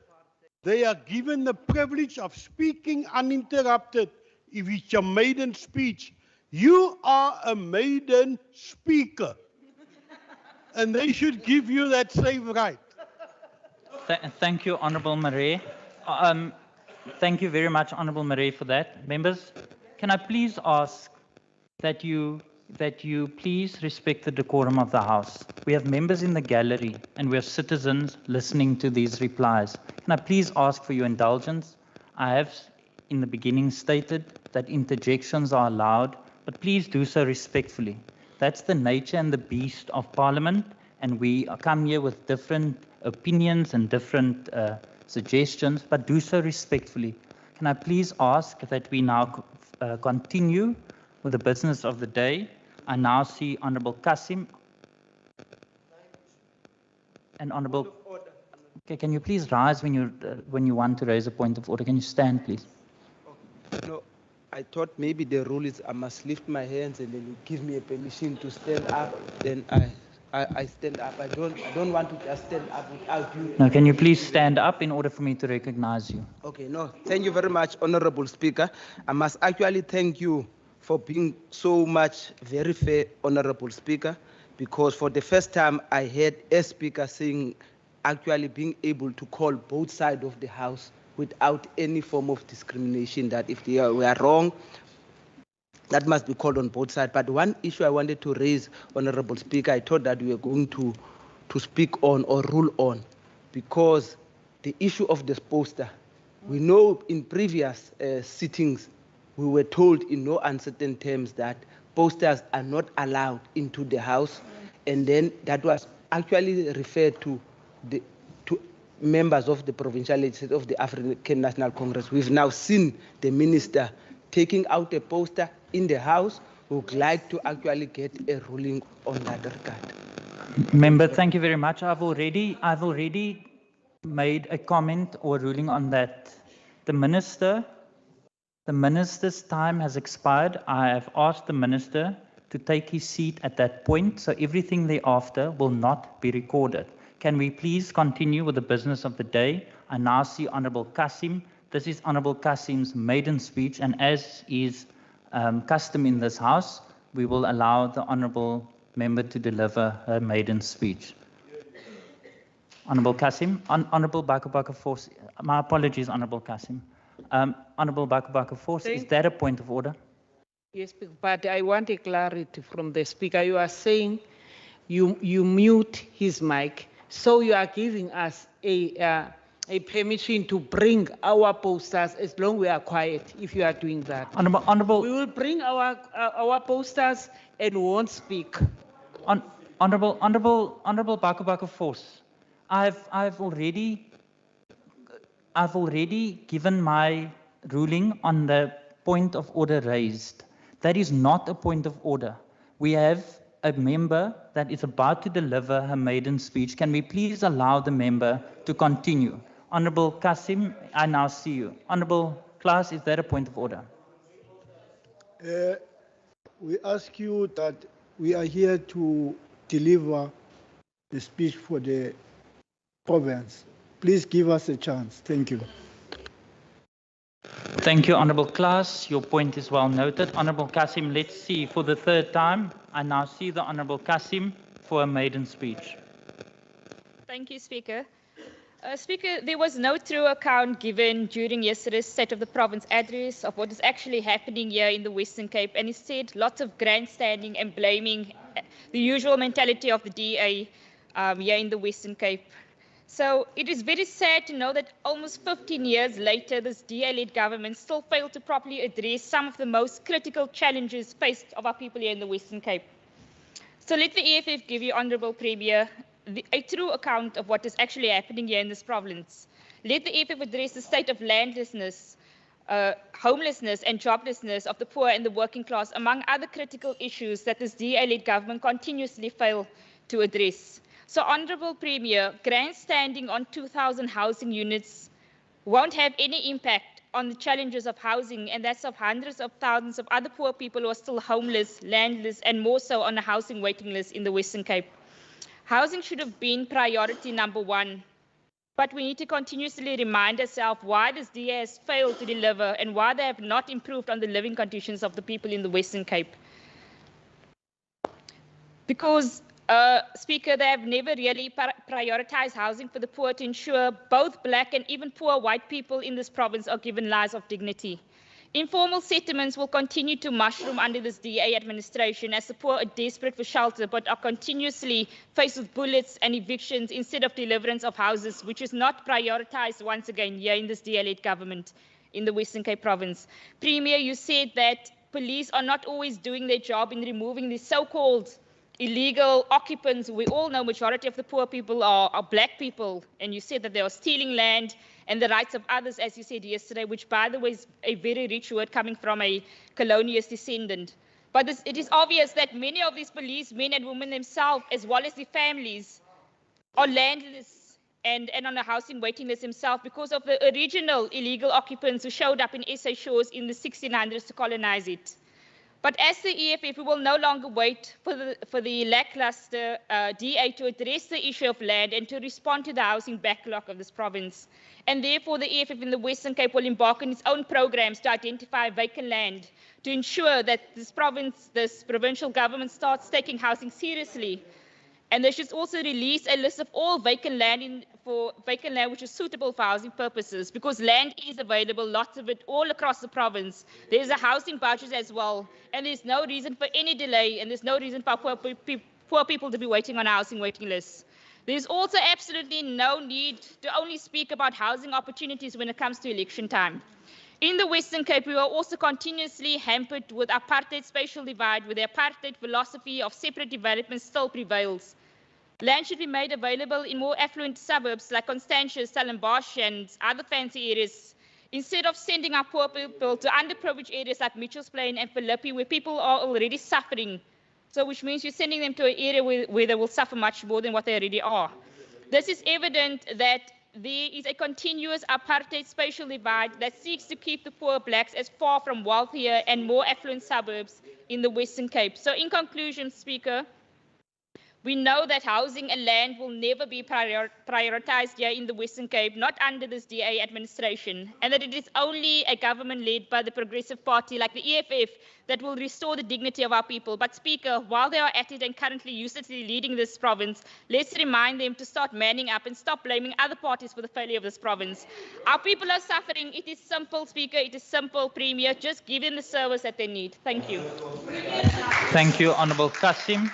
they are given the privilege of speaking uninterrupted if it's a maiden speech. You are a maiden speaker. And they should give you that same right. Thank you, Honourable Marais. Thank you very much, Honourable Marais, for that. Members, can I please ask that you please respect the decorum of the House? We have members in the gallery and we have citizens listening to these replies. Can I please ask for your indulgence? I have in the beginning stated that interjections are allowed, but please do so respectfully. That's the nature and the beast of Parliament, and we come here with different opinions and different suggestions, but do so respectfully. Can I please ask that we now continue with the business of the day? I now see Honourable Kasim and Honourable. Okay, can you please rise when you want to raise a point of order? Can you stand, please? No, I thought maybe the rule is I must lift my hands and then you give me a permission to stand up. Then I stand up. I don't want to just stand up without you. No, can you please stand up in order for me to recognize you? Okay, no, thank you very much, Honourable Speaker. I must actually thank you for being so much very fair, Honourable Speaker, because for the first time I heard a speaker saying actually being able to call both sides of the House without any form of discrimination, that if they were wrong, that must be called on both sides. But one issue I wanted to raise, Honourable Speaker, I thought that we were going to speak on or rule on, because the issue of this poster, we know in previous sittings, we were told in no uncertain terms that posters are not allowed into the House, and then that was actually referred to members of the Provincial Legislature of the African National Congress. We've now seen the minister taking out a poster in the House. We would like to actually get a ruling on that regard. Member, thank you very much. I've already made a comment or ruling on that. The minister's time has expired. I have asked the minister to take his seat at that point, so everything thereafter will not be recorded. Can we please continue with the business of the day? I now see Honourable Kasim. This is Honourable Kasim's maiden speech, and as is custom in this House, we will allow the Honourable member to deliver her maiden speech. Honourable Kasim, Honourable Bakubaka Force, my apologies, Honourable Kasim. Honourable Bakubaka Force, is that a point of order? Yes, but I want a clarity from the speaker. You are saying you mute his mic, so you are giving us a permission to bring our posters as long as we are quiet. If you are doing that, Honourable, we will bring our posters and won't speak. Honourable Bakubaka Force, I've already given my ruling on the point of order raised. That is not a point of order. We have a member that is about to deliver her maiden speech. Can we please allow the member to continue? Honourable Kasim, I now see you. Honourable Klaas, is that a point of order? We ask you that we are here to deliver the speech for the province. Please give us a chance. Thank you. Thank you, Honourable Klaas. Your point is well noted. Honourable Kasim, let's see for the third time. I now see the Honourable Kasim for a maiden speech. Thank you, Speaker. Speaker, there was no true account given during yesterday's State of the Province address of what is actually happening here in the Western Cape, and instead lots of grandstanding and blaming the usual mentality of the DA here in the Western Cape. So it is very sad to know that almost 15 years later, this DA-led government still failed to properly address some of the most critical challenges faced of our people here in the Western Cape. So let the EFF give you, Honourable Premier, a true account of what is actually happening here in this province. Let the EFF address the state of landlessness, homelessness and joblessness of the poor and the working class, among other critical issues that this DA-led government continuously fail to address. So, Honourable Premier, grandstanding on 2,000 housing units won't have any impact on the challenges of housing, and that's of hundreds of thousands of other poor people who are still homeless, landless, and more so on a housing waiting list in the Western Cape. Housing should have been priority number one, but we need to continuously remind ourselves why this DA has failed to deliver and why they have not improved on the living conditions of the people in the Western Cape. Because Speaker, they have never really prioritized housing for the poor to ensure both black and even poor white people in this province are given lives of dignity. Informal settlements will continue to mushroom under this DA administration as the poor are desperate for shelter but are continuously faced with bullets and evictions instead of deliverance of houses, which is not prioritized once again here in this DA-led government in the Western Cape province. Premier, you said that police are not always doing their job in removing these so-called illegal occupants. We all know majority of the poor people are black people, and you said that they are stealing land and the rights of others, as you said yesterday, which by the way is a very rich word coming from a colonialist descendant. But it is obvious that many of these police men and women themselves, as well as their families, are landless and on a housing waiting list themselves because of the original illegal occupants who showed up in SA shores in the 1600s to colonize it. But as the EFF, we will no longer wait for the lackluster DA to address the issue of land and to respond to the housing backlog of this province. And therefore, the EFF in the Western Cape will embark on its own programs to identify vacant land, to ensure that this provincial government starts taking housing seriously. And they should also release a list of all vacant land which is suitable for housing purposes, because land is available, lots of it, all across the province. There's a housing budget as well, and there's no reason for any delay, and there's no reason for poor people to be waiting on a housing waiting list. There's also absolutely no need to only speak about housing opportunities when it comes to election time. In the Western Cape, we are also continuously hampered with apartheid spatial divide, where the apartheid philosophy of separate development still prevails. Land should be made available in more affluent suburbs like Constantia, Stellenbosch, and other fancy areas, instead of sending our poor people to underprivileged areas like Mitchell's Plain and Philippi, where people are already suffering. So which means you're sending them to an area where they will suffer much more than what they already are. This is evident that there is a continuous apartheid spatial divide that seeks to keep the poor blacks as far from wealthier and more affluent suburbs in the Western Cape. So in conclusion, Speaker, we know that housing and land will never be prioritized here in the Western Cape, not under this DA administration, and that it is only a government led by the Progressive Party like the EFF that will restore the dignity of our people. But Speaker, while they are at it and currently uselessly leading this province, let's remind them to start manning up and stop blaming other parties for the failure of this province. Our people are suffering. It is simple, Speaker. It is simple, Premier. Just give them the service that they need. Thank you. Thank you, Honourable Kasim.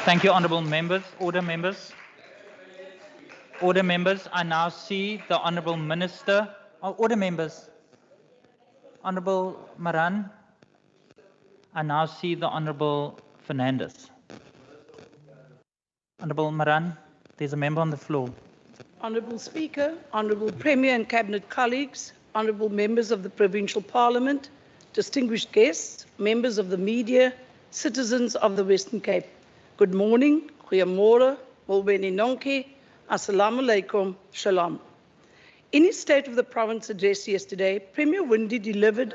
Thank you, honourable members. Order, members. Order, members. I now see the honourable minister. Oh, order, members. Honourable Maran. I now see the honourable Fernandez. Honourable Maran, there's a member on the floor. Honourable Speaker, Honourable Premier and Cabinet colleagues, Honourable members of the Provincial Parliament, distinguished guests, members of the media, citizens of the Western Cape. Good morning, goeiemorgen, Molbeni Nonke, Assalamu alaikum, Shalom. In his State of the Province address yesterday, Premier Windy delivered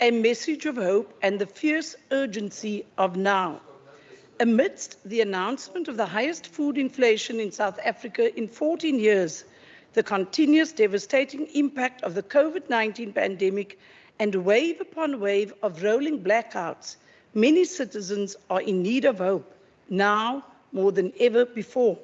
a message of hope and the fierce urgency of now. Amidst the announcement of the highest food inflation in South Africa in 14 years, the continuous devastating impact of the COVID-19 pandemic, and wave upon wave of rolling blackouts, many citizens are in need of hope, now more than ever before.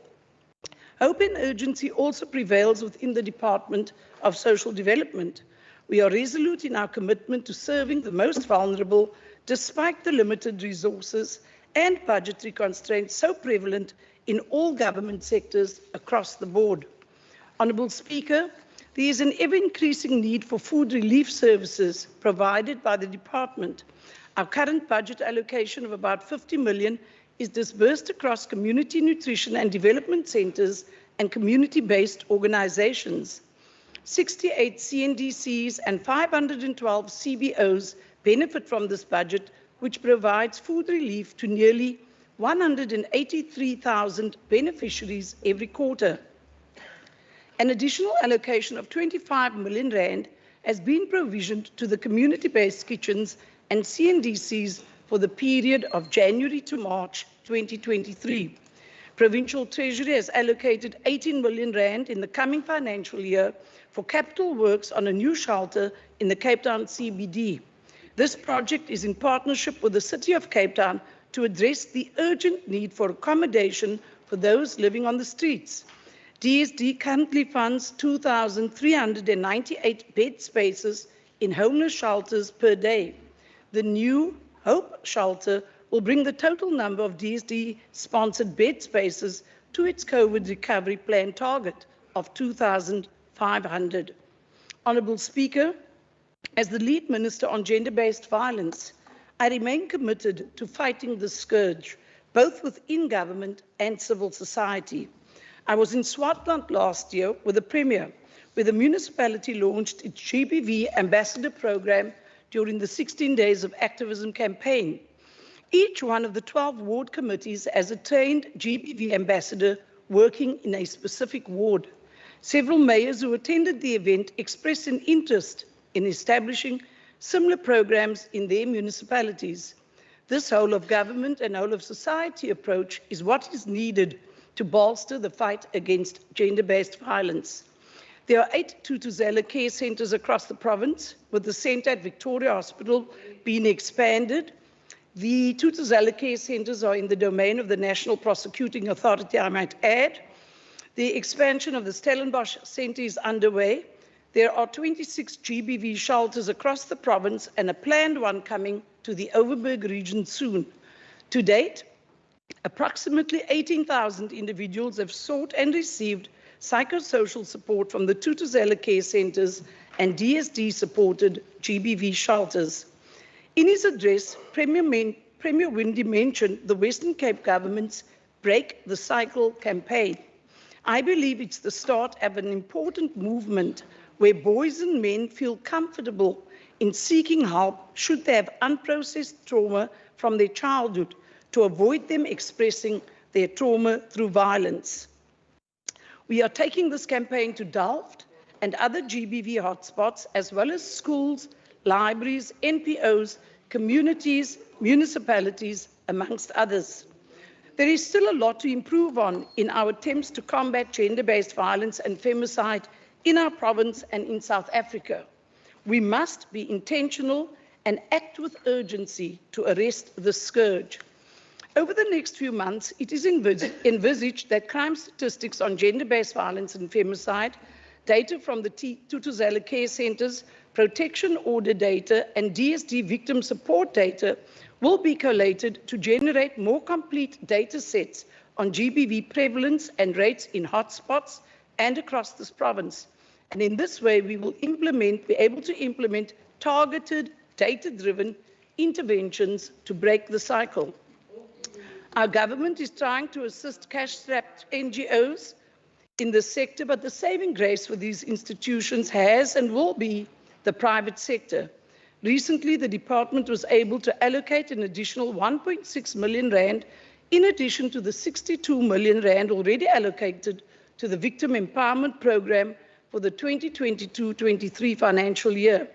Hope and urgency also prevails within the Department of Social Development. We are resolute in our commitment to serving the most vulnerable, despite the limited resources and budgetary constraints so prevalent in all government sectors across the board. Honourable Speaker, there is an ever-increasing need for food relief services provided by the department. Our current budget allocation of about 50 million is disbursed across community nutrition and development centres and community-based organisations. 68 CNDCs and 512 CBOs benefit from this budget, which provides food relief to nearly 183,000 beneficiaries every quarter. An additional allocation of 25 million rand has been provisioned to the community-based kitchens and CNDCs for the period of January to March 2023. Provincial Treasury has allocated 18 million rand in the coming financial year for capital works on a new shelter in the Cape Town CBD. This project is in partnership with the City of Cape Town to address the urgent need for accommodation for those living on the streets. DSD currently funds 2,398 bed spaces in homeless shelters per day. The new Hope shelter will bring the total number of DSD-sponsored bed spaces to its COVID recovery plan target of 2,500. Honourable Speaker, as the lead minister on gender-based violence, I remain committed to fighting this scourge, both within government and civil society. I was in Swartland last year with the Premier, where the municipality launched its GBV Ambassador Programme during the 16 Days of Activism campaign. Each one of the 12 ward committees has a trained GBV ambassador working in a specific ward. Several mayors who attended the event expressed an interest in establishing similar programs in their municipalities. This whole of government and whole of society approach is what is needed to bolster the fight against gender-based violence. There are 8 Tutuzela care centres across the province, with the centre at Victoria Hospital being expanded. The Tutuzela care centres are in the domain of the National Prosecuting Authority, I might add. The expansion of the Stellenbosch centre is underway. There are 26 GBV shelters across the province and a planned one coming to the Overberg region soon. To date, approximately 18,000 individuals have sought and received psychosocial support from the Tutuzela care centres and DSD-supported GBV shelters. In his address, Premier Windy mentioned the Western Cape government's Break the Cycle campaign. I believe it's the start of an important movement where boys and men feel comfortable in seeking help should they have unprocessed trauma from their childhood, to avoid them expressing their trauma through violence. We are taking this campaign to Delft and other GBV hotspots, as well as schools, libraries, NPOs, communities, municipalities, amongst others. There is still a lot to improve on in our attempts to combat gender-based violence and femicide in our province and in South Africa. We must be intentional and act with urgency to arrest the scourge. Over the next few months, it is envisaged that crime statistics on gender-based violence and femicide, data from the Tutuzela care centres, protection order data, and DSD victim support data will be collated to generate more complete data sets on GBV prevalence and rates in hotspots and across this province. And in this way, we will be able to implement targeted, data-driven interventions to break the cycle. Our government is trying to assist cash-strapped NGOs in the sector, but the saving grace for these institutions has and will be the private sector. Recently, the department was able to allocate an additional 1.6 million rand in addition to the 62 million rand already allocated to the Victim Empowerment Programme for the 2022-23 financial year.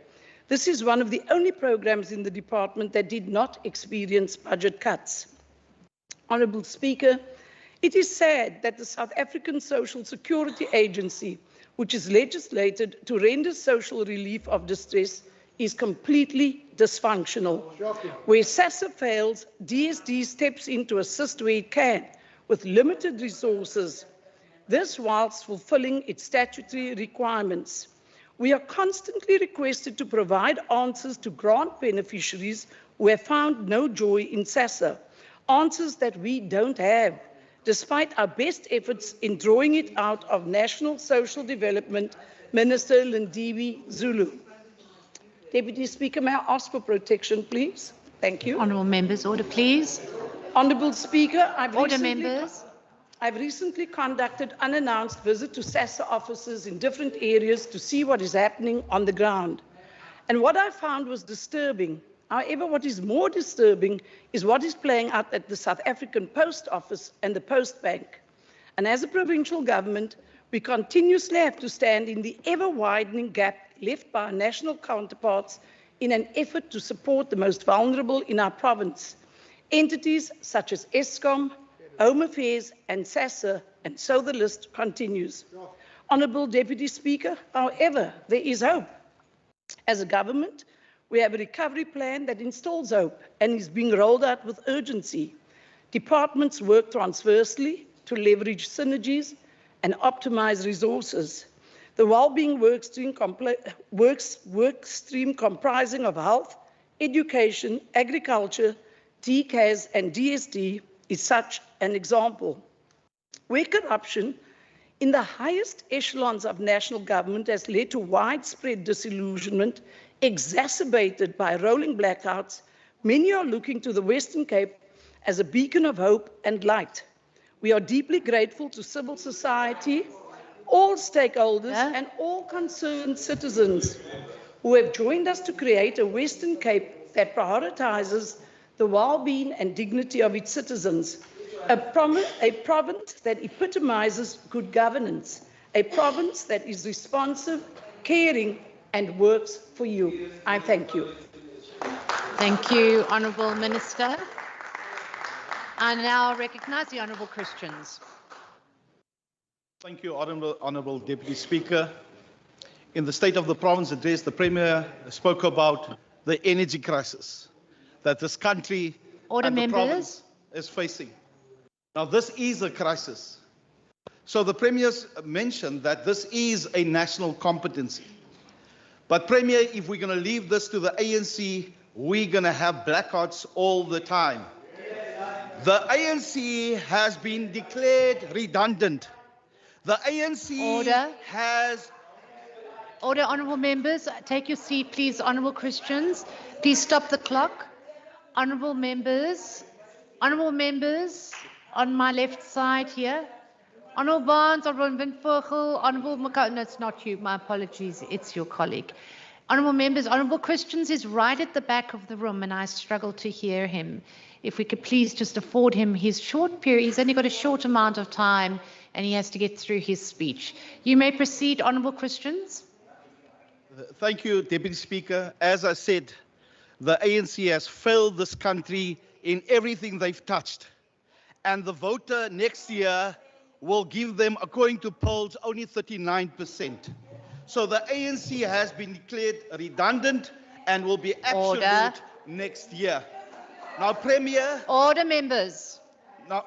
This is one of the only programs in the department that did not experience budget cuts. Honourable Speaker, it is sad that the South African Social Security Agency, which is legislated to render social relief of distress, is completely dysfunctional. Where SASSA fails, DSD steps in to assist where it can, with limited resources. This whilst fulfilling its statutory requirements. We are constantly requested to provide answers to grant beneficiaries who have found no joy in SASSA. Answers that we don't have. despite our best efforts in drawing it out of National Social Development Minister Lindiwe Zulu. Deputy Speaker, may I ask for protection, please? Thank you. Honourable members, order please. Honourable Speaker, I've recently conducted unannounced visit to SASSA offices in different areas to see what is happening on the ground. And what I found was disturbing. However, what is more disturbing is what is playing out at the South African Post Office and the Post Bank. And as a provincial government, we continuously have to stand in the ever-widening gap left by our national counterparts in an effort to support the most vulnerable in our province. Entities such as Eskom, Home Affairs and SASSA, and so the list continues. Honourable Deputy Speaker, however, there is hope. As a government, we have a recovery plan that instills hope and is being rolled out with urgency. Departments work transversely to leverage synergies and optimize resources. The well-being work stream comprising of health, education, agriculture, DCAS and DSD is such an example. Where corruption in the highest echelons of national government has led to widespread disillusionment, exacerbated by rolling blackouts, many are looking to the Western Cape as a beacon of hope and light. We are deeply grateful to civil society, all stakeholders and all concerned citizens who have joined us to create a Western Cape that prioritizes the well-being and dignity of its citizens, a province that epitomizes good governance, a province that is responsive, caring and works for you. I thank you. Thank you, Honourable Minister. I now recognise the Honourable Christians. Thank you, Honourable Deputy Speaker. In the State of the Province address, the Premier spoke about the energy crisis that this country and the province is facing. Now, this is a crisis. So the Premier's mentioned that this is a national competency. But Premier, if we're going to leave this to the ANC, we're going to have blackouts all the time. The ANC has been declared redundant. The ANC has... Order, honourable members. Take your seat, please. Honourable Christians, please stop the clock. Honourable members on my left side here. Honourable Barnes, Honourable Windvogel, Honourable McCall. No, it's not you. My apologies. It's your colleague. Honourable members, Honourable Christians is right at the back of the room and I struggle to hear him. If we could please just afford him his short period. He's only got a short amount of time and he has to get through his speech. You may proceed, Honourable Christians. Thank you, Deputy Speaker. As I said, the ANC has failed this country in everything they've touched. And the voter next year will give them, according to polls, only 39%. So the ANC has been declared redundant and will be absolute next year. Now, Premier... Order, members. Now,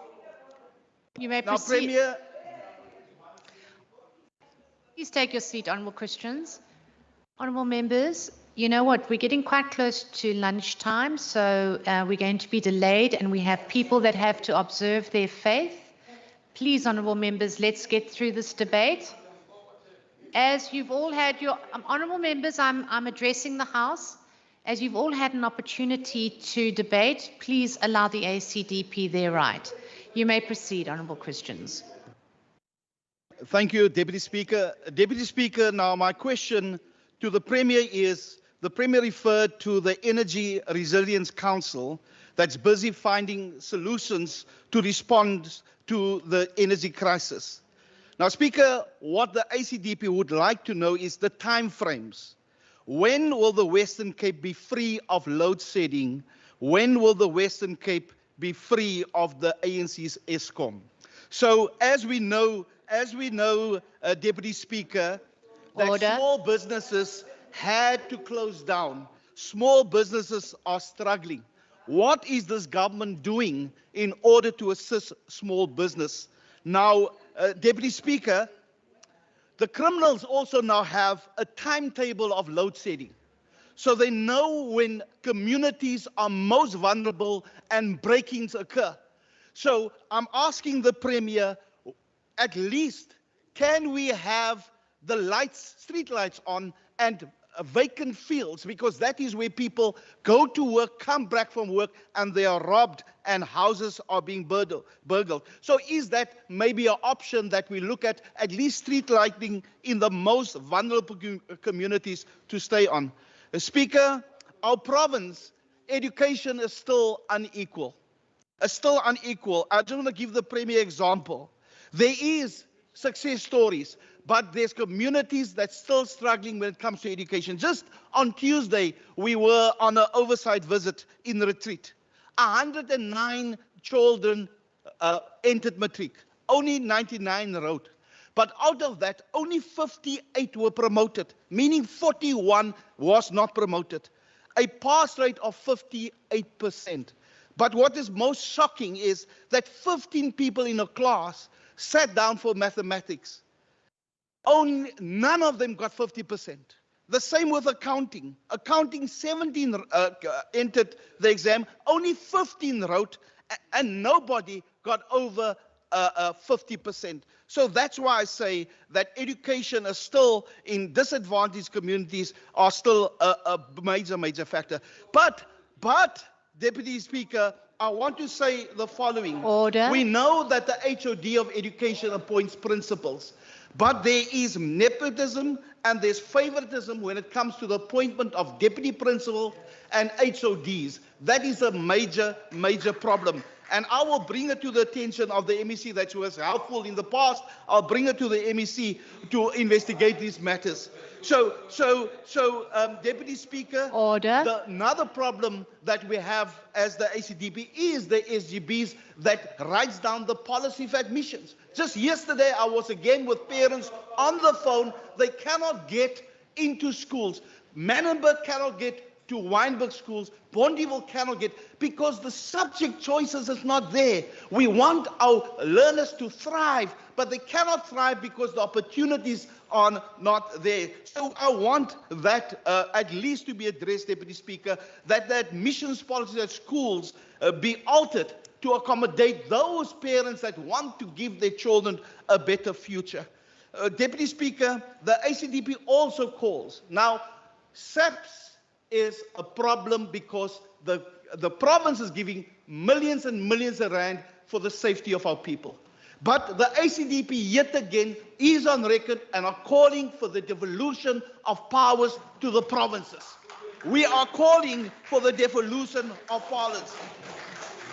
you may now, proceed. Premier... Please take your seat, Honourable Christians. Honourable members, you know what, we're getting quite close to lunchtime, so we're going to be delayed and we have people that have to observe their faith. Please, honourable members, let's get through this debate. As you've all had your, honourable members, I'm addressing the House. As you've all had an opportunity to debate, please allow the ACDP their right. You may proceed, honourable Christians. Thank you, Deputy Speaker. Deputy Speaker, now my question to the Premier is, the Premier referred to the Energy Resilience Council that's busy finding solutions to respond to the energy crisis. Now, Speaker, what the ACDP would like to know is the timeframes. When will the Western Cape be free of load shedding? When will the Western Cape be free of the ANC's Eskom? So, as we know, Deputy Speaker, that small businesses had to close down. Small businesses are struggling. What is this government doing in order to assist small business? Now, Deputy Speaker, the criminals also now have a timetable of load shedding. So they know when communities are most vulnerable and break-ins occur. So I'm asking the Premier, at least, can we have the lights, street lights on and vacant fields, because that is where people go to work, come back from work, and they are robbed and houses are being burgled. So is that maybe an option that we look at least street lighting in the most vulnerable communities to stay on? Speaker, our province, education is still unequal. It's still unequal. I just want to give the Premier example. There is success stories, but there's communities that's still struggling when it comes to education. Just on Tuesday, we were on an oversight visit in Retreat. 109 children entered matric. Only 99 wrote. But out of that, only 58 were promoted, meaning 41 was not promoted. A pass rate of 58%. But what is most shocking is that 15 people in a class sat down for mathematics. None of them got 50%. The same with accounting. Accounting, 17 entered the exam, only 15 wrote, and nobody got over 50%. So that's why I say that education is still in disadvantaged communities are still a major factor. But, Deputy Speaker, I want to say the following. Order. We know that the HOD of education appoints principals, but there is nepotism and there's favoritism when it comes to the appointment of deputy principal and HODs. That is a major problem. And I will bring it to the attention of the MEC that was helpful in the past. I'll bring it to the MEC to investigate these matters. Deputy Speaker, another problem that we have as the ACDP is the SGBs that writes down the policy of admissions. Just yesterday, I was again with parents on the phone. They cannot get into schools. Manenberg cannot get to Wynberg schools. Bondeville cannot get, because the subject choices is not there. We want our learners to thrive, but they cannot thrive because the opportunities are not there. So I want that at least to be addressed, Deputy Speaker, that the admissions policy at schools be altered to accommodate those parents that want to give their children a better future. Deputy Speaker, the ACDP also calls. Now, SAPS is a problem because the province is giving millions and millions of rand for the safety of our people. But the ACDP yet again is on record and are calling for the devolution of powers to the provinces. We are calling for the devolution of powers.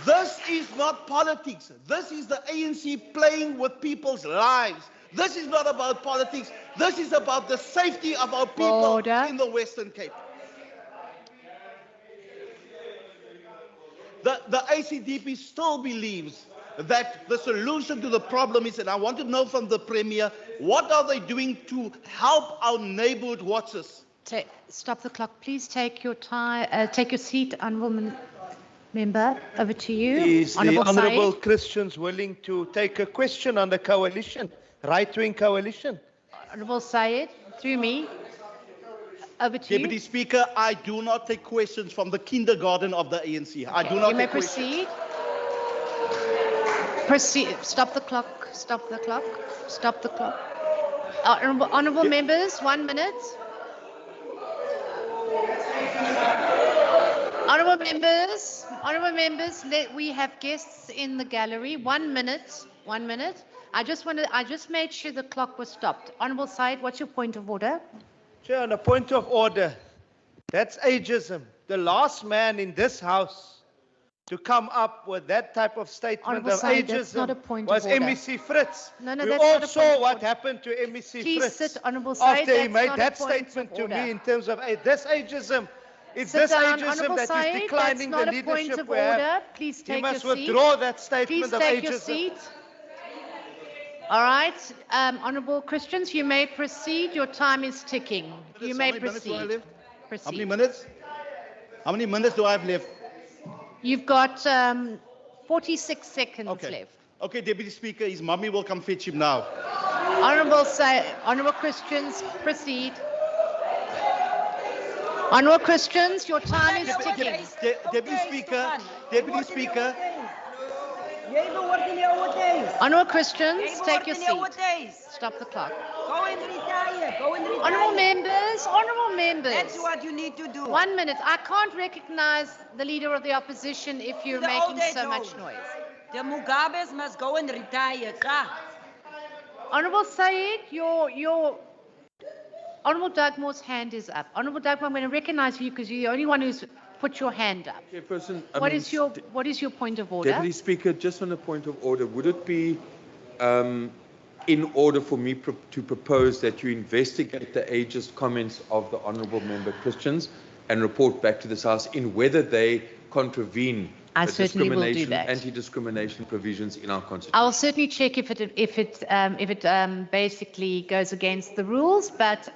This is not politics. This is the ANC playing with people's lives. This is not about politics. This is about the safety of our people in the Western Cape. The ACDP still believes that the solution to the problem is, and I want to know from the Premier, what are they doing to help our neighborhood watches? Stop the clock. Please take your take your seat, Honourable Member. Over to you. Is the Honourable Honourable Said. Christians willing to take a question on the coalition, right-wing coalition? Honourable Said, through me. Over to Deputy you. Speaker, I do not take questions from the kindergarten of the ANC. I do not You may take questions. proceed. Stop the clock. Stop the clock. Stop the clock. Honourable members, 1 minute. Honourable members, we have guests in the gallery. 1 minute. 1 minute. I just made sure the clock was stopped. Honourable Said, what's your point of order? Chair, on a point of order, that's ageism. The last man in this House to come up with that type of statement Honourable of Said, that's not a ageism point was of order. MEC Fritz. No, We that's all not a point saw of what order. happened to MEC Please Fritz sit, Honourable Said, after he that's made not a that point statement of to order. me in terms of this ageism. It's Sit this down, ageism Honourable that Said, is declining the that's not a point leadership of we have. order. Please take He must your seat. withdraw that statement Please of take ageism. your seat. All right, Honourable Christians, you may proceed. Your time is ticking. You may proceed. How many minutes? How many minutes do I have left? You've got 46 seconds left. Okay, Deputy Speaker, his mummy will come fetch him now. Honourable Christians, proceed. Honourable Christians, your time is ticking. Deputy Speaker, Honourable Christians, take your seat. Stop the clock. Go and retire. Go and retire. Honourable members. That's what you need to do. 1 minute. I can't recognise the Leader of the Opposition if you're The making old age so much home. noise. The Mugabes must go and retire. Honourable Said, Honourable Dugmore's hand is up. Honourable Dugmore, I'm going to recognise you because you're the only one who's put your hand up. Chairperson, What is your point of order? Deputy Speaker, just on a point of order, would it be in order for me to propose that you investigate the ageist comments of the Honourable Member Christians and report back to this House in whether they contravene I the certainly will do discrimination, that. anti-discrimination provisions in our Constitution? I'll certainly check if it basically goes against the rules. But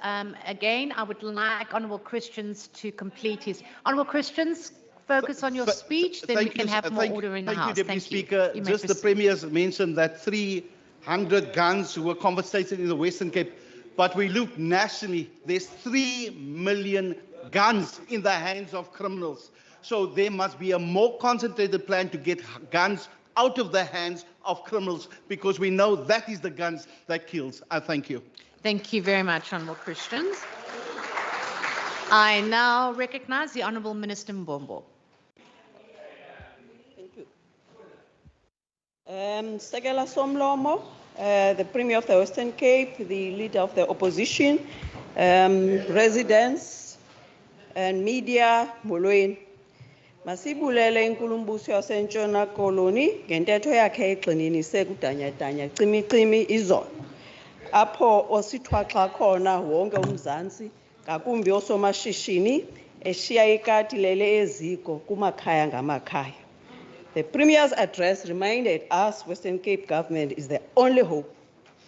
again, I would like Honourable Christians to complete his. Honourable Christians, focus on your speech, then we can have more order in the House. Thank you, Deputy Thank Speaker. You may Just the proceed. Premier's mentioned that 300 guns were confiscated in the Western Cape, but we look nationally, there's 3 million guns in the hands of criminals. So there must be a more concentrated plan to get guns out of the hands of criminals, because we know that is the guns that kills. I thank you. Thank you very much, Honourable Christians. I now recognise the Honourable Minister Mbombo. Sekela Somlomo, the Premier of the Western Cape, the Leader of the Opposition, residents and media, molweni. Masibulele inkulumbuso yaseNtshona Koloni ngentetho yakhe egxininise kudanya-danya cimi-cimi izolo. Apho osithwaxa khona wonke uMzantsi, ngakumbi osomashishini, eshiya ikati lele eziko kumakhaya ngamakhaya. The Premier's address reminded us Western Cape government is the only hope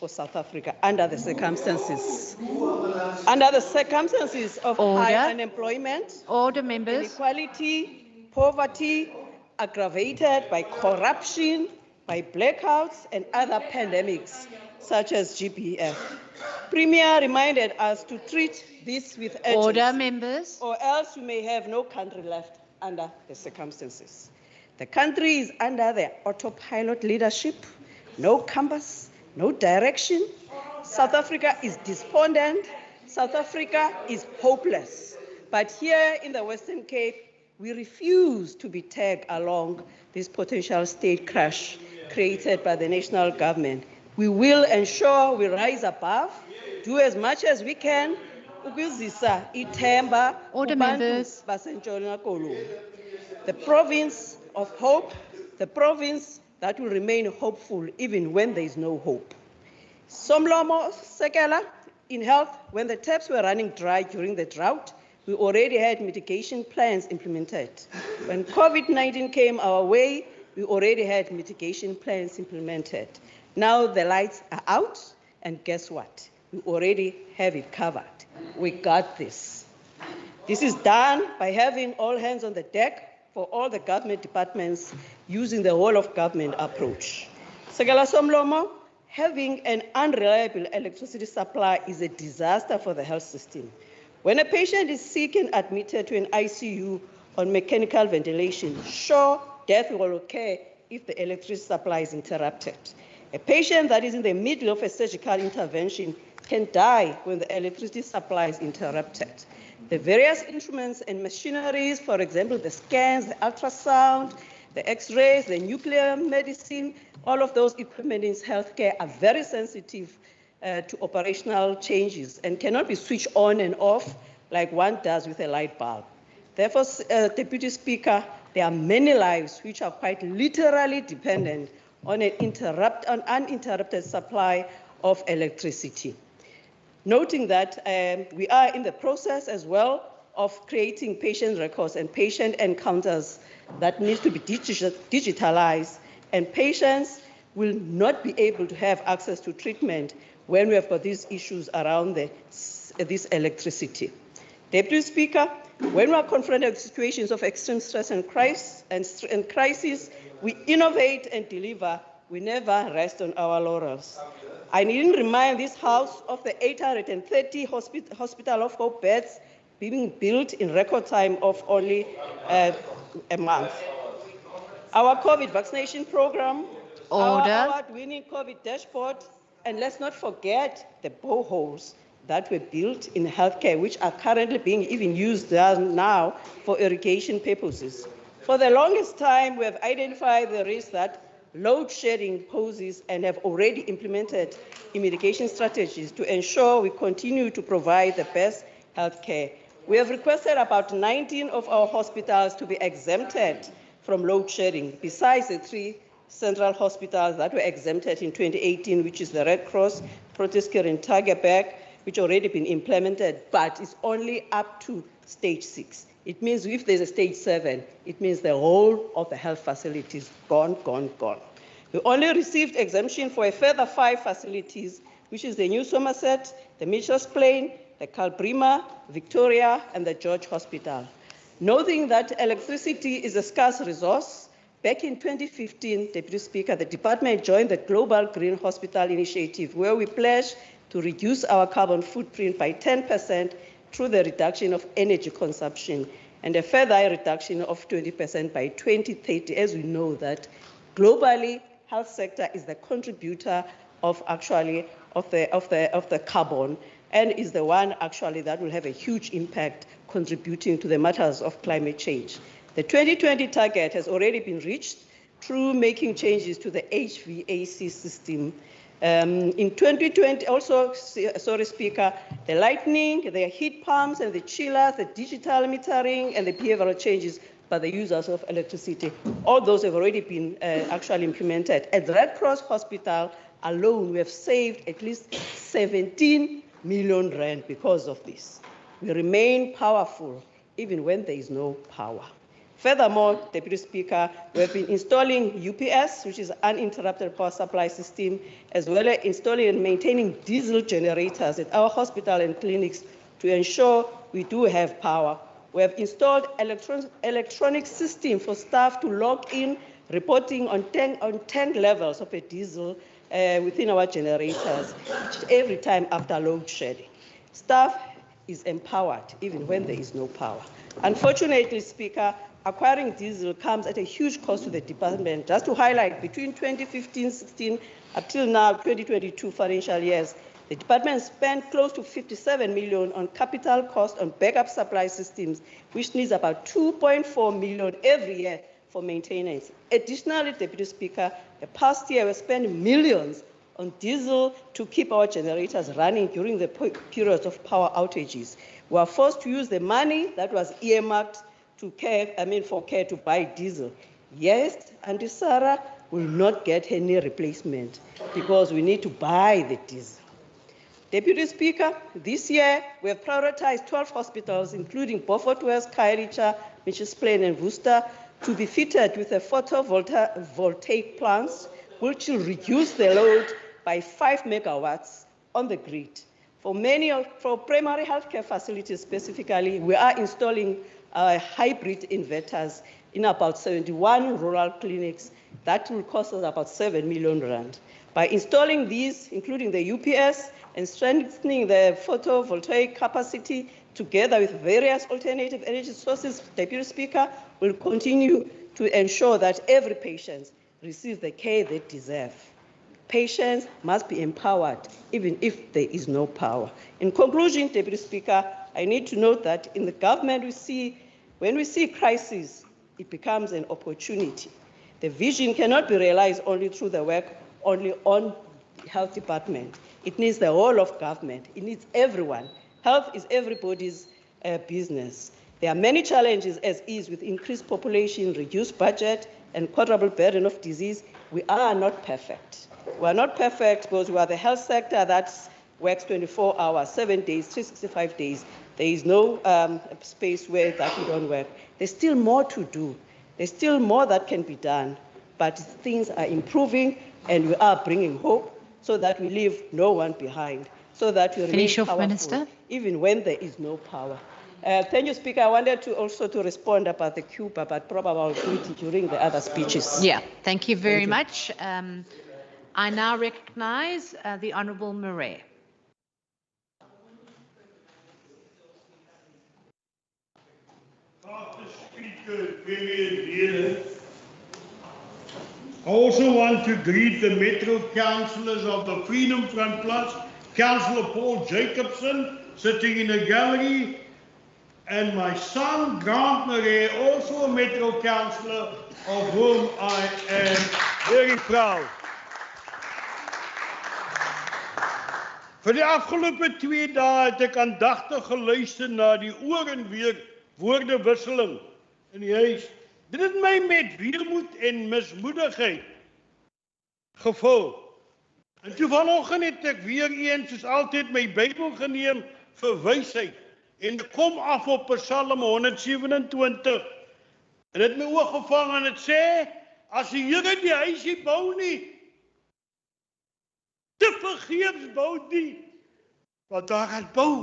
for South Africa under the circumstances. Under the circumstances of high unemployment, inequality, poverty, aggravated by corruption, by blackouts and other pandemics such as GBF. Premier reminded us to treat this with urgency, or else we may have no country left under the circumstances. The country is under the autopilot leadership, no compass, no direction. South Africa is despondent. South Africa is hopeless. But here in the Western Cape, we refuse to be tagged along this potential state crash created by the national government. We will ensure we rise above, do as much as we can, ukuzisa ithemba kubantu baseNtshona Koloni. The province of hope, the province that will remain hopeful even when there is no hope. Somlomo Sekela, in health, when the taps were running dry during the drought, we already had mitigation plans implemented. When COVID-19 came our way, we already had mitigation plans implemented. Now the lights are out, and guess what? We already have it covered. We got this. This is done by having all hands on the deck for all the government departments using the whole of government approach. Sekela Somlomo, having an unreliable electricity supply is a disaster for the health system. When a patient is sick and admitted to an ICU on mechanical ventilation, sure, death will occur if the electricity supply is interrupted. A patient that is in the middle of a surgical intervention can die when the electricity supply is interrupted. The various instruments and machineries, for example, the scans, the ultrasound, the x-rays, the nuclear medicine, all of those equipment in healthcare are very sensitive to operational changes and cannot be switched on and off like one does with a light bulb. Therefore, Deputy Speaker, there are many lives which are quite literally dependent on an uninterrupted supply of electricity. Noting that we are in the process as well of creating patient records and patient encounters that need to be digitalized, and patients will not be able to have access to treatment when we have got these issues around this electricity. Deputy Speaker, when we are confronted with situations of extreme stress and crisis, we innovate and deliver. We never rest on our laurels. I needn't remind this House of the 830 Hospital of Hope beds being built in record time of only a month. Our COVID vaccination program Order. Our award-winning COVID dashboard, and let's not forget the boreholes that were built in healthcare, which are currently being even used now for irrigation purposes. For the longest time, we have identified the risk that load shedding poses and have already implemented mitigation strategies to ensure we continue to provide the best healthcare. We have requested about 19 of our hospitals to be exempted from load shedding, besides the 3 central hospitals that were exempted in 2018, which is the Red Cross, Protest Care in Tageberg, which already been implemented, but it's only up to stage 6. It means if there's a stage 7, it means the whole of the health facilities gone. We only received exemption for a further 5 facilities, which is the New Somerset, the Mitchells Plain, the Calbrima, Victoria, and the George Hospital. Noting that electricity is a scarce resource, back in 2015, Deputy Speaker, the department joined the Global Green Hospital Initiative, where we pledged to reduce our carbon footprint by 10% through the reduction of energy consumption and a further reduction of 20% by 2030, as we know that globally, health sector is the contributor of the carbon and is the one actually that will have a huge impact contributing to the matters of climate change. The 2020 target has already been reached through making changes to the HVAC system. In 2020, also, sorry, Speaker, the lighting, the heat pumps and the chillers, the digital metering and the behavioral changes by the users of electricity, all those have already been actually implemented. At the Red Cross Hospital alone, we have saved at least 17 million rand because of this. We remain powerful even when there is no power. Furthermore, Deputy Speaker, we have been installing UPS, which is uninterrupted power supply system, as well as installing and maintaining diesel generators at our hospital and clinics to ensure we do have power. We have installed electronic system for staff to log in, reporting on tank levels of a diesel within our generators every time after load shedding. Staff is empowered even when there is no power. Unfortunately, Speaker, acquiring diesel comes at a huge cost to the department. Just to highlight, between 2015-16 up till now, 2022 financial years, the department spent close to 57 million on capital cost on backup supply systems, which needs about 2.4 million every year for maintenance. Additionally, Deputy Speaker, the past year we spent millions on diesel to keep our generators running during the periods of power outages. We are forced to use the money that was earmarked for care to buy diesel. Yes, Auntie Sarah will not get any replacement because we need to buy the diesel. Deputy Speaker, this year we have prioritized 12 hospitals, including Beaufort West, Khayelitsha, Mitchells Plain, and Worcester, to be fitted with a photovoltaic plants, which will reduce the load by 5 megawatts on the grid. For primary healthcare facilities specifically, we are installing hybrid inverters in about 71 rural clinics. That will cost us about 7 million rand. By installing these, including the UPS, and strengthening the photovoltaic capacity together with various alternative energy sources, Deputy Speaker, will continue to ensure that every patient receives the care they deserve. Patients must be empowered even if there is no power. In conclusion, Deputy Speaker, I need to note that in the government when we see crisis, it becomes an opportunity. The vision cannot be realized only through the work only on the health department. It needs the whole of government. It needs everyone. Health is everybody's business. There are many challenges as is with increased population, reduced budget, and quadruple burden of disease. We are not perfect. We are not perfect because we are the health sector that works 24 hours, 7 days, 365 days. There is no space where that we don't work. There's still more to do. There's still more that can be done. But things are improving, and we are bringing hope so that we leave no one behind, so that we remain powerful, Minister, even when there is no power. Thank you, Speaker. I wanted to also respond about the Cuba, but probably I'll do it during the other speeches. Yeah, thank you very much. I now recognize the Honourable Murray. Speaker, I also want to greet the Metro Councillors of the Freedom Front Plus, Councillor Paul Jacobson, sitting in the gallery, and my son, Grant Marais, also a Metro Councillor, of whom I am very proud. Vir die afgelope 2 dae het ek aandagtig geluister na die oor en weer woordewisseling in die huis. Dit het my met weermoed en mismoedigheid gevul. En toe vanoggend het ek weer eens, soos altyd, my Bybel geneem vir wysheid. En ek kom af op Psalm 127. En het my oog gevang en het sê, as die Here die huisie bou nie, te vergeefs bou die, wat daar gaan bou.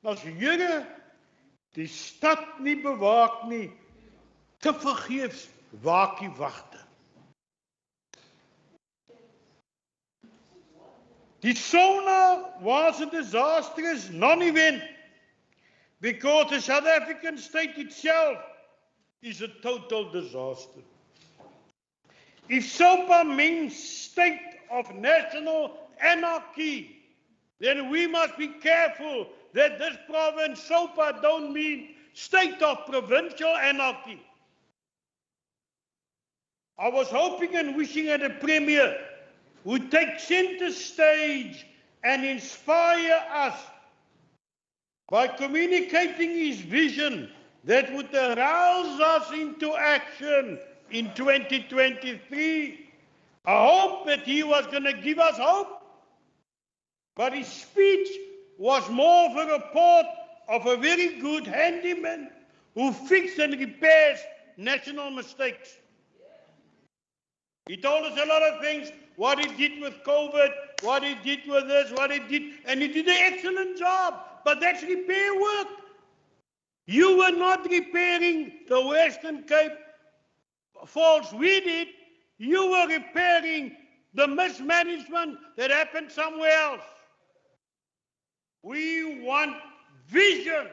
As die Here die stad nie bewaak nie, te vergeefs waak die wagte. The SONA was a disastrous non-event because the South African state itself is a total disaster. If SOPA means state of national anarchy, then we must be careful that this province, SOPA, don't mean state of provincial anarchy. I was hoping and wishing that the Premier would take center stage and inspire us by communicating his vision that would arouse us into action in 2023. I hope that he was going to give us hope, but his speech was more of a report of a very good handyman who fixed and repairs national mistakes. He told us a lot of things, what he did with COVID, what he did with this, what he did, and he did an excellent job, but that's repair work. You were not repairing the Western Cape faults we did, you were repairing the mismanagement that happened somewhere else. We want vision.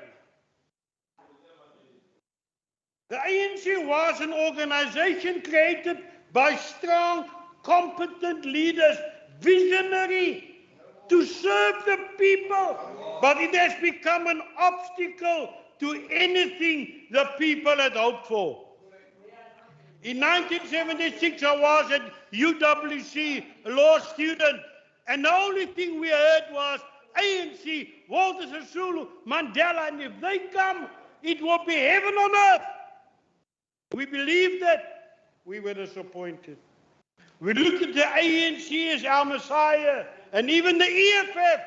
The ANC was an organization created by strong, competent leaders, visionary, to serve the people, but it has become an obstacle to anything the people had hoped for. In 1976, I was at UWC, a law student, and the only thing we heard was ANC, Walter Sisulu, Mandela, and if they come, it will be heaven on earth. We believed that. We were disappointed. We looked at the ANC as our messiah, and even the EFF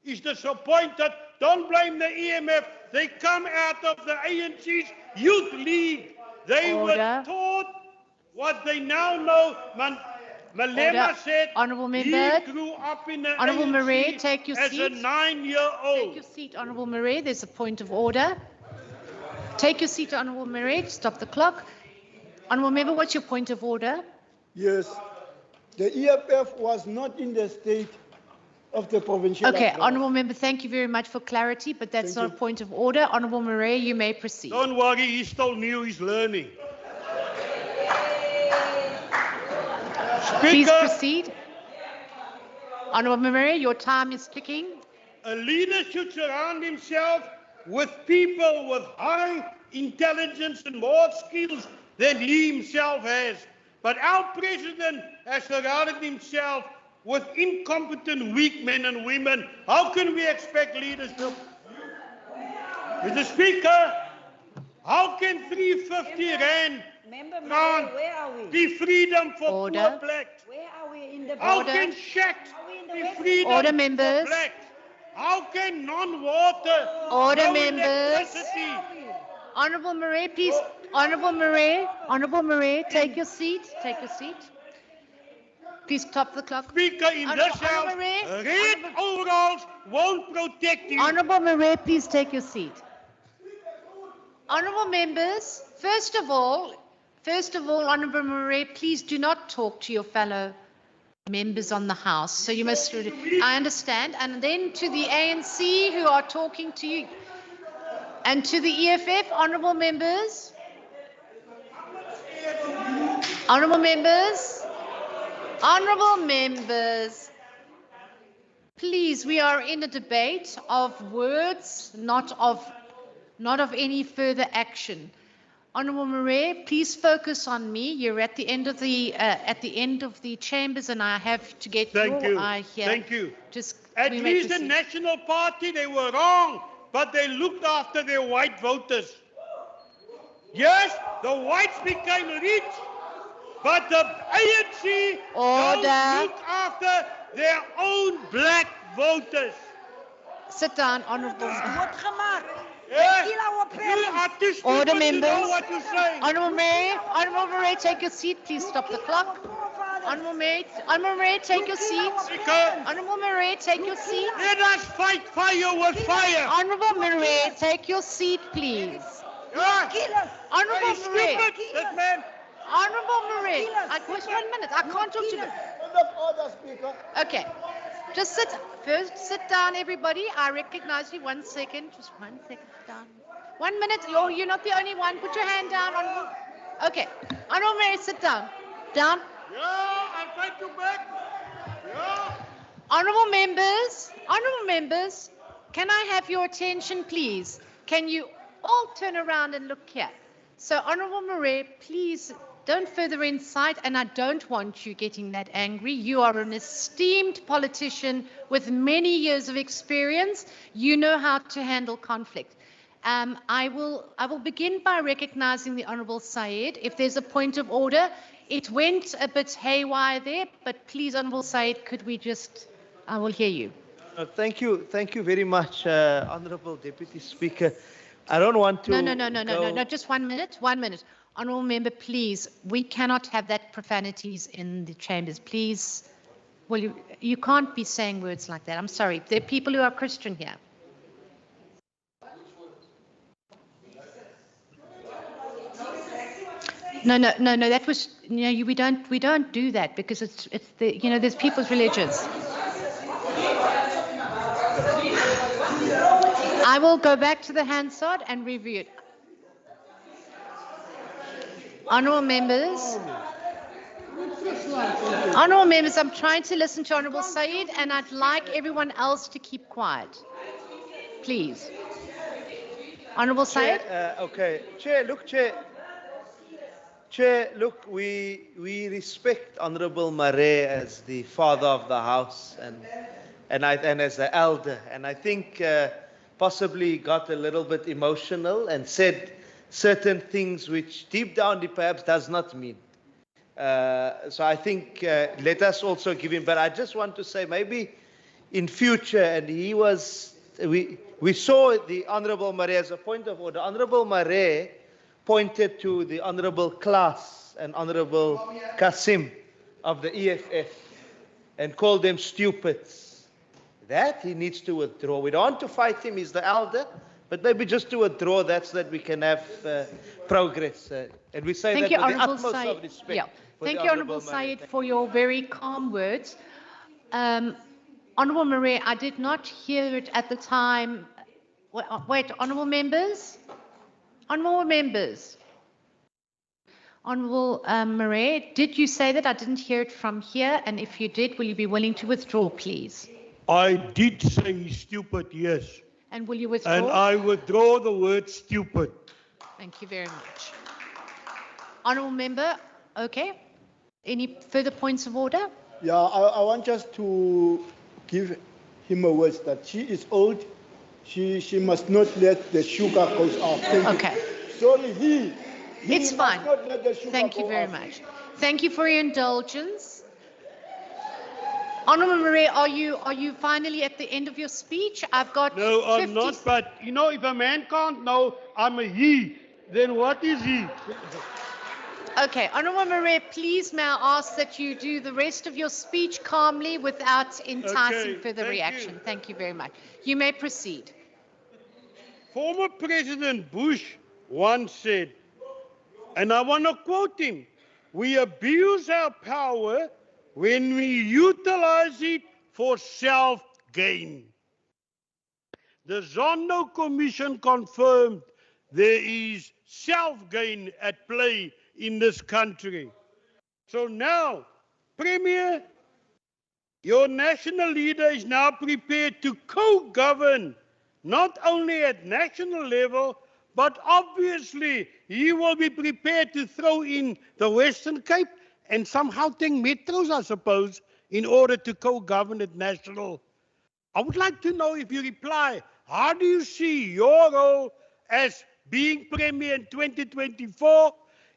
is disappointed. Don't blame the EMF. They come out of the ANC's youth league. They were taught what they now know. Malema said Honourable he Member, grew up in the Honourable ANC Marais, take your as seat. a 9-year-old. Take your seat, Honourable Marais. There's a point of order. Take your seat, Honourable Marais. Stop the clock. Honourable Member, what's your point of order? Yes, the EFF was not in the state of the provincial. Okay, address. Honourable Member, thank you very much for clarity, but that's Thank not a point of order. Honourable Marais, you may proceed. Don't worry, he's still new, he's learning. Please Speaker, proceed. Honourable Marais, your time is ticking. a leader should surround himself with people with high intelligence and more skills than he himself has. But our president has surrounded himself with incompetent, weak men and women. How can we expect leadership? Mr. Speaker, how can 350 Rand grant the freedom for poor blacks? Where are we in the How can shacks be freedom Order, for members. blacks? How can non-water, Order, no members. electricity? Honourable Marais, please. Honourable Marais, take your seat. Take your seat. Please stop the clock. Speaker, in this house, red overalls won't protect you. Honourable Marais, please take your seat. Honourable members, first of all, Honourable Marais, please do not talk to your fellow members on the House. So you must, I understand. And then to the ANC who are talking to you, and to the EFF, honourable members. Honourable members, please, we are in a debate of words, not of any further action. Honourable Murray, please focus on me. You're at the end of the chambers, and I have to get your eye here. Thank you. Just At we may least the proceed. National Party, they were wrong, but they looked after their white voters. Yes, the whites became rich, but the ANC don't look after their own black voters. Sit down, Honourable. Yes, you are too stupid Order, to members. know what you're saying. Honourable Murray, take your seat. Please stop the clock. Honourable Murray, take your seat. Honourable Murray, take your seat. Let us fight fire with fire. Honourable Murray, take your seat, please. Honourable Murray. Honourable Murray. Just 1 minute. I can't talk to you. Order, Speaker. Okay. Just sit. First, sit down, everybody. I recognize you. 1 second. Just 1 second. Down. 1 minute. You're not the only one. Put your hand down. Okay. Honourable Murray, sit down. Down. Yeah, I'll fight you back. Yeah. Honourable members, can I have your attention, please? Can you all turn around and look here? So, Honourable Murray, please don't further incite, and I don't want you getting that angry. You are an esteemed politician with many years of experience. You know how to handle conflict. I will begin by recognising the Honourable Said. If there's a point of order, it went a bit haywire there, but please, Honourable Said, could we just, I will hear you. Thank you very much, Honourable Deputy Speaker. I don't want to. No, just 1 minute. 1 minute. Honourable member, please, we cannot have that profanities in the chambers. Please, well, you can't be saying words like that. I'm sorry. There are people who are Christian here. No. That was, we don't do that because it's the, there's people's religions. I will go back to the Hansard and review it. Honourable members, I'm trying to listen to Honourable Said, and I'd like everyone else to keep quiet. Please. Honourable Said? Okay. Chair, look, we respect Honourable Murray as the father of the house and as the elder, and I think possibly got a little bit emotional and said certain things which deep down he perhaps does not mean. So I think let us also give him, but I just want to say maybe in future, and we saw the Honourable Murray as a point of order. Honourable Murray pointed to the Honourable Klaas and Honourable Kasim of the EFF and called them stupids. That he needs to withdraw. We don't want to fight him, he's the elder, but maybe just to withdraw that so that we can have progress. And we say Thank that you, with the Honourable utmost Said. of respect. Yeah. Thank you, Honourable Said, for your very calm words. Honourable Murray, I did not hear it at the time. Wait, Honourable members? Honourable Murray, did you say that? I didn't hear it from here, and if you did, will you be willing to withdraw, please? I did say he's stupid, yes. And will you withdraw? And I withdraw the word stupid. Thank you very much. Honourable member, okay. Any further points of order? Yeah, I want just to give him a word that she is old. She must not let the sugar go off. Okay. Sorry, It's fine. must not let the sugar Thank you go very off. much. Thank you for your indulgence. Honourable Murray, are you finally at the end of your speech? I've got No, I'm not, but if a man can't know I'm a he, then what is he? Okay, Honourable Murray, please may I ask that you do the rest of your speech calmly without enticing further reaction. Thank you very much. You may proceed. Former President Bush once said, and I want to quote him, "We abuse our power when we utilize it for self-gain." The Zondo Commission confirmed there is self-gain at play in this country. So now, Premier, your national leader is now prepared to co-govern, not only at national level, but obviously he will be prepared to throw in the Western Cape and somehow take metros, I suppose, in order to co-govern at national. I would like to know if you reply, how do you see your role as being Premier in 2024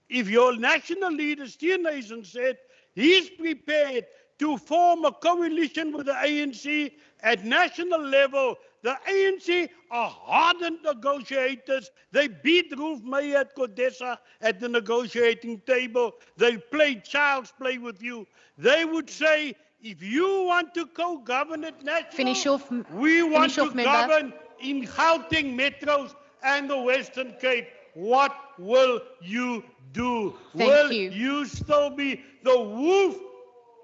if your national leader, Steven Nason, said he's prepared to form a coalition with the ANC at national level? The ANC are hardened negotiators. They beat Ruth Meyer at Codesa at the negotiating table. They played child's play with you. They would say, if you want to co-govern at national, we want to govern in Gauteng metros and the Western Cape. What will you do? Will you still be the wolf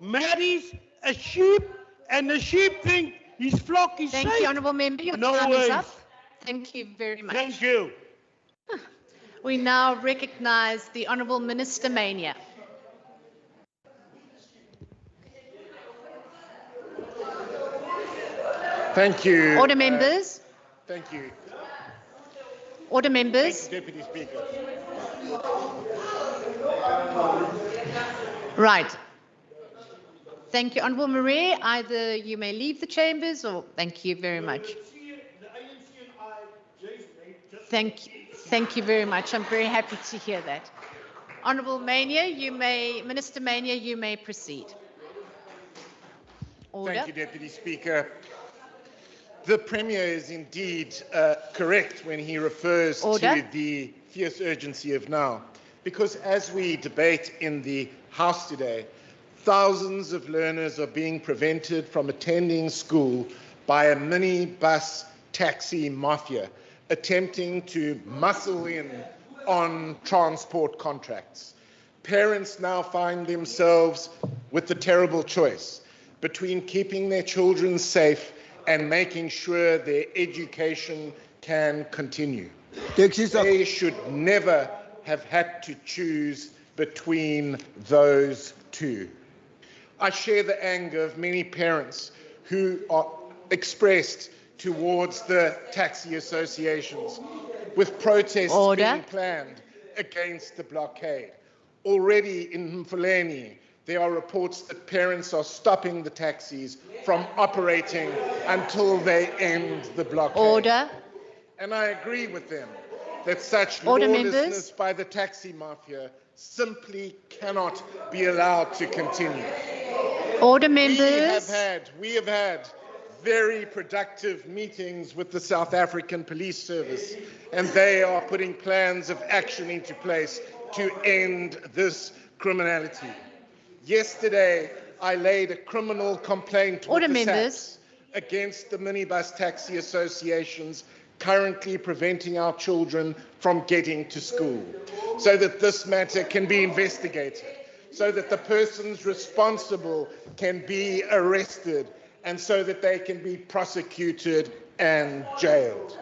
marries a sheep and the sheep think his flock is safe? Thank you, Honourable Member. Your time is up. Thank you very much. Thank you. We now recognise the Honourable Minister Mania. Thank you. Order, members. Thank you. Order, members. Thank you, Deputy Speaker. Right. Thank you, Honourable Marais. Either you may leave the chambers or thank you very much. Thank you very much. I'm very happy to hear that. Honourable Minister Mania, you may proceed. Order. Thank you, Deputy Speaker. The Premier is indeed correct when he refers to the fierce urgency of now, because as we debate in the House today, thousands of learners are being prevented from attending school by a minibus taxi mafia attempting to muscle in on transport contracts. Parents now find themselves with the terrible choice between keeping their children safe and making sure their education can continue. They should never have had to choose between those two. I share the anger of many parents who are expressed towards the taxi associations, with protests being planned against the blockade. Already in Mfuleni, there are reports that parents are stopping the taxis from operating until they end the blockade. Order. And I agree with them that such lawlessness by the taxi mafia simply cannot be allowed to continue. Order, members. We have had very productive meetings with the South African Police Service, and they are putting plans of action into place to end this criminality. Yesterday, I laid a criminal complaint with the SAPS against the minibus taxi associations currently preventing our children from getting to school, so that this matter can be investigated, so that the persons responsible can be arrested, and so that they can be prosecuted and jailed.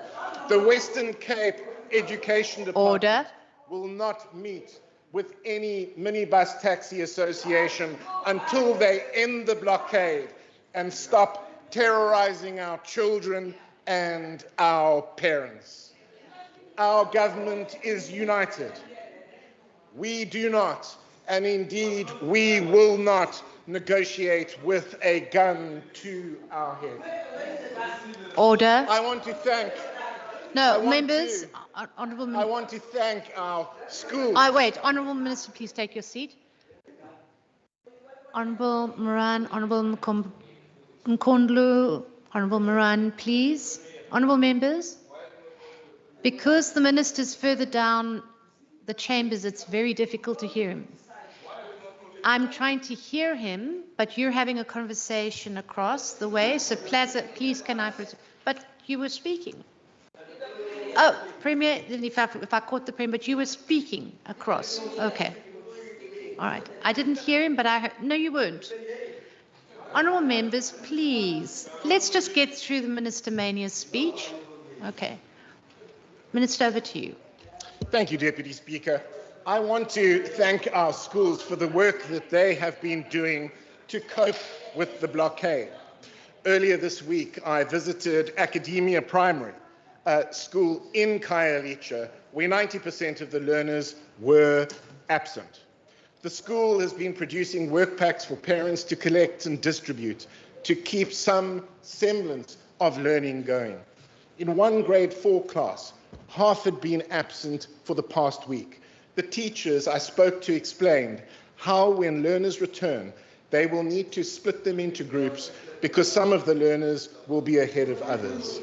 The Western Cape Education Department will not meet with any minibus taxi association until they end the blockade and stop terrorizing our children and our parents. Our government is united. We do not, and indeed we will not, negotiate with a gun to our head. Order. I want to thank members. Honourable Minister. I want to thank our schools. Wait, Honourable Minister, please take your seat. Honourable Moran, Honourable Mkondlu, Honourable Moran, please. Honourable members, because the Minister is further down the chambers, it's very difficult to hear him. I'm trying to hear him, but you're having a conversation across the way, so please can I... But you were speaking. Oh, Premier, if I caught the Premier, but you were speaking across. Okay. All right. I didn't hear him, but I heard... No, you weren't. Honourable members, please, let's just get through the Minister Mania's speech. Okay. Minister, over to you. Thank you, Deputy Speaker. I want to thank our schools for the work that they have been doing to cope with the blockade. Earlier this week, I visited Academia Primary, a school in Khayelitsha, where 90% of the learners were absent. The school has been producing work packs for parents to collect and distribute to keep some semblance of learning going. In one grade 4 class, half had been absent for the past week. The teachers I spoke to explained how when learners return, they will need to split them into groups because some of the learners will be ahead of others.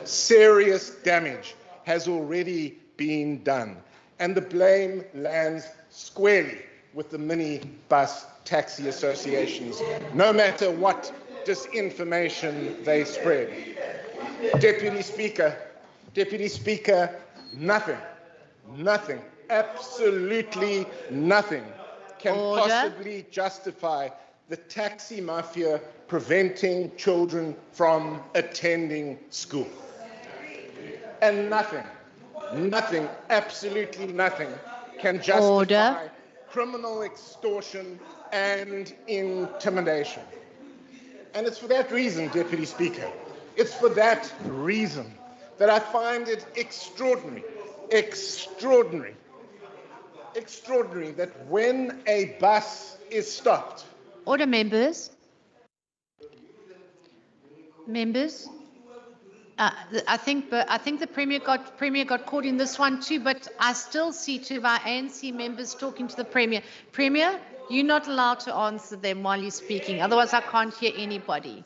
Serious damage has already been done, and the blame lands squarely with the minibus taxi associations, no matter what disinformation they spread. Deputy Speaker, nothing, absolutely nothing can possibly justify the taxi mafia preventing children from attending school. And nothing, absolutely nothing can justify criminal extortion and intimidation. And it's for that reason, Deputy Speaker, it's for that reason that I find it extraordinary that when a bus is stopped. Order, members. Members. I think the Premier got caught in this one too, but I still see two of our ANC members talking to the Premier. Premier, you're not allowed to answer them while you're speaking, otherwise I can't hear anybody.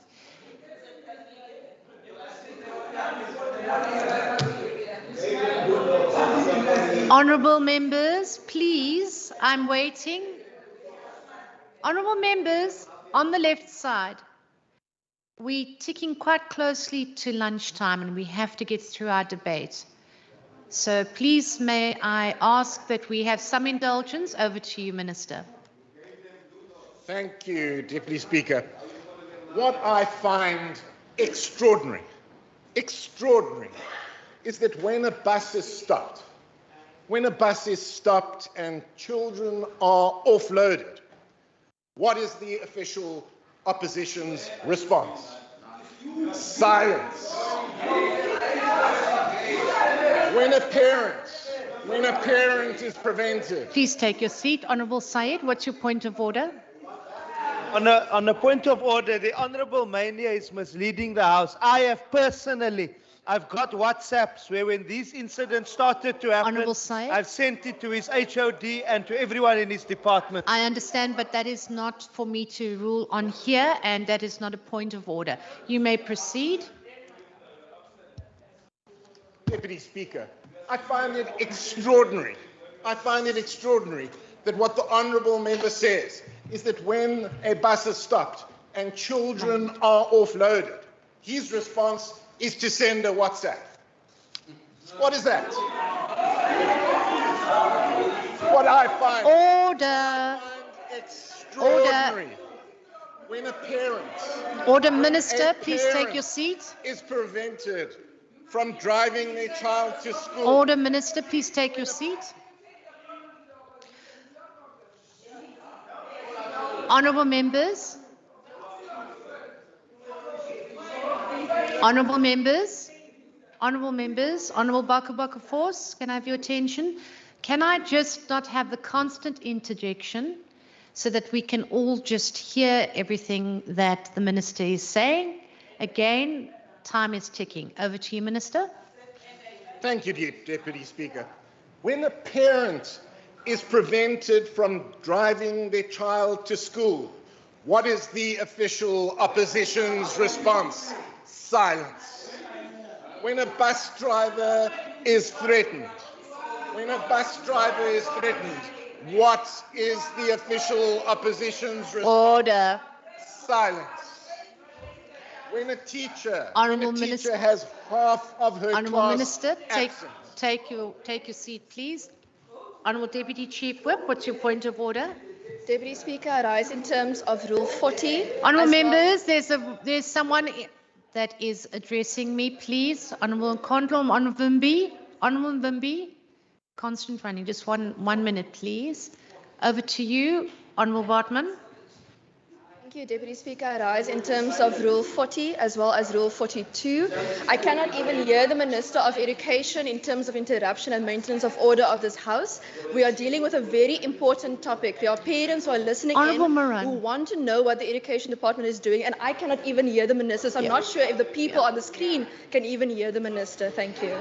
Honourable members, please, I'm waiting. Honourable members, on the left side. We're ticking quite closely to lunchtime and we have to get through our debate. So please may I ask that we have some indulgence. Over to you, Minister. Thank you, Deputy Speaker. What I find extraordinary is that when a bus is stopped and children are offloaded, what is the official opposition's response? Silence. When a parent is prevented. Please take your seat. Honourable Syed, what's your point of order? On a point of order, the Honourable Mania is misleading the House. I've got WhatsApps where when these incidents started to happen, I've sent it to his HOD and to everyone in his department. I understand, but that is not for me to rule on here, and that is not a point of order. You may proceed. Deputy Speaker, I find it extraordinary that what the Honourable Member says is that when a bus is stopped and children are offloaded, his response is to send a WhatsApp. What is that? What I find extraordinary. When a parent. Order, Minister, please take your seat. Is prevented from driving their child to school. Order, Minister, please take your seat. Honourable members. Honourable members, Honourable Baka Force, can I have your attention? Can I just not have the constant interjection so that we can all just hear everything that the Minister is saying? Again, time is ticking. Over to you, Minister. Thank you, Deputy Speaker. When a parent is prevented from driving their child to school, what is the official opposition's response? Silence. When a bus driver is threatened, what is the official opposition's response? Order. Silence. When a teacher, has half of her Honourable class Minister, absent. take your seat, please. Honourable Deputy Chief Whip, what's your point of order? Deputy Speaker, I rise in terms of Rule 40. Honourable members, there's someone that is addressing me, please. Honourable Nkondlo, Honourable Mvimbi. constant running. Just one minute, please. Over to you, Honourable Bartman. Thank you, Deputy Speaker. I rise in terms of Rule 40 as well as Rule 42. I cannot even hear the Minister of Education in terms of interruption and maintenance of order of this House. We are dealing with a very important topic. There are parents who are listening who want to know what the Education Department is doing, and I cannot even hear the Minister. So I'm not sure if the people on the screen can even hear the Minister. Thank you.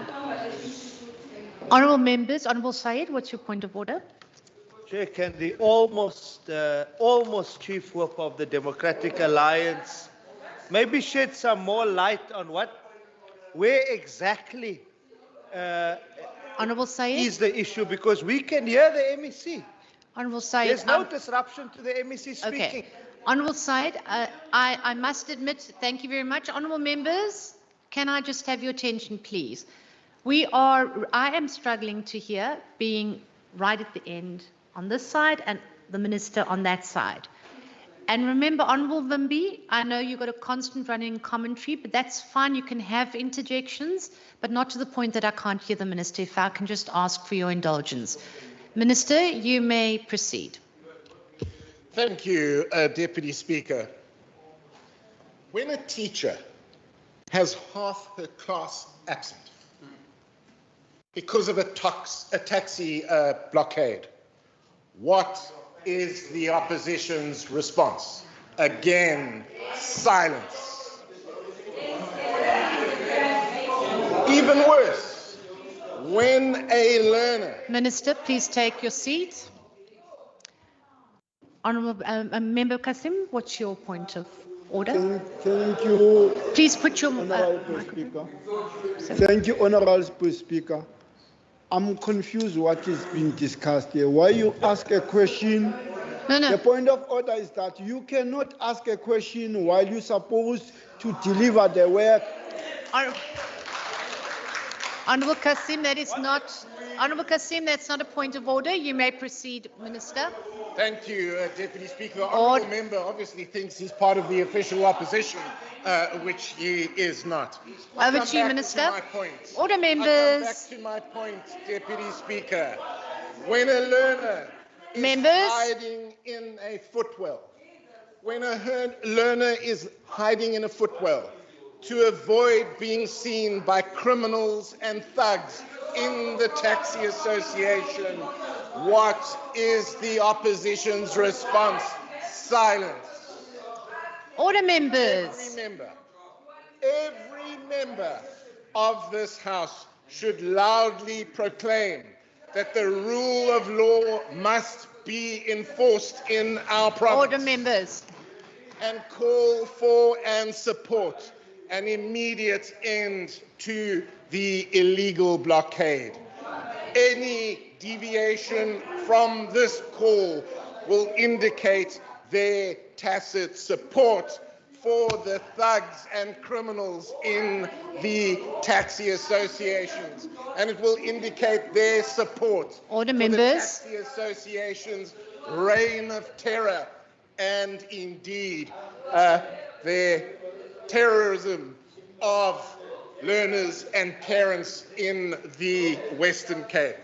Honourable members, Honourable Syed, what's your point of order? Chair, can the almost Chief Whip of the Democratic Alliance maybe shed some more light on where exactly Honourable Syed is the issue? Because we can hear the MEC. Honourable Syed, there's no disruption to the MEC speaking. Okay. Honourable Syed, I must admit, thank you very much. Honourable members, can I just have your attention, please? I am struggling to hear, being right at the end on this side and the Minister on that side. And remember, Honourable Vimbi, I know you've got a constant running commentary, but that's fine. You can have interjections, but not to the point that I can't hear the Minister, if I can just ask for your indulgence. Minister, you may proceed. Thank you, Deputy Speaker. When a teacher has half her class absent because of a taxi blockade, what is the opposition's response? Again, silence. Even worse, when a learner... Minister, please take your seat. Honourable Member Kasim, what's your point of order? Thank you. Please put your Speaker. Thank you, Honourable Speaker. I'm confused what is being discussed here. Why you ask a question? No. The point of order is that you cannot ask a question while you're supposed to deliver the work. Honourable Kasim, that's not a point of order. You may proceed, Minister. Thank you, Deputy Speaker. The honourable member obviously thinks he's part of the official opposition, which he is not. Over to you, Minister. Order, members. I come back to my point, Deputy Speaker. When a learner is hiding in a footwell, to avoid being seen by criminals and thugs in the taxi association, what is the opposition's response? Silence. Order, members. Every member of this House should loudly proclaim that the rule of law must be enforced in our province. Order, members. And call for and support an immediate end to the illegal blockade. Any deviation from this call will indicate their tacit support for the thugs and criminals in the taxi associations, and it will indicate their support for the taxi associations' reign of terror and indeed their terrorism of learners and parents in the Western Cape.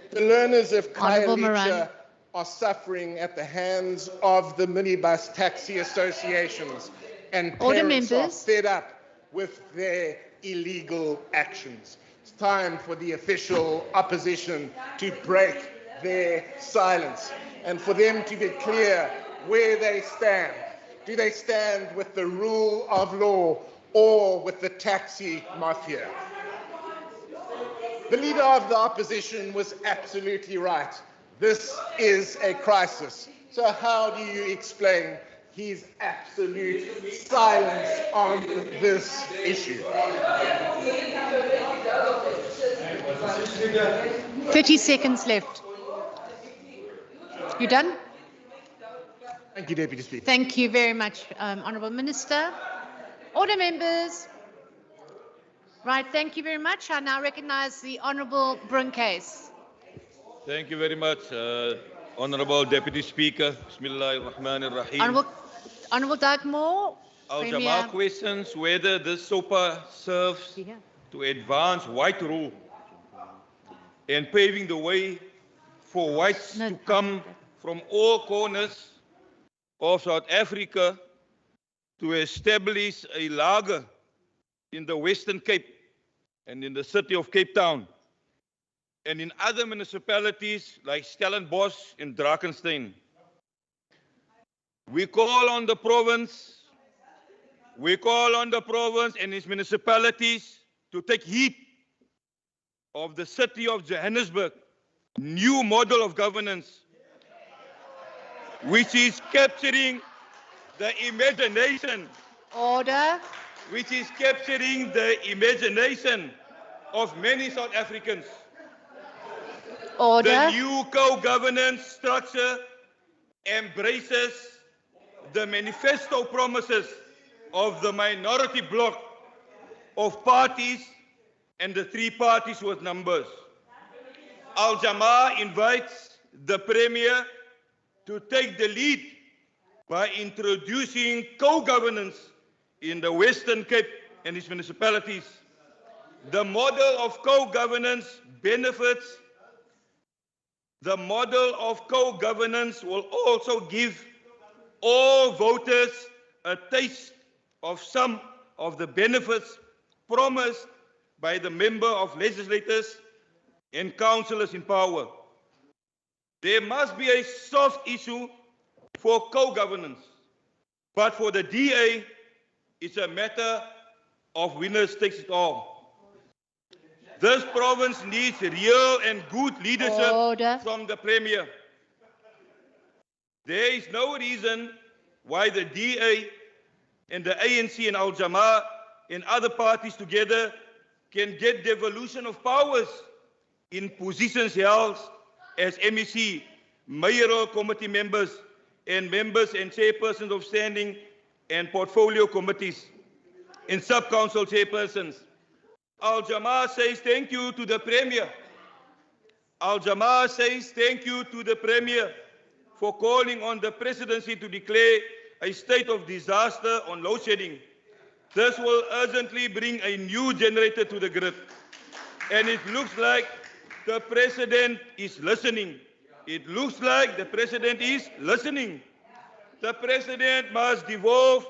The learners of Khayelitsha are suffering at the hands of the minibus taxi associations, and parents are fed up with their illegal actions. It's time for the official opposition to break their silence and for them to be clear where they stand. Do they stand with the rule of law or with the taxi mafia? The leader of the opposition was absolutely right. This is a crisis. So how do you explain his absolute silence on this issue? 30 seconds left. You done? Thank you, Deputy Speaker. Thank you very much, Honourable Minister. Order, members. Right, thank you very much. I now recognise the Honourable Bruncase. Thank you very much, Honourable Deputy Speaker. Bismillahirrahmanirrahim. Honourable Dugmore. Our Jamal questions whether this SOPA serves to advance white rule and paving the way for whites to come from all corners of South Africa to establish a lager in the Western Cape and in the city of Cape Town and in other municipalities like Stellenbosch and Drakensberg. We call on the province and its municipalities to take heed of the city of Johannesburg new model of governance, which is capturing the imagination. Order. Which is capturing the imagination of many South Africans. Order. The new co-governance structure embraces the manifesto promises of the minority bloc of parties and the three parties with numbers. Al-Jamaa invites the Premier to take the lead by introducing co-governance in the Western Cape and its municipalities. The model of co-governance benefits. The model of co-governance will also give all voters a taste of some of the benefits promised by the member of legislators and councillors in power. There must be a soft issue for co-governance, but for the DA, it's a matter of winners takes it all. This province needs real and good leadership from the Premier. There is no reason why the DA and the ANC and Al-Jamaa and other parties together can get devolution of powers in positions held as MEC, mayoral committee members, and members and chairpersons of standing and portfolio committees, and sub-council chairpersons. Al-Jamaa says thank you to the Premier. Al-Jamaa says thank you to the Premier for calling on the presidency to declare a state of disaster on load shedding. This will urgently bring a new generator to the grid. And it looks like the President is listening. It looks like the President is listening. The President must devolve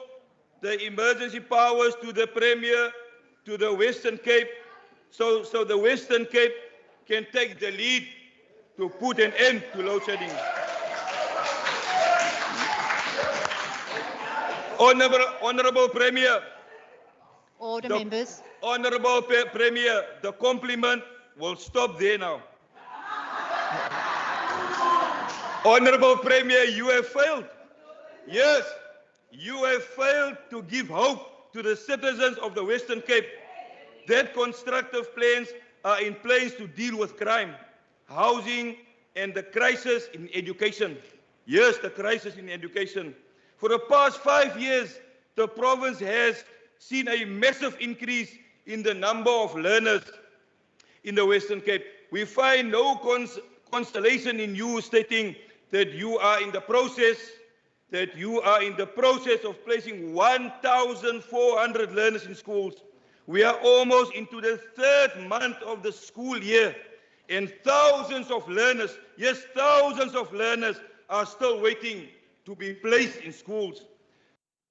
the emergency powers to the Premier, to the Western Cape, so the Western Cape can take the lead to put an end to load shedding. Honorable Premier. Order, members. Honorable Premier, the compliment will stop there now. Honorable Premier, you have failed. Yes, you have failed to give hope to the citizens of the Western Cape that constructive plans are in place to deal with crime, housing, and the crisis in education. Yes, the crisis in education. For the past 5 years, the province has seen a massive increase in the number of learners in the Western Cape. We find no consolation in you stating that you are in the process of placing 1,400 learners in schools. We are almost into the 3rd month of the school year, and thousands of learners, yes, thousands of learners are still waiting to be placed in schools.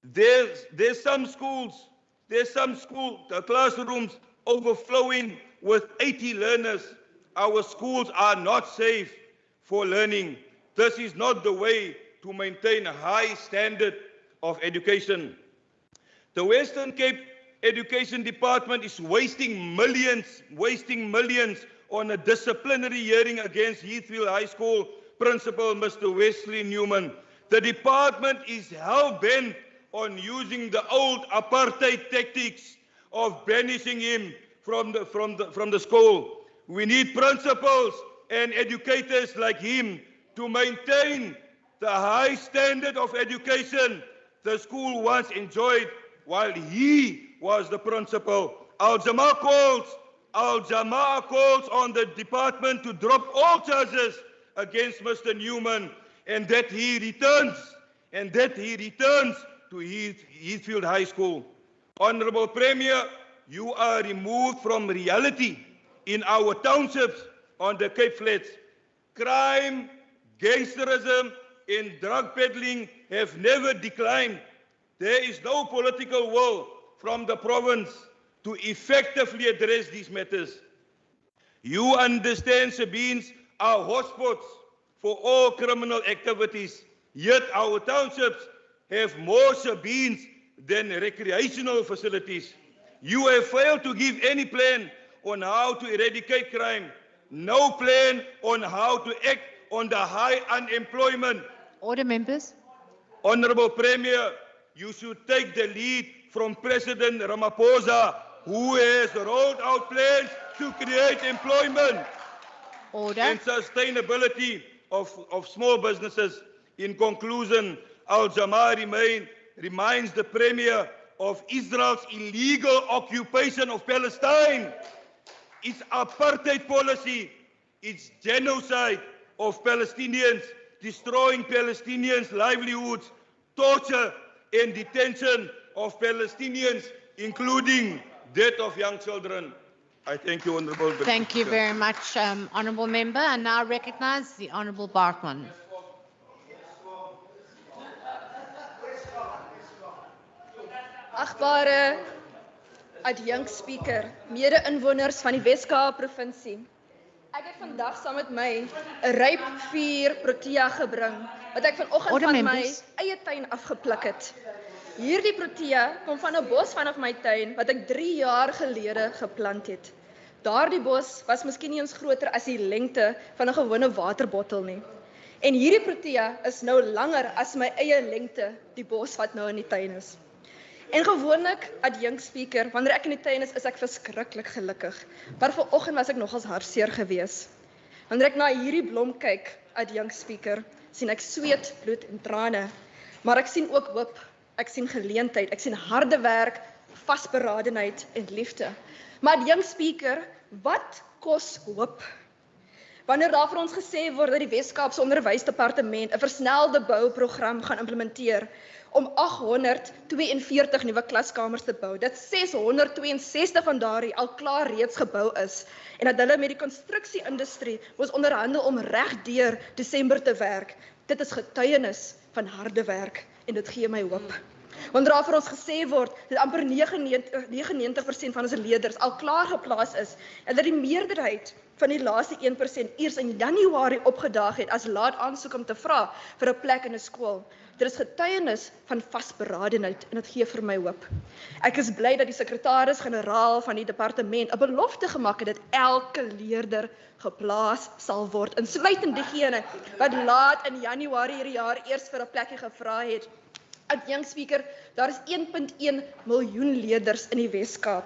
There's some schools, the classrooms overflowing with 80 learners. Our schools are not safe for learning. This is not the way to maintain a high standard of education. The Western Cape Education Department is wasting millions on a disciplinary hearing against Heathfield High School Principal Mr. Wesley Newman. The department is hell-bent on using the old apartheid tactics of banishing him from the school. We need principals and educators like him to maintain the high standard of education the school once enjoyed while he was the principal. Al-Jamaa calls on the department to drop all charges against Mr. Newman and that he returns to Heathfield High School. Honorable Premier, you are removed from reality in our townships on the Cape Flats. Crime, gangsterism, and drug peddling have never declined. There is no political will from the province to effectively address these matters. You understand Sabines are hotspots for all criminal activities, yet our townships have more Sabines than recreational facilities. You have failed to give any plan on how to eradicate crime, no plan on how to act on the high unemployment. Order, members. Honorable Premier, you should take the lead from President Ramaphosa, who has rolled out plans to create employment and sustainability of small businesses. In conclusion, Al-Jamaa reminds the Premier of Israel's illegal occupation of Palestine, its apartheid policy, its genocide of Palestinians, destroying Palestinians' livelihoods, torture and detention of Palestinians, including death of young children. I thank you, Honourable. Thank you very much, Honourable Member. And now recognise the Honourable Barkman. Agbare adjunct speaker, mede-inwoners van die Wes-Kaap provinsie. Ek het vandag saam met my 'n ryp 4 protea gebring wat ek vanoggend van my eie tuin afgepluk het. Hierdie protea kom van 'n bos vanaf my tuin wat ek 3 jaar gelede geplant het. Daardie bos was miskien nie eens groter as die lengte van 'n gewone waterbottel nie. En hierdie protea is nou langer as my eie lengte, die bos wat nou in die tuin is. En gewoonlik, adjunct speaker, wanneer ek in die tuin is ek verskriklik gelukkig. Maar vanoggend was ek nogals hartseer gewees. Wanneer ek na hierdie blom kyk, adjunct speaker, sien ek sweet, bloed en trane. Maar ek sien ook hoop, ek sien geleentheid, ek sien harde werk, vasberadenheid en liefde. Maar adjunct speaker, wat kos hoop? Wanneer daar vir ons gesê word dat die Wes-Kaapse Onderwysdepartement 'n versnelde bouprogram gaan implementeer om 842 nuwe klaskamers te bou, dat 662 van daardie al klaar reeds gebou is, en dat hulle met die konstruksieindustrie moes onderhandel om regdeur Desember te werk. Dit is getuienis van harde werk en dit gee my hoop. Wanneer daar vir ons gesê word dat amper 99% van ons leerders al klaar geplaas is en dat die meerderheid van die laaste 1% eers in Januarie opgedaag het as laat aansoek om te vra vir 'n plek in 'n skool. Dit is getuienis van vasberadenheid en dit gee vir my hoop. Ek is bly dat die sekretaris-generaal van die departement 'n belofte gemaak het dat elke leerder geplaas sal word, insluitend diegene wat laat in Januarie hierdie jaar eers vir 'n plekkie gevra het. Adjunct speaker, daar is 1.1 miljoen leerders in die Wes-Kaap.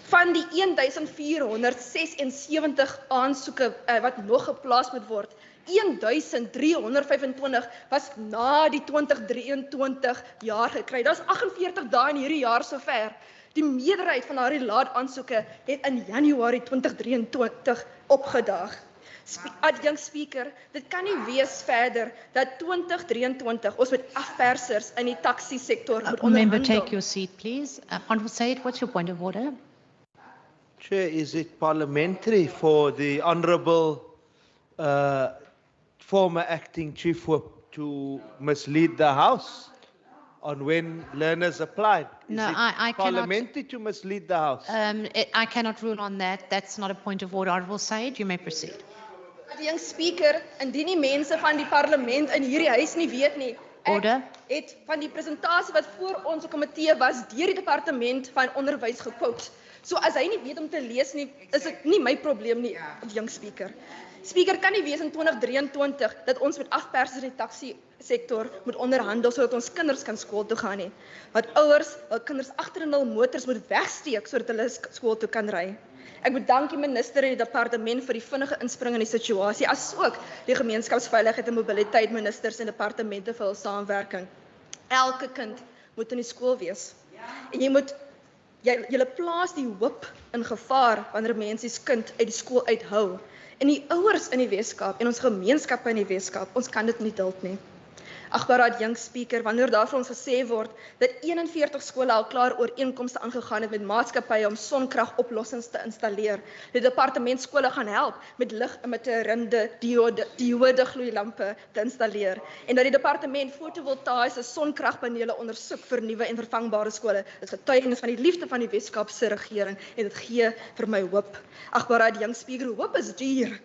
Van die 1476 aansoeke wat nog geplaas moet word, 1325 was na die 2023 jaar gekry. Dat is 48 dae in hierdie jaar sover. Die meerderheid van daardie laat aansoeke het in Januarie 2023 opgedaag. Adjunct speaker, dit kan nie wees verder dat 2023 ons met afpersers in die taxi sektor moet onderhandel. Member, take your seat, please. Honourable Said, what's your point of order? Chair, is it parliamentary for the Honourable former acting chief whip to mislead the House on when learners applied? Is No, it I parliamentary to mislead the House? I cannot rule on that. That's not a point of order. Honourable Said, you may proceed. Adjunct speaker, indien die mense van die parlement in hierdie huis nie weet nie, Order. Het van die presentasie wat voor ons komitee was deur die departement van onderwys gequote. So as hy nie weet om te lees nie, is dit nie my probleem nie, adjunct speaker. Speaker, kan nie wees in 2023 dat ons met afpersers in die taxi sektor moet onderhandel sodat ons kinders kan skool toe gaan nie. Wat ouers hul kinders agter in hul motors moet wegsteek sodat hulle skool toe kan ry. Ek bedank die minister en die departement vir die vinnige inspring in die situasie, asook die gemeenskapsveiligheid en mobiliteit ministers en departemente vir hul saamwerking. Elke kind moet in die skool wees. En jy plaas die hoop in gevaar wanneer mense se kind uit die skool uithou. En die ouers in die Wes-Kaap en ons gemeenskappe in die Wes-Kaap, ons kan dit nie duld nie. Agbare adjunkt speaker, wanneer daar vir ons gesê word dat 41 skole al klaar ooreenkomste aangegaan het met maatskappye om sonkragoplossings te installeer. Die departement skole gaan help met lig-emitterende diode gloeilampe te installeer en dat die departement fotovoltaïese sonkragpanele ondersoek vir nuwe en vervangbare skole. Dit is getuienis van die liefde van die Weskaapse regering en dit gee vir my hoop. Agbare adjunkt speaker, hoop is duur.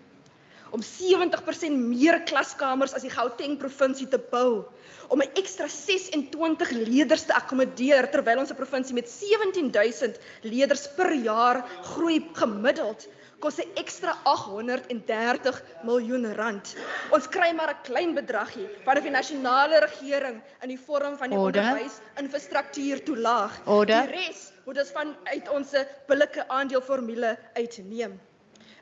Om 70% meer klaskamers as die Gauteng provinsie te bou, om 'n ekstra 26 leerders te akkommodeer, terwyl ons 'n provinsie met 17,000 leerders per jaar groei gemiddeld, kos 'n ekstra 830 miljoen rand. Ons kry maar 'n klein bedragie van die nasionale regering in die vorm van die onderwysinfrastruktuur toelaag. Die res moet ons vanuit ons billike aandeleformule uitneem.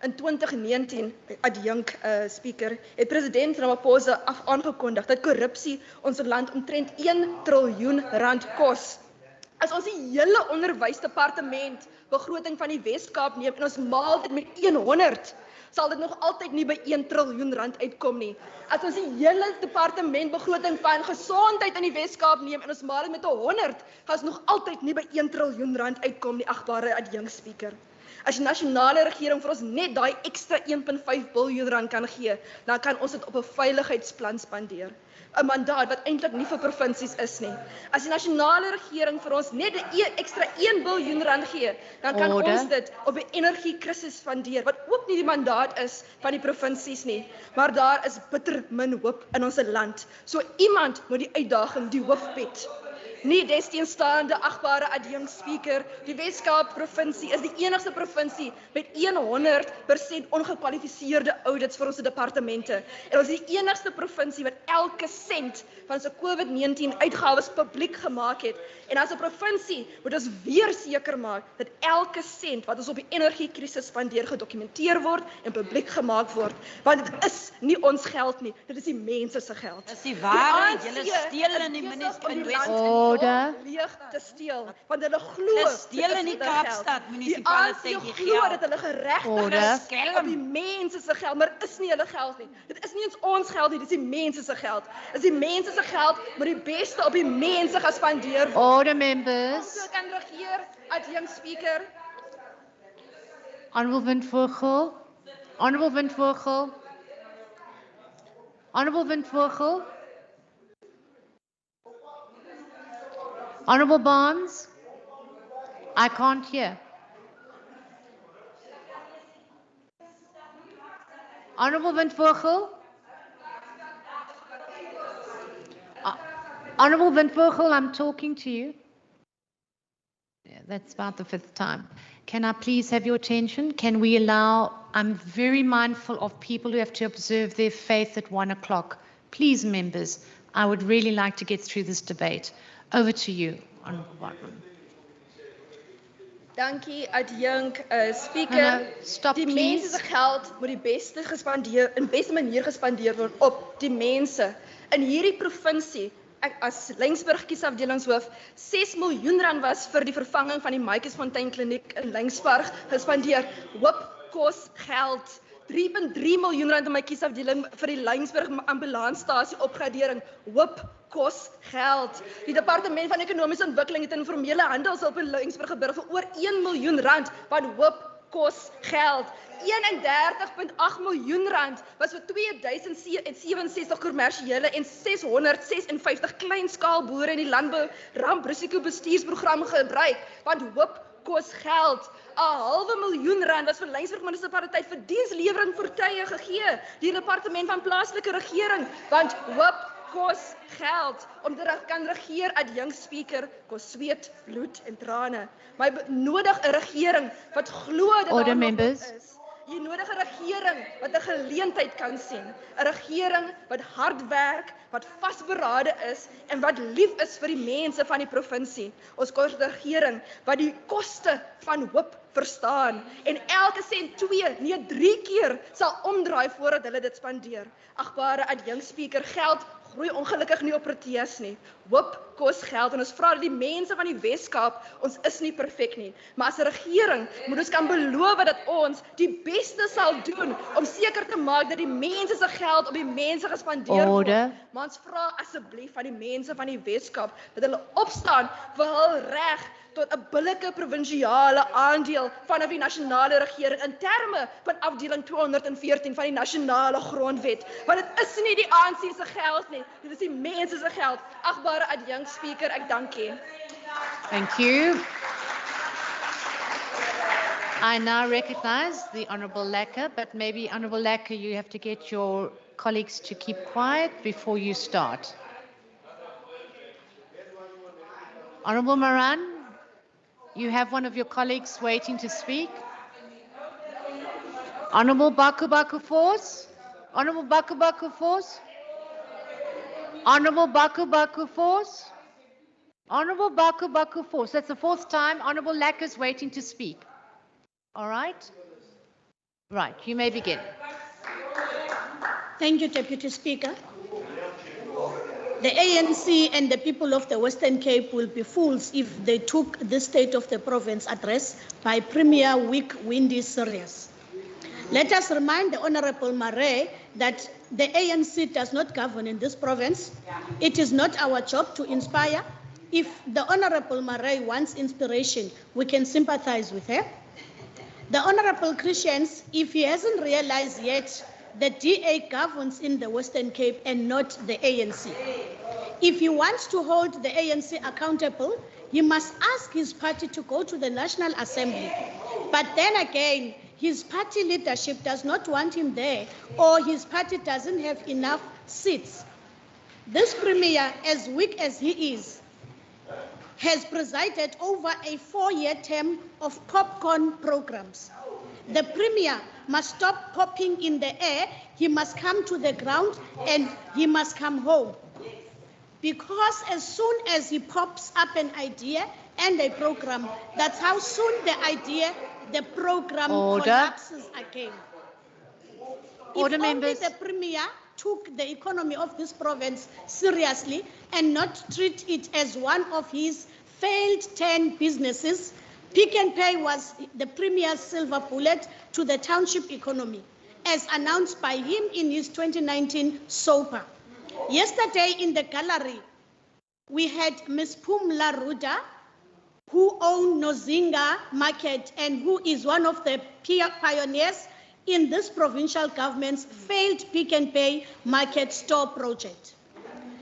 In 2019, adjunkt speaker, het president Ramaphosa aangekondig dat korrupsie ons land omtrent 1 triljoen rand kos. As ons die hele onderwysdepartement begroting van die Weskaap neem en ons maal dit met 100, sal dit nog altyd nie by 1 triljoen rand uitkom nie. As ons die hele departement begroting van gesondheid in die Weskaap neem en ons maal dit met 100, gaan ons nog altyd nie by 1 triljoen rand uitkom nie, agbare adjunkt speaker. As die nasionale regering vir ons net daai ekstra 1,5 biljoen rand kan gee, dan kan ons dit op 'n veiligheidsplan spandeer. 'n Mandaat wat eintlik nie vir provinsies is nie. As die nasionale regering vir ons net 'n ekstra 1 biljoen rand gee, dan kan ons dit op 'n energiekrisis spandeer, wat ook nie die mandaat is van die provinsies nie. Maar daar is bitter min hoop in ons land. So iemand moet die uitdaging die hoof bied. Nie desteenstaande agbare adjunkt speaker, die Weskaap provinsie is die enigste provinsie met 100% ongekwalifiseerde audits vir ons departemente. En ons is die enigste provinsie wat elke sent van sy COVID-19 uitgawes publiek gemaak het. En as 'n provinsie moet ons weer seker maak dat elke sent wat ons op die energiekrisis spandeer gedokumenteer word en publiek gemaak word. Want dit is nie ons geld nie, dit is die mense se geld. Dis die waarheid, julle steel in die leeg te steel, want hulle glo steel in die Kaapstad munisipaliteit die glo dat hulle geregtig is op die mense se geld, maar is nie hulle geld nie. Dit is nie eens ons geld nie, dit is die mense se geld. Is die mense se geld, moet die beste op die mense gespandeer word. Order members. So kan regeer, adjunct speaker. Honourable Windvogel. Honourable Windvogel. Honourable Windvogel. Honourable Barnes, I can't hear. Honourable Windvogel. Honourable Windvogel, I'm talking to you. Yeah, that's about the 5th time. Can I please have your attention? Can we allow, I'm very mindful of people who have to observe their faith at 1 o'clock. Please, members, I would really like to get through this debate. Over to you, Honourable Barton. Dankie, adjunkt speaker. Stop, die please. mense se geld moet die beste manier gespandeer word op die mense. In hierdie provinsie, ek as Lyngsburg kiesafdelingshoof, 6 miljoen rand was vir die vervanging van die Maatjiesfontein kliniek in Lyngsburg gespandeer. Hoop kos geld. 3,3 miljoen rand in my kiesafdeling vir die Lyngsburg ambulansstasie opgradering. Hoop kos geld. Die departement van ekonomiese ontwikkeling het informele handelshulp in Lyngsburg geberg vir oor 1 miljoen rand van hoop kos geld. 31,8 miljoen rand was vir 2067 kommersiële en 656 kleinskaalboere in die landbou ramprisikobestuursprogram gebruik, want hoop kos geld. 0,5 miljoen rand was vir Lyngsburg munisipaliteit vir dienslewering voertuie gegee, die departement van plaaslike regering, want hoop kos geld. Om te kan regeer, adjunct speaker, kos sweet, bloed en trane. Maar jy nodig 'n regering wat glo dat Order, daar nog members. hoop is. Jy nodig 'n regering wat 'n geleentheid kan sien. 'n Regering wat hard werk, wat vasberade is en wat lief is vir die mense van die provinsie. Ons kos 'n regering wat die koste van hoop verstaan en elke sent 2, nee 3 keer sal omdraai voordat hulle dit spandeer. Agbare adjunct speaker, geld roei ongelukkig nie op proteas nie. Hoop kos geld en ons vra dat die mense van die Weskaap, ons is nie perfek nie, maar as 'n regering moet ons kan beloof dat ons die beste sal doen om seker te maak dat die mense se geld op die mense gespandeer word. Maar ons vra asseblief van die mense van die Weskaap dat hulle opstaan vir hul reg tot 'n billike provinsiale aandeel vanaf die nasionale regering in terme van afdeling 214 van die nasionale grondwet. Want dit is nie die ANC se geld nie, dit is die mense se geld. Agbare adjunct speaker, ek dank u. Thank you. I now recognize the Honourable Lecker, but maybe Honourable Lecker, you have to get your colleagues to keep quiet before you start. Honourable Moran, you have one of your colleagues waiting to speak. Honourable Baku Force. Honourable Baku Force. Honourable Baku Force. Honourable Baku Force. That's the fourth time. Honourable Lack is waiting to speak. All right? Right, you may begin. Thank you, Deputy Speaker. The ANC and the people of the Western Cape will be fools if they took the State of the Province address by Premier Wick Windy serious. Let us remind the Honourable Marais that the ANC does not govern in this province. It is not our job to inspire. If the Honourable Marais wants inspiration, we can sympathize with her. The Honourable Christians, if he hasn't realized yet, the DA governs in the Western Cape and not the ANC. If he wants to hold the ANC accountable, he must ask his party to go to the National Assembly. But then again, his party leadership does not want him there, or his party doesn't have enough seats. This premier, as weak as he is, has presided over a 4-year term of popcorn programs. The premier must stop popping in the air, he must come to the ground and he must come home. Because as soon as he pops up an idea and a program, that's how soon the program collapses again. If only the premier took the economy of this province seriously and not treat it as one of his failed 10 businesses, Pick and Pay was the premier's silver bullet to the township economy, as announced by him in his 2019 SOPA. Yesterday in the gallery, we had Ms. Pumla Ruda, who owns Nozinga Market and who is one of the pioneers in this provincial government's failed Pick and Pay market store project.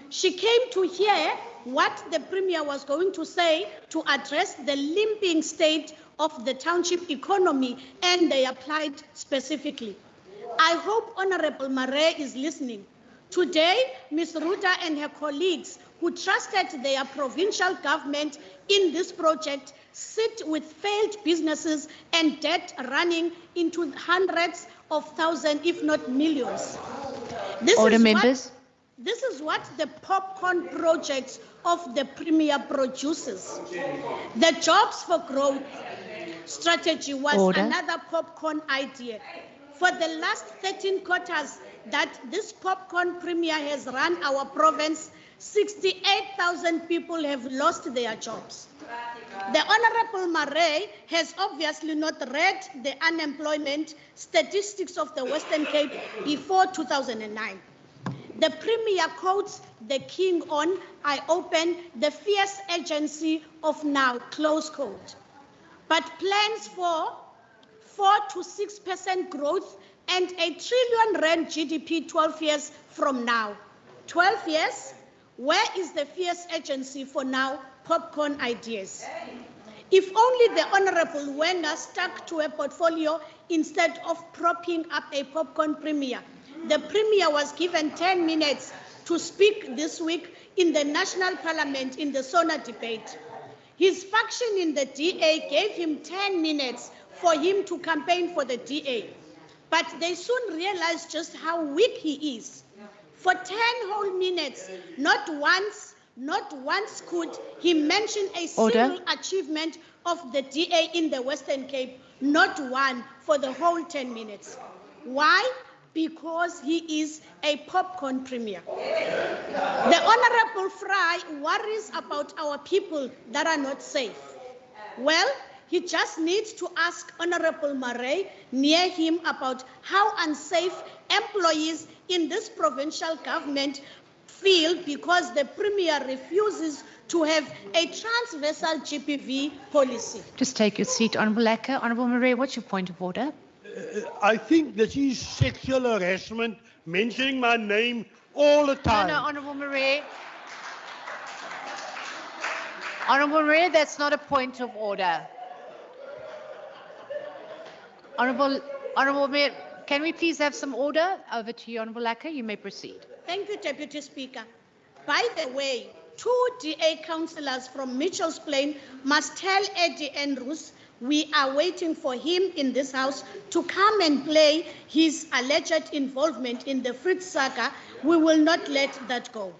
She came to hear what the premier was going to say to address the limping state of the township economy, and they applied specifically. I hope Honourable Marais is listening. Today, Ms. Ruta and her colleagues who trusted their provincial government in this project sit with failed businesses and debt running into hundreds of thousands, if not millions. This is what the popcorn projects of the premier produces. The Jobs for Growth strategy was another popcorn idea. For the last 13 quarters that this popcorn premier has run our province, 68,000 people have lost their jobs. The Honourable Marais has obviously not read the unemployment statistics of the Western Cape before 2009. The premier quotes the king on, I open, the fierce urgency of now, close quote. But plans for 4 to 6% growth and £1 trillion GDP 12 years from now. 12 years? Where is the fierce urgency for now? Popcorn ideas. If only the Honourable Wena stuck to a portfolio instead of propping up a popcorn premier. The premier was given 10 minutes to speak this week in the National Parliament in the SONA debate. His faction in the DA gave him 10 minutes for him to campaign for the DA. But they soon realized just how weak he is. For 10 whole minutes, not once could he mention a single achievement of the DA in the Western Cape, not one for the whole 10 minutes. Why? because he is a popcorn premier. The Honorable Fry worries about our people that are not safe. Well, he just needs to ask Honorable Murray near him about how unsafe employees in this provincial government feel because the Premier refuses to have a transversal GPV policy. Just take your seat, Honourable Lacker. Honourable Murray, what's your point of order? I think this is sexual harassment, mentioning my name all the time. No, Honourable Murray. Honourable Murray, that's not a point of order. Honourable Mayor, can we please have some order? Over to you, Honourable Lacker. You may proceed. Thank you, Deputy Speaker. By the way, 2 DA councillors from Mitchell's Plain must tell Eddie Andrews we are waiting for him in this house to come and play his alleged involvement in the Fritz saga. We will not let that go.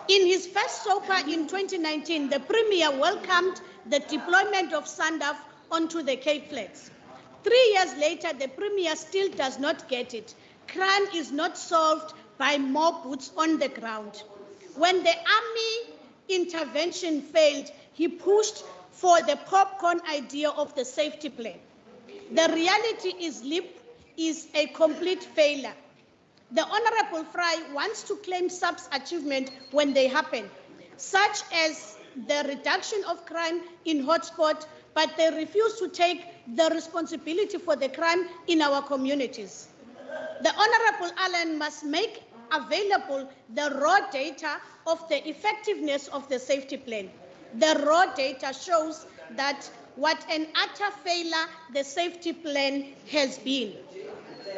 In his first SOPA in 2019, the Premier welcomed the deployment of SANDF onto the Cape Flats. 3 years later, the Premier still does not get it. Crime is not solved by more boots on the ground. When the army intervention failed, he pushed for the popcorn idea of the safety plan. The reality is LIP is a complete failure. The Honorable Fry wants to claim SAP's achievement when they happen, such as the reduction of crime in hotspot, but they refuse to take the responsibility for the crime in our communities. The Honorable Allen must make available the raw data of the effectiveness of the safety plan. The raw data shows that what an utter failure the safety plan has been.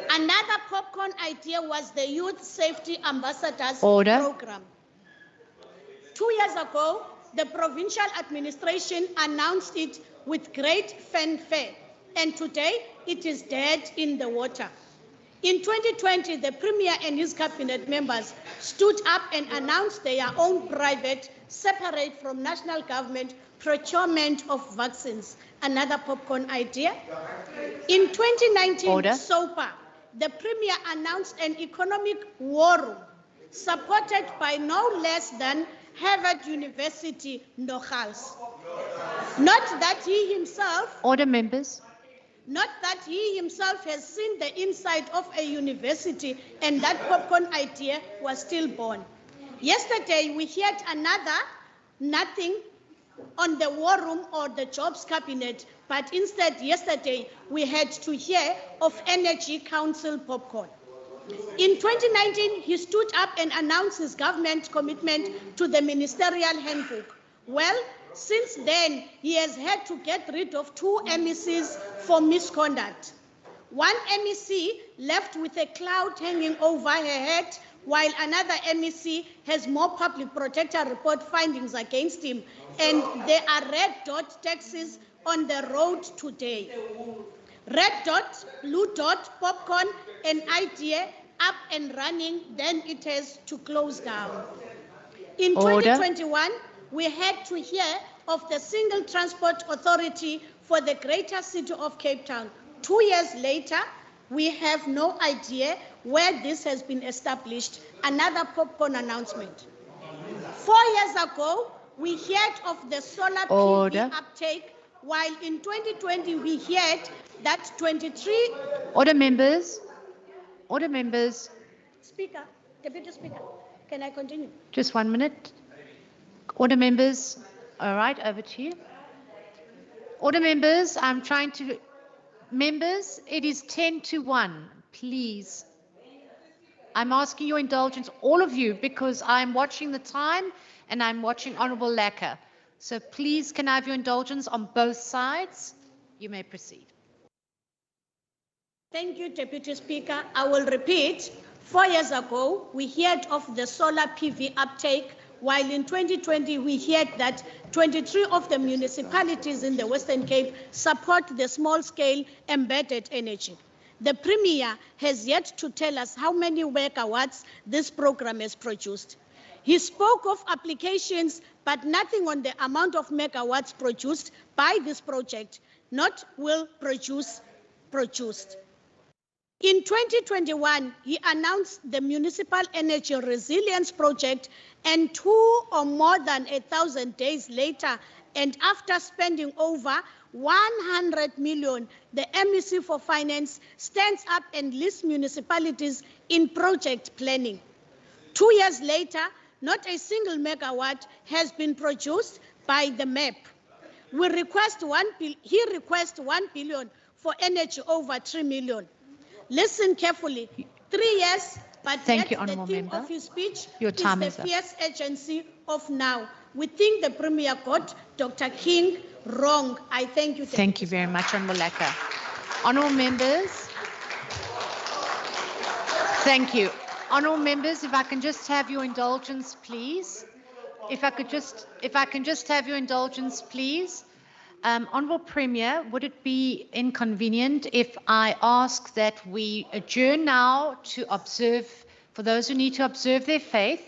Another popcorn idea was the Youth Safety Ambassadors program. 2 years ago, the provincial administration announced it with great fanfare, and today it is dead in the water. In 2020, the Premier and his cabinet members stood up and announced their own private, separate from national government, procurement of vaccines. Another popcorn idea. In 2019 SOPA, the Premier announced an economic war room supported by no less than Harvard University Nogals. Not that he himself... Order, members. Not that he himself has seen the inside of a university and that popcorn idea was still born. Yesterday, we heard nothing on the war room or the jobs cabinet, but instead yesterday we had to hear of Energy Council popcorn. In 2019, he stood up and announced his government commitment to the ministerial handbook. Well, since then, he has had to get rid of 2 MECs for misconduct. One MEC left with a cloud hanging over her head, while another MEC has more public protector report findings against him, and there are red dot taxis on the road today. Red dot, blue dot, popcorn, an idea up and running, then it has to close down. In 2021, we had to hear of the Single Transport Authority for the Greater City of Cape Town. 2 years later, we have no idea where this has been established. Another popcorn announcement. 4 years ago, we heard of the solar PV uptake, while in 2020 we heard that 23... Order, members. Order, members. Speaker, Deputy Speaker, can I continue? Just 1 minute. Order, members. All right, over to you. Order, members. I'm trying to... Members, it is 10 to 1. Please. I'm asking your indulgence, all of you, because I'm watching the time and I'm watching Honourable Lacker. So please, can I have your indulgence on both sides? You may proceed. Thank you, Deputy Speaker. I will repeat. 4 years ago, we heard of the solar PV uptake, while in 2020, we heard that 23 of the municipalities in the Western Cape support the small-scale embedded energy. The Premier has yet to tell us how many megawatts this program has produced. He spoke of applications, but nothing on the amount of megawatts produced by this project, not will produce produced. In 2021, he announced the Municipal Energy Resilience Project, and 2 or more than 1,000 days later, and after spending over 100 million, the MEC for Finance stands up and lists municipalities in project planning. 2 years later, not a single megawatt has been produced by the MEP. He requests 1 billion for energy over 3 million. Listen carefully. 3 years, but Thank you, yet the Honourable theme Member. of his speech Your time is is the up. fierce agency of now. We think the Premier got Dr. King wrong. I thank you. Thank you very much, Honourable Laka. Honourable members. Thank you. Honourable members, if I can just have your indulgence, please. If I can just have your indulgence, please. Honourable Premier, would it be inconvenient if I ask that we adjourn now to observe, for those who need to observe their faith?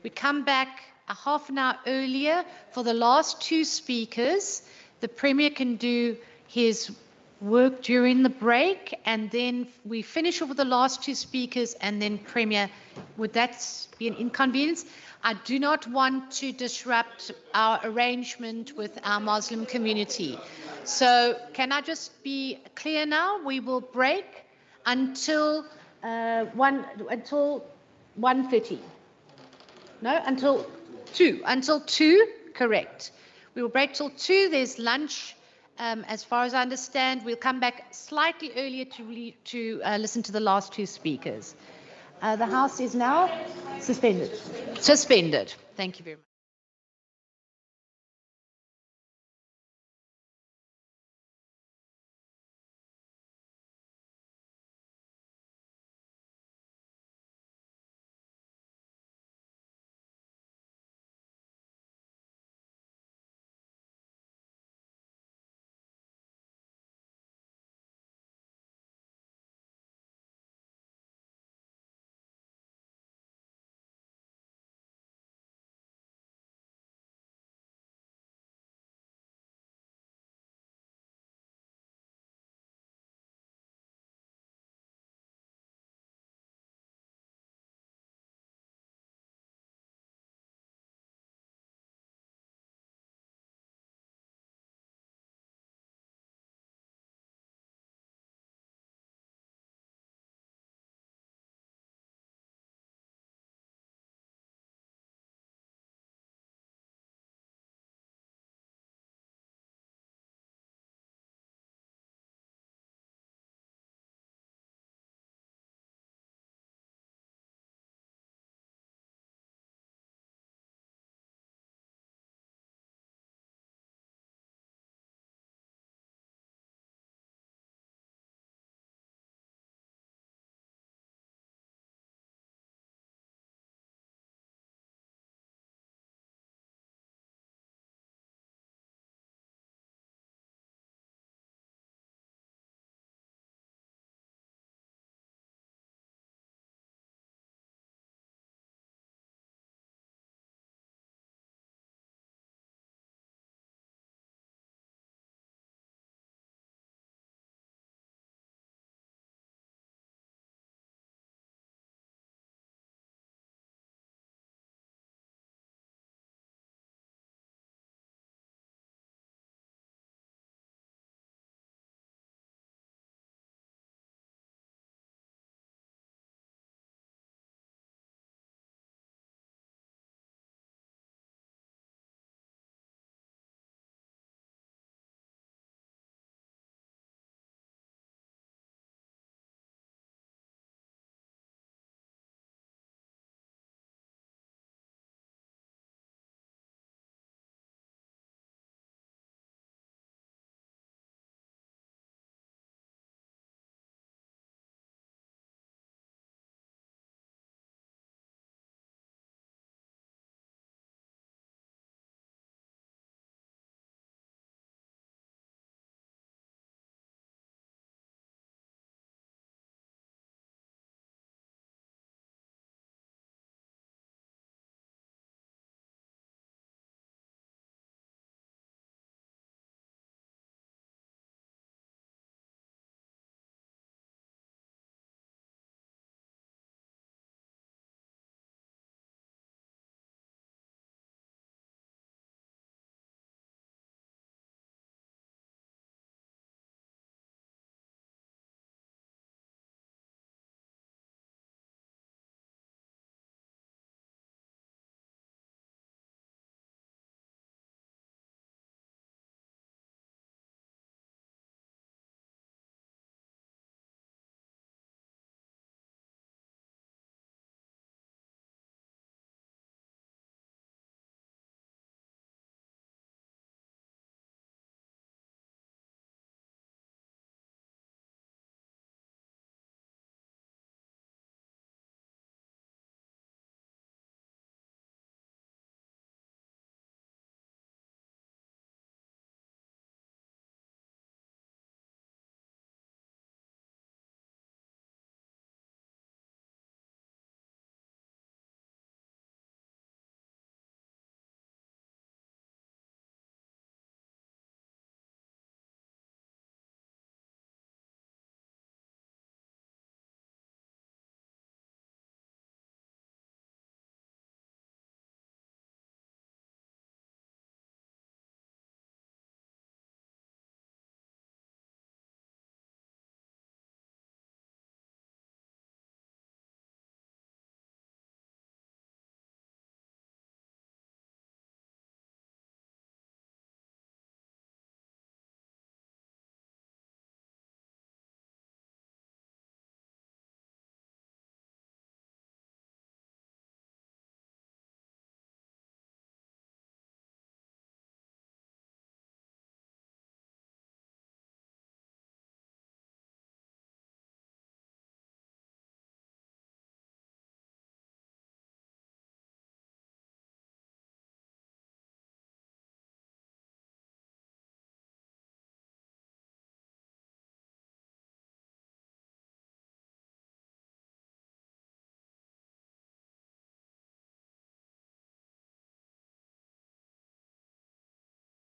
We come back a half an hour earlier for the last 2 speakers. The Premier can do his work during the break, and then we finish off with the last 2 speakers, and then Premier, would that be an inconvenience? I do not want to disrupt our arrangement with our Muslim community. So can I just be clear now? We will break until 1:30. No, until 2. Until 2, correct. We will break till 2. There's lunch. As far as I understand, we'll come back slightly earlier to listen to the last 2 speakers. The House is now suspended. Suspended. Thank you very much.